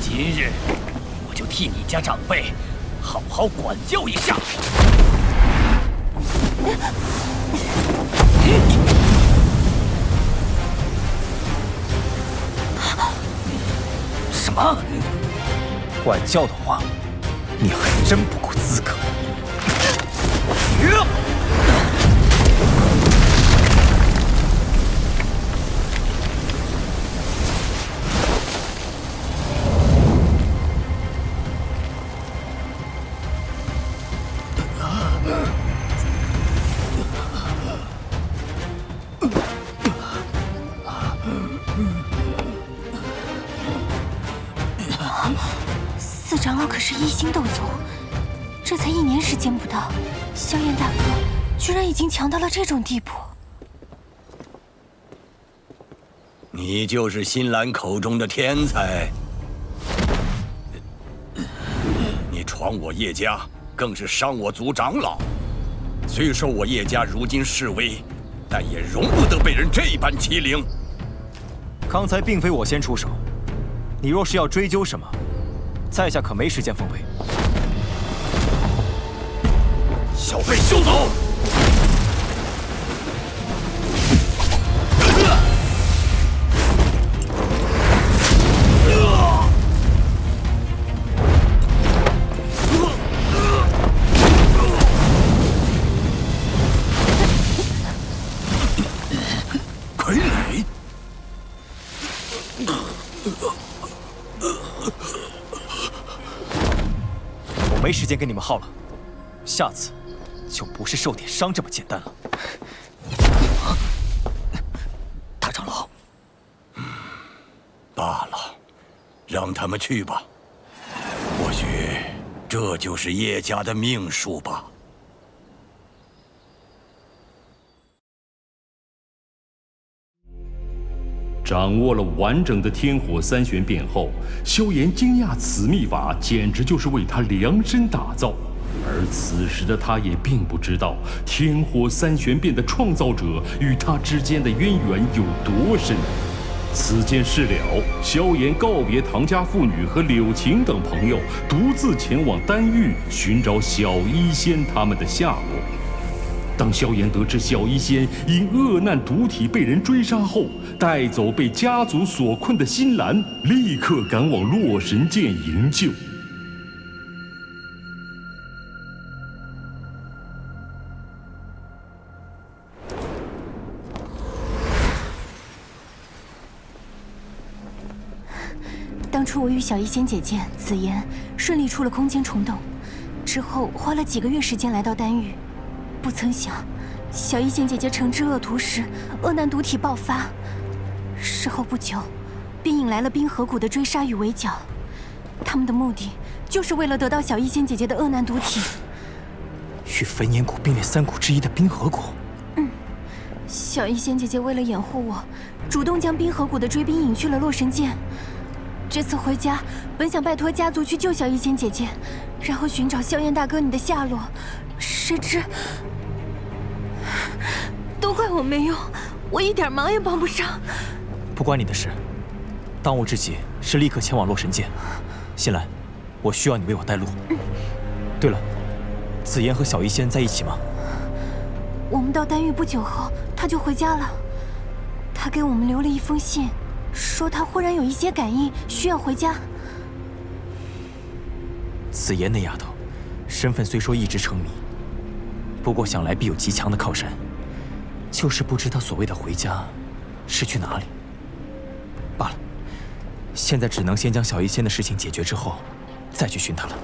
今日我就替你家长辈好好管教一下。什么？管教的话，你还真不够资格。四长老可是一星斗宗，这才1年时间不到，萧炎大哥居然已经强到了这种地步。你就是新兰口中的天才，你闯我叶家，更是伤我族长老。虽说我叶家如今势微，但也容不得被人这般欺凌。刚才并非我先出手，你若是要追究什么，在下可没时间奉陪。小辈休走！我没时间跟你们耗了，下次就不是受点伤这么简单了。大长老，罢了，让他们去吧。或许这就是叶家的命数吧。掌握了完整的天火三玄变后，萧炎惊讶此秘法简直就是为他量身打造。而此时的他也并不知道天火三玄变的创造者与他之间的渊源有多深。此件事了，萧炎告别唐家妇女和柳晴等朋友，独自前往丹域寻找小医仙他们的下落。当萧炎得知小医仙因恶难毒体被人追杀后，带走被家族所困的辛兰，立刻赶往洛神剑营救。当初我与小医仙姐姐紫妍顺利出了空间虫洞，之后花了几个月时间来到丹域。不曾想，小医仙姐姐惩治恶徒时，恶难毒体爆发，事后不久，便引来了冰河谷的追杀与围剿。他们的目的就是为了得到小医仙姐姐的恶难毒体。与焚炎谷并列3谷之一的冰河谷。小医仙姐姐为了掩护我，主动将冰河谷的追兵引去了洛神剑。这次回家，本想拜托家族去救小医仙姐姐，然后寻找萧炎大哥你的下落，谁知都怪我没用，我一点忙也帮不上。不关你的事，当务之急是立刻前往洛神剑。新兰，我需要你为我带路。对了，紫妍和小医仙在一起吗？我们到丹域不久后，他就回家了。他给我们留了一封信，说他忽然有一些感应，需要回家。紫妍那丫头，身份虽说一直成谜，不过想来必有极强的靠山，就是不知道所谓的回家是去哪里。罢了，现在只能先将小医仙的事情解决之后，再去寻她了。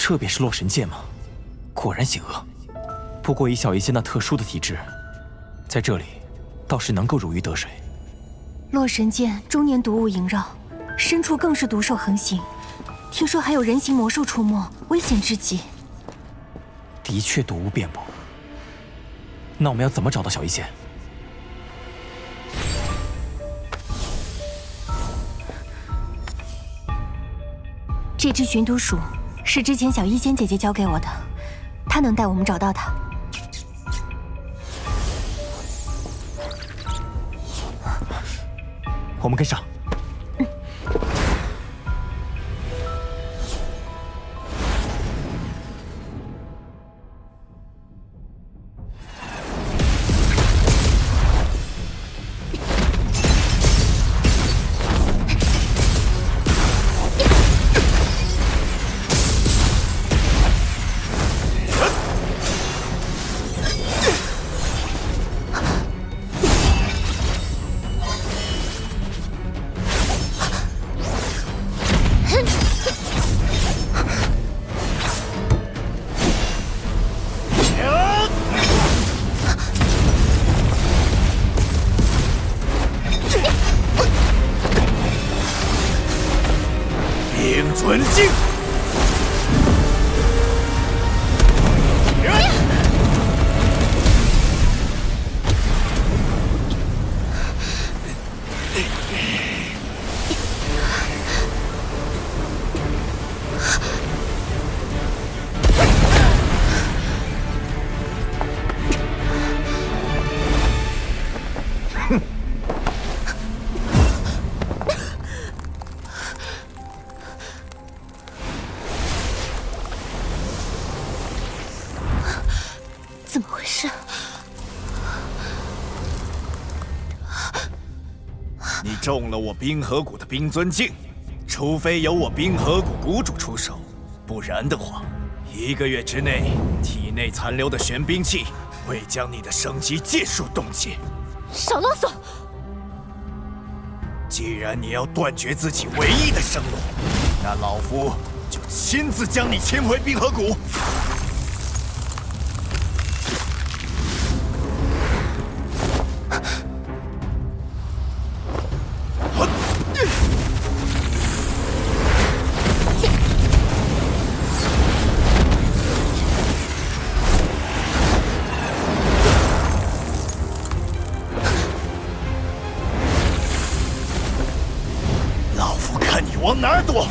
这便是洛神剑吗？果然险恶。不过以小医仙那特殊的体质，在这里倒是能够如鱼得水。洛神剑终年毒雾萦绕，深处更是毒兽横行，听说还有人形魔兽出没，危险至极。的确毒雾遍布。那我们要怎么找到小医仙？这只寻毒鼠是之前小医仙姐姐教给我的，她能带我们找到它。我们跟上。怎么回事？你中了我冰河谷的冰尊镜，除非由我冰河谷谷主出手，不然的话，1个月之内，体内残留的玄冰气会将你的升级尽数冻结。少啰嗦！既然你要断绝自己唯一的生路，那老夫就亲自将你牵回冰河谷。往哪儿躲？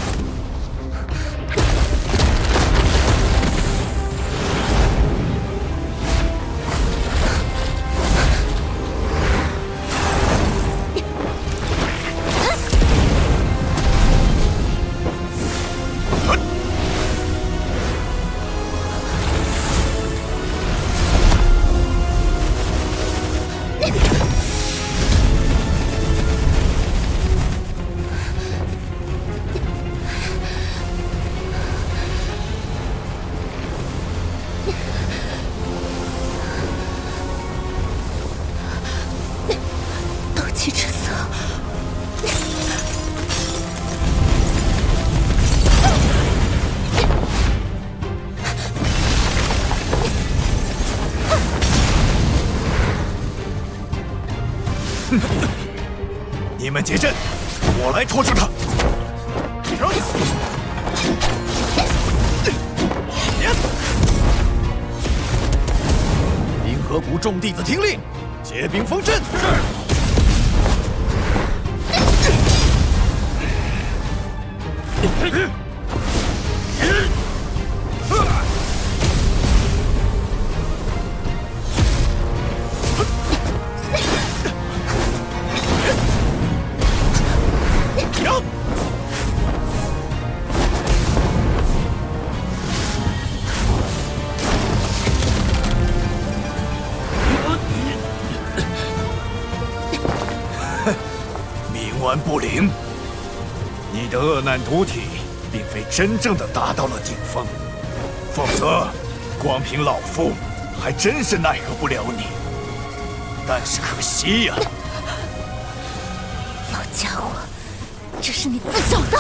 你们结阵，我来拖住他。冰河谷众弟子听令，结冰封阵。是。不灵，你的恶难毒体并非真正的达到了顶峰，否则光凭老夫还真是奈何不了你。但是可惜呀，老家伙，这是你自找的。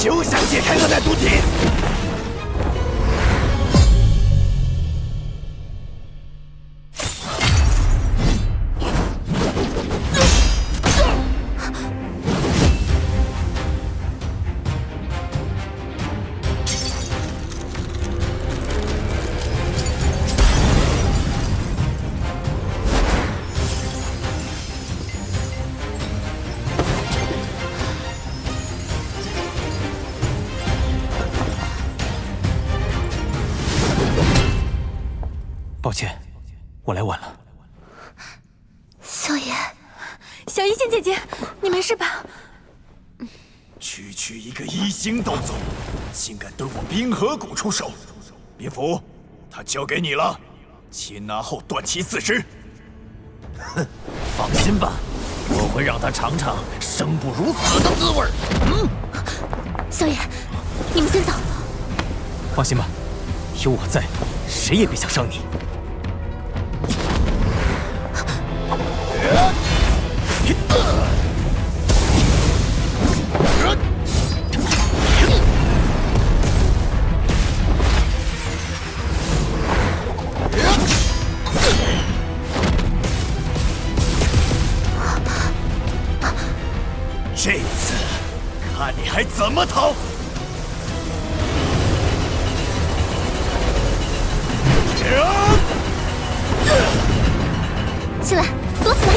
休想解开恶难毒体！抱歉，我来晚了。萧炎，小一仙姐姐，你没事吧？区一个1星斗宗，竟敢对我冰河谷出手！冰符，他交给你了，擒拿后断其四肢。哼，放心吧，我会让他尝尝生不如死的滋味。萧炎，你们先走。放心吧，有我在，谁也别想伤你。这次看你还怎么逃！进来，躲起来！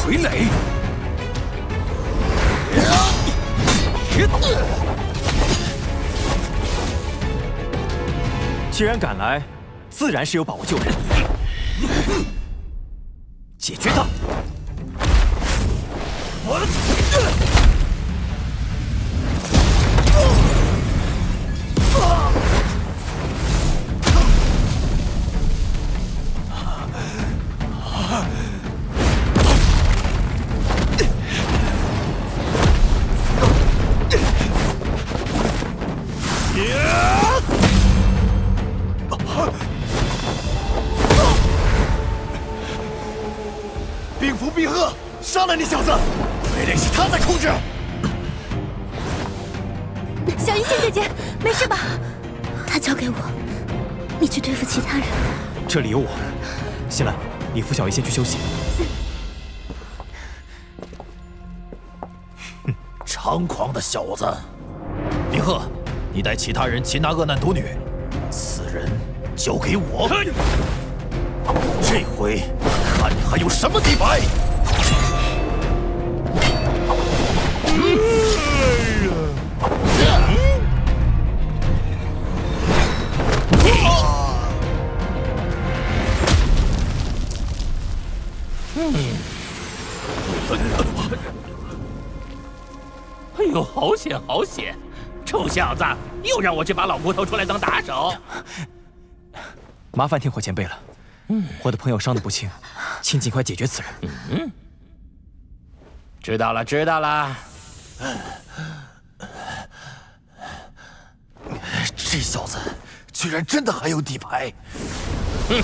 傀儡。既然赶来，自然是有把握救人。解决他！兵符毕鹤，杀了你小子！傀儡是他在控制。小一仙姐姐，没事吧？他交给我，你去对付其他人。这里有我，新兰，你扶小医仙去休息。猖狂的小子！林鹤，你带其他人擒拿恶难毒女，此人交给我。这回看你还有什么底牌！哎呦，好险好险！臭小子，又让我这把老骨头出来当打手。麻烦天火前辈了。我的朋友伤得不轻，请尽快解决此人。知道了，知道了。这小子居然真的还有底牌！哼！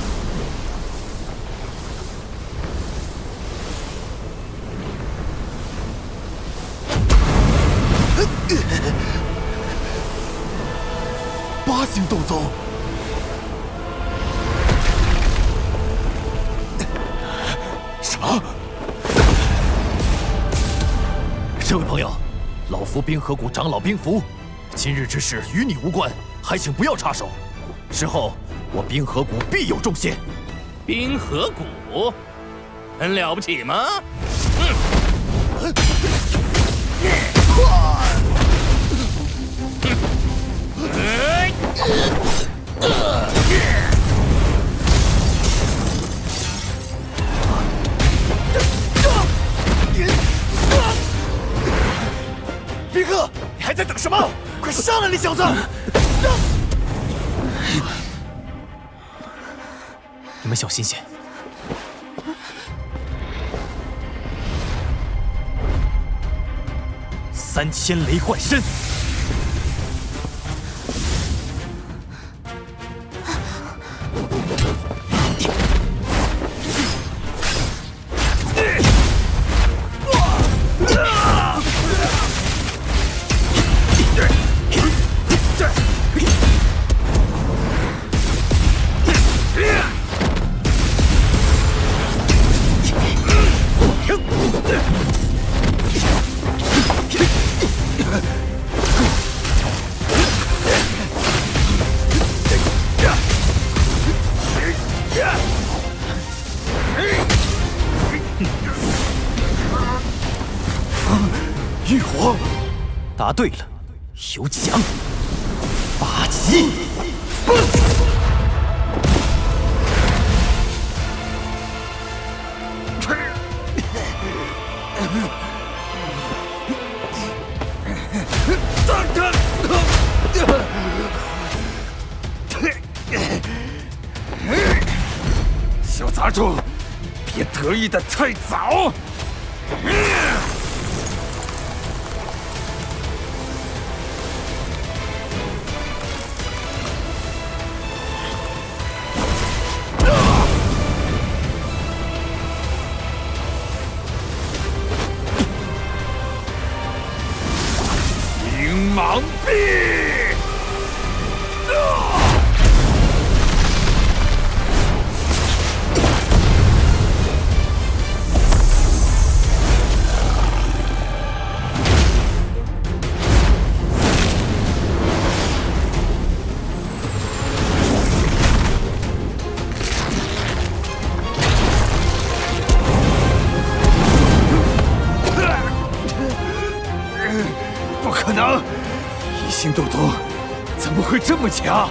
八星斗宗。啥？这位朋友，老夫冰河谷长老冰符，今日之事与你无关，还请不要插手。之后我冰河谷必有重谢。冰河谷，很了不起吗？冰鹤，你还在等什么？快上来，你小子！你们小心些。3000雷幻身。浴火，答对了，有奖。八极，小杂种，别得意的太早。芒壁！星斗宗怎么会这么强？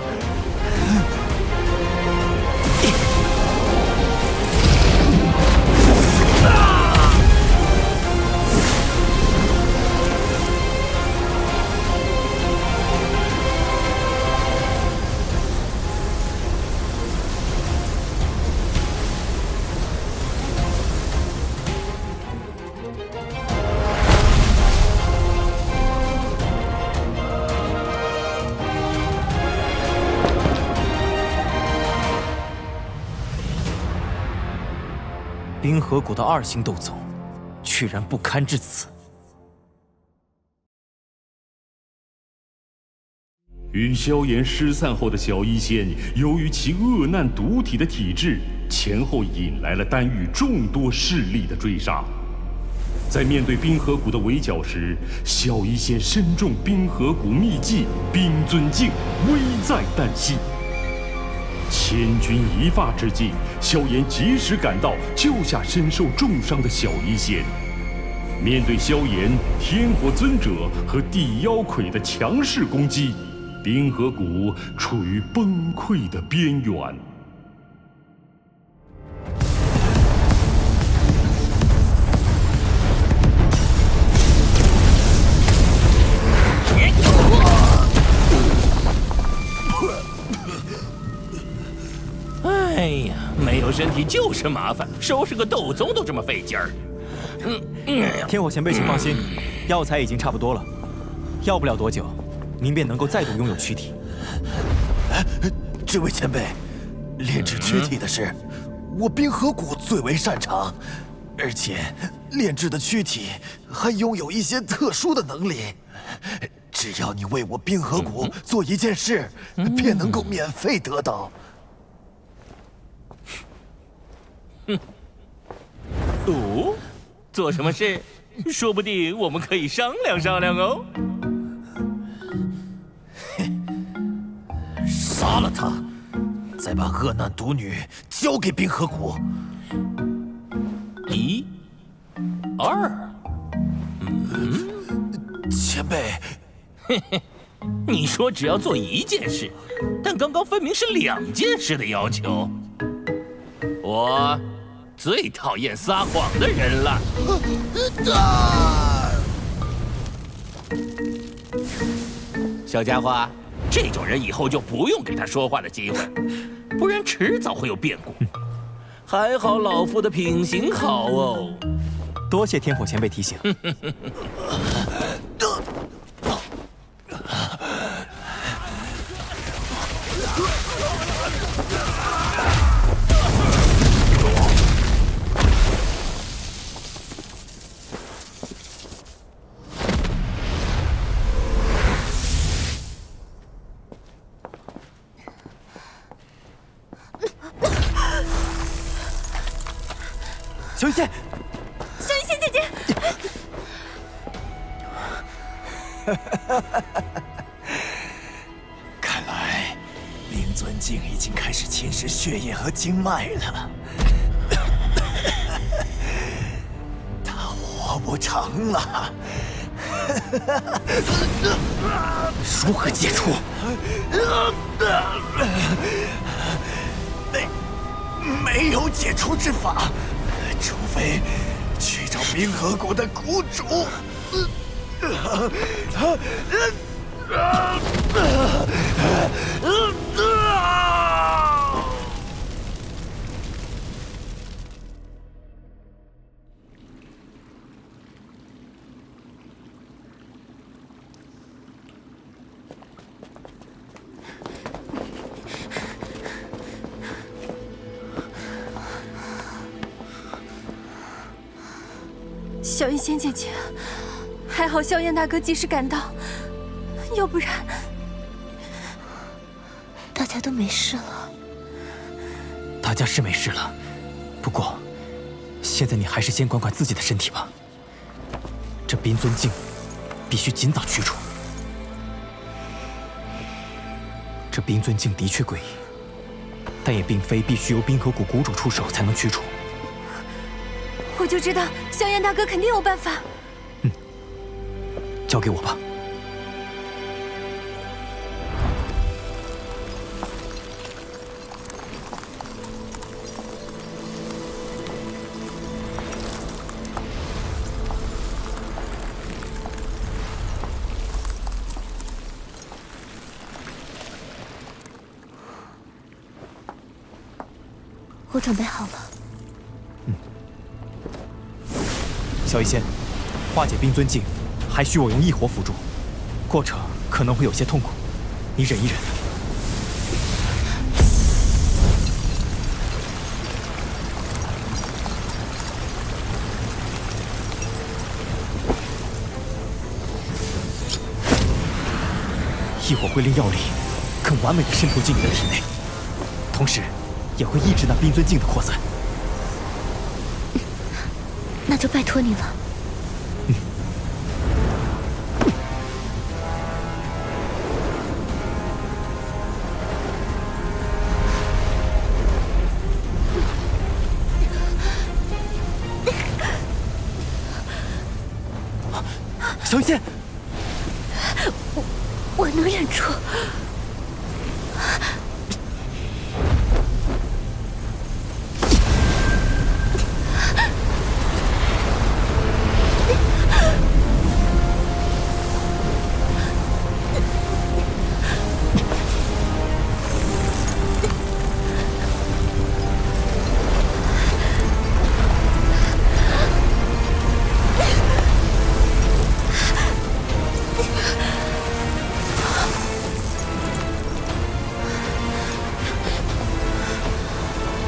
冰河谷的2星斗宗，居然不堪至此。与萧炎失散后的小医仙，由于其恶难毒体的体质，前后引来了丹域众多势力的追杀。在面对冰河谷的围剿时，小医仙身中冰河谷秘技冰尊镜，危在旦夕。千钧一发之际，萧炎及时赶到，救下身受重伤的小医仙。面对萧炎、天火尊者和地妖魁的强势攻击，冰河谷处于崩溃的边缘。哎呀，没有身体就是麻烦，收拾个斗宗都这么费劲儿。天火前辈，请放心，药材已经差不多了，要不了多久，您便能够再度拥有躯体。这位前辈，炼制躯体的事，我冰河谷最为擅长，而且炼制的躯体还拥有一些特殊的能力。只要你为我冰河谷做一件事，便能够免费得到。哦，做什么事？说不定我们可以商量商量哦。杀了他，再把恶难毒女交给冰河谷。1、2，前辈，嘿嘿，你说只要做一件事，但刚刚分明是2件事的要求。我最讨厌撒谎的人了。小家伙，这种人以后就不用给他说话的机会，不然迟早会有变故。还好老夫的品行好哦。多谢天火前辈提醒。小医仙，小医仙姐姐，看来冰尊镜已经开始侵蚀血液和经脉了，他活不成了。如何解除？没有解除之法。除非去找冰河谷的谷主。小医仙姐姐，还好萧炎大哥及时赶到，要不然大家都没事了。大家是没事了，不过现在你还是先管管自己的身体吧。这冰尊镜必须尽早驱除。这冰尊镜的确诡异，但也并非必须由冰河谷谷主出手才能驱除。我就知道萧炎大哥肯定有办法。交给我吧。我准备好了。小医仙，化解冰尊境，还需我用异火辅助，过程可能会有些痛苦，你忍一忍。异火会令药力更完美的渗透进你的体内，同时也会抑制那冰尊境的扩散。那就拜托你了。小医仙，我能忍住。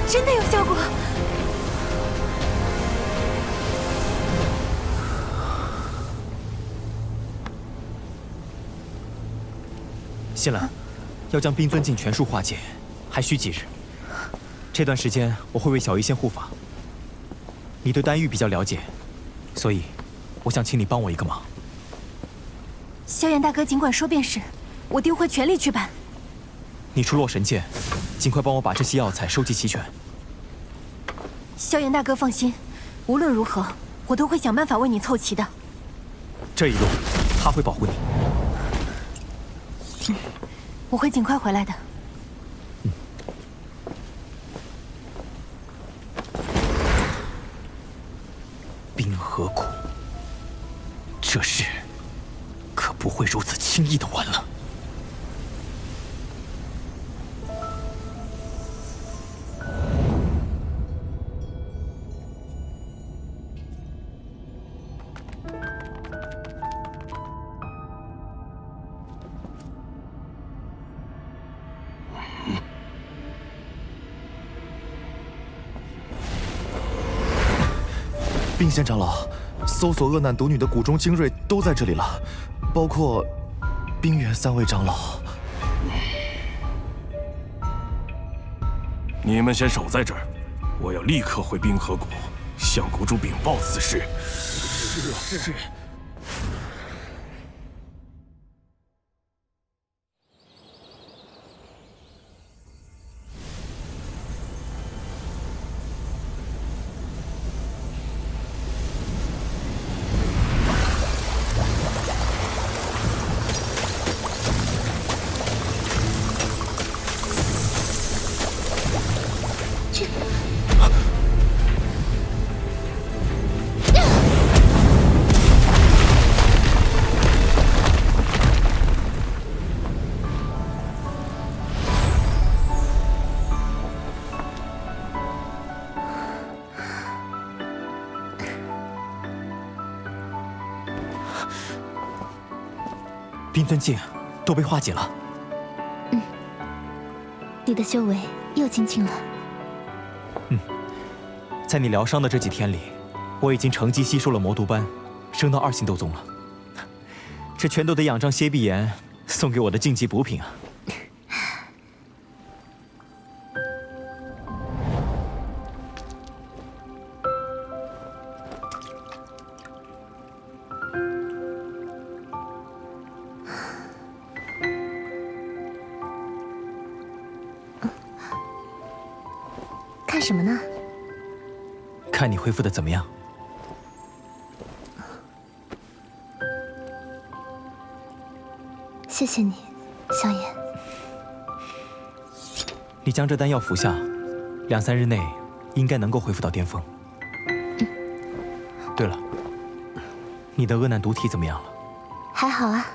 真的有效果！新兰，要将冰尊境全数化解，还需几日。这段时间我会为小医仙护法。你对丹玉比较了解，所以我想请你帮我一个忙。萧炎大哥尽管说便是，我定会全力去办。你出落神剑，尽快帮我把这些药材收集齐全。萧炎大哥放心，无论如何，我都会想办法为你凑齐的。这一路，他会保护你。我会尽快回来的。冰河谷，这事可不会如此轻易的完了。冰仙长老，搜索恶难毒女的谷中精锐都在这里了，包括冰原3位长老。你们先守在这儿，我要立刻回冰河谷，向谷主禀报此事。是。冰尊境都被化解了。你的修为又精进了。在你疗伤的这几天里，我已经乘机吸收了魔毒斑，升到2星斗宗了。这全都得仰仗蝎壁岩送给我的禁忌补品啊！看什么呢？看你恢复的怎么样。谢谢你，萧炎。你将这丹药服下，2、3日内应该能够恢复到巅峰。对了，你的恶难毒体怎么样了？还好啊，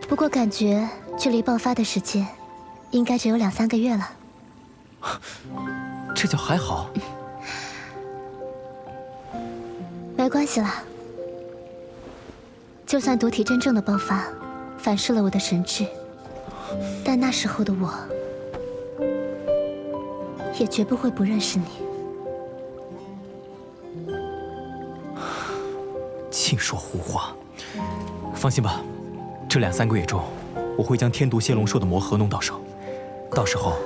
不过感觉距离爆发的时间应该只有2、3个月了。这叫还好。没关系啦，就算毒体真正的爆发，反噬了我的神智，但那时候的我，也绝不会不认识你。净说胡话。放心吧，这2、3个月中，我会将天毒蝎龙兽的魔核弄到手，到时候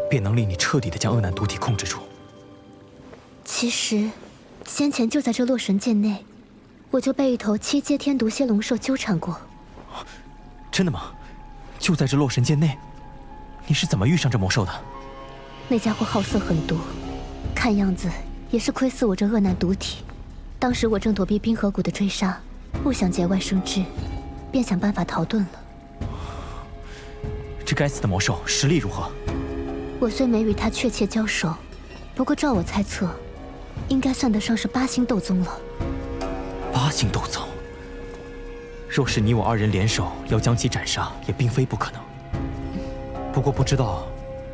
便能令你彻底的将恶难毒体控制住。其实，先前就在这洛神剑内，我就被一头7阶天毒蝎龙兽纠缠过。真的吗？就在这洛神剑内？你是怎么遇上这魔兽的？那家伙好色狠毒，看样子也是窥伺我这恶难毒体。当时我正躲避冰河谷的追杀，不想节外生枝，便想办法逃遁了。这该死的魔兽实力如何？我虽没与他确切交手，不过照我猜测，应该算得上是8星斗宗了。8星斗宗，若是你我2人联手要将其斩杀，也并非不可能。不过不知道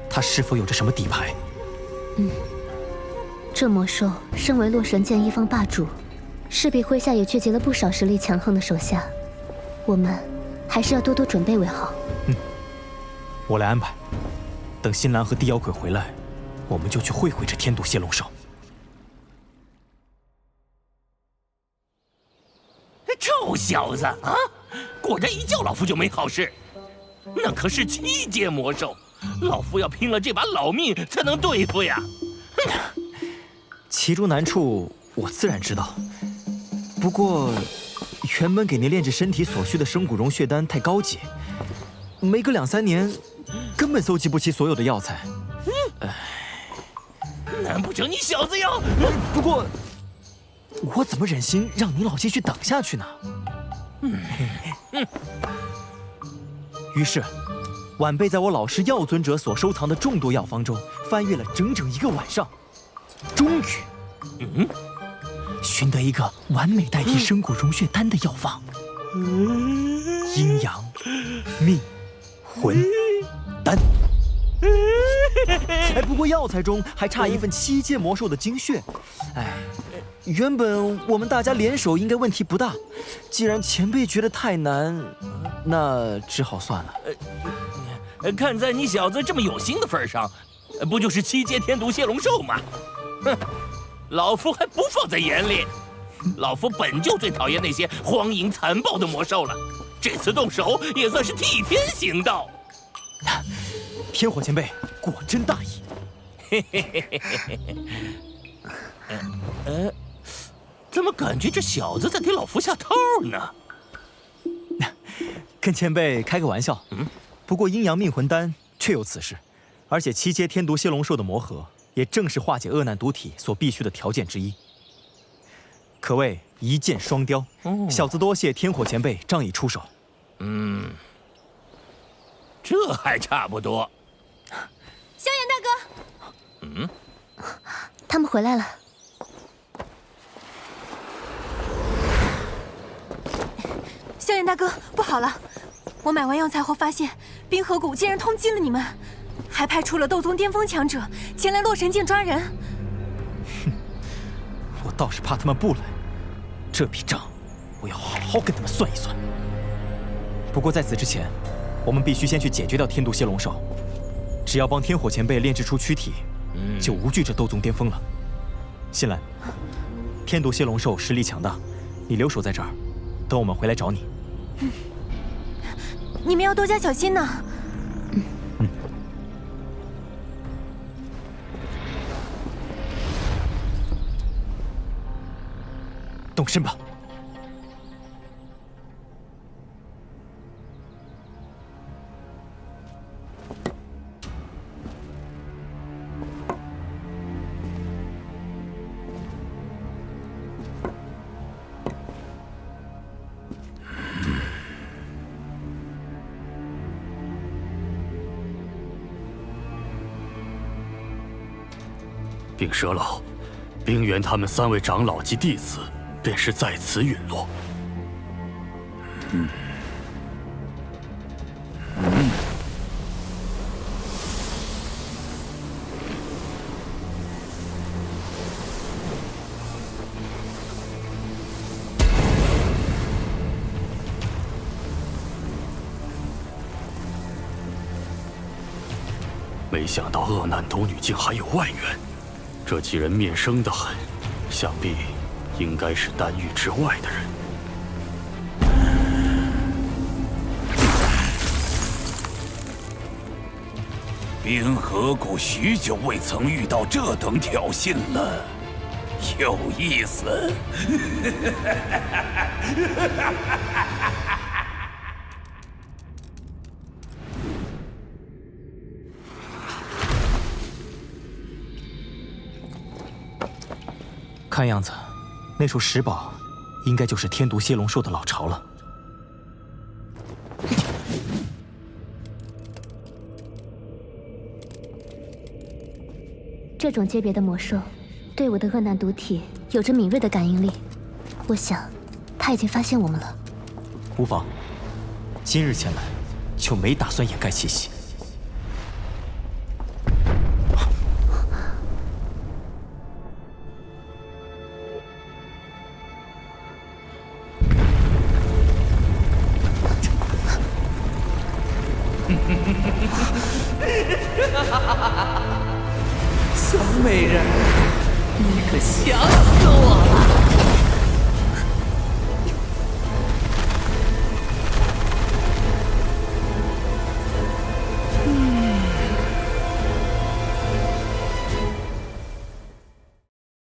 他是否有着什么底牌。这魔兽身为洛神剑一方霸主，势必麾下也聚集了不少实力强横的手下，我们还是要多多准备为好。我来安排。等新兰和地妖鬼回来，我们就去会会这天毒蝎龙兽。臭小子啊！果然一叫老夫就没好事。那可是7阶魔兽，老夫要拼了这把老命才能对付呀！其中难处我自然知道，不过原本给您炼制身体所需的生骨融血丹太高级，没个2、3年，根本搜集不齐所有的药材。难不成你小子要？不过，我怎么忍心让您老继续等下去呢？于是，晚辈在我老师药尊者所收藏的众多药方中翻阅了整整1个晚上，终于，寻得一个完美代替生骨融血丹的药方。阴阳命魂丹。不过药材中还差一份7阶魔兽的精血。原本我们大家联手应该问题不大，既然前辈觉得太难，那只好算了。看在你小子这么有心的份上，不就是7阶天毒蝎龙兽吗？哼，老夫还不放在眼里。老夫本就最讨厌那些荒淫残暴的魔兽了，这次动手也算是替天行道。天火前辈果真大义。怎么感觉这小子在给老夫下套呢？跟前辈开个玩笑。不过阴阳命魂丹确有此事，而且7阶天毒蝎龙兽的魔核，也正是化解恶难毒体所必须的条件之一，可谓一箭双雕。小子多谢天火前辈仗义出手。这还差不多。萧炎大哥，他们回来了。萧炎大哥，不好了！我买完药材后发现，冰河谷竟然通缉了你们，还派出了斗宗巅峰强者前来洛神剑抓人。我倒是怕他们不来，这笔账我要好好跟他们算一算。不过在此之前，我们必须先去解决掉天毒蝎龙兽。只要帮天火前辈炼制出躯体，就无惧这斗宗巅峰了。新兰，天毒蝎龙兽实力强大，你留守在这儿，等我们回来找你。你们要多加小心呢。动身吧。冰蛇老、冰原他们3位长老及弟子，便是在此陨落。没想到恶难斗女竟还有外援，这几人面生得很，想必应该是丹域之外的人。冰河谷许久未曾遇到这等挑衅了，有意思。看样子，那处石堡应该就是天毒蝎龙兽的老巢了。这种级别的魔兽，对我的恶难毒体有着敏锐的感应力。我想，他已经发现我们了。无妨，今日前来，就没打算掩盖气息。小美人，你可想死我了！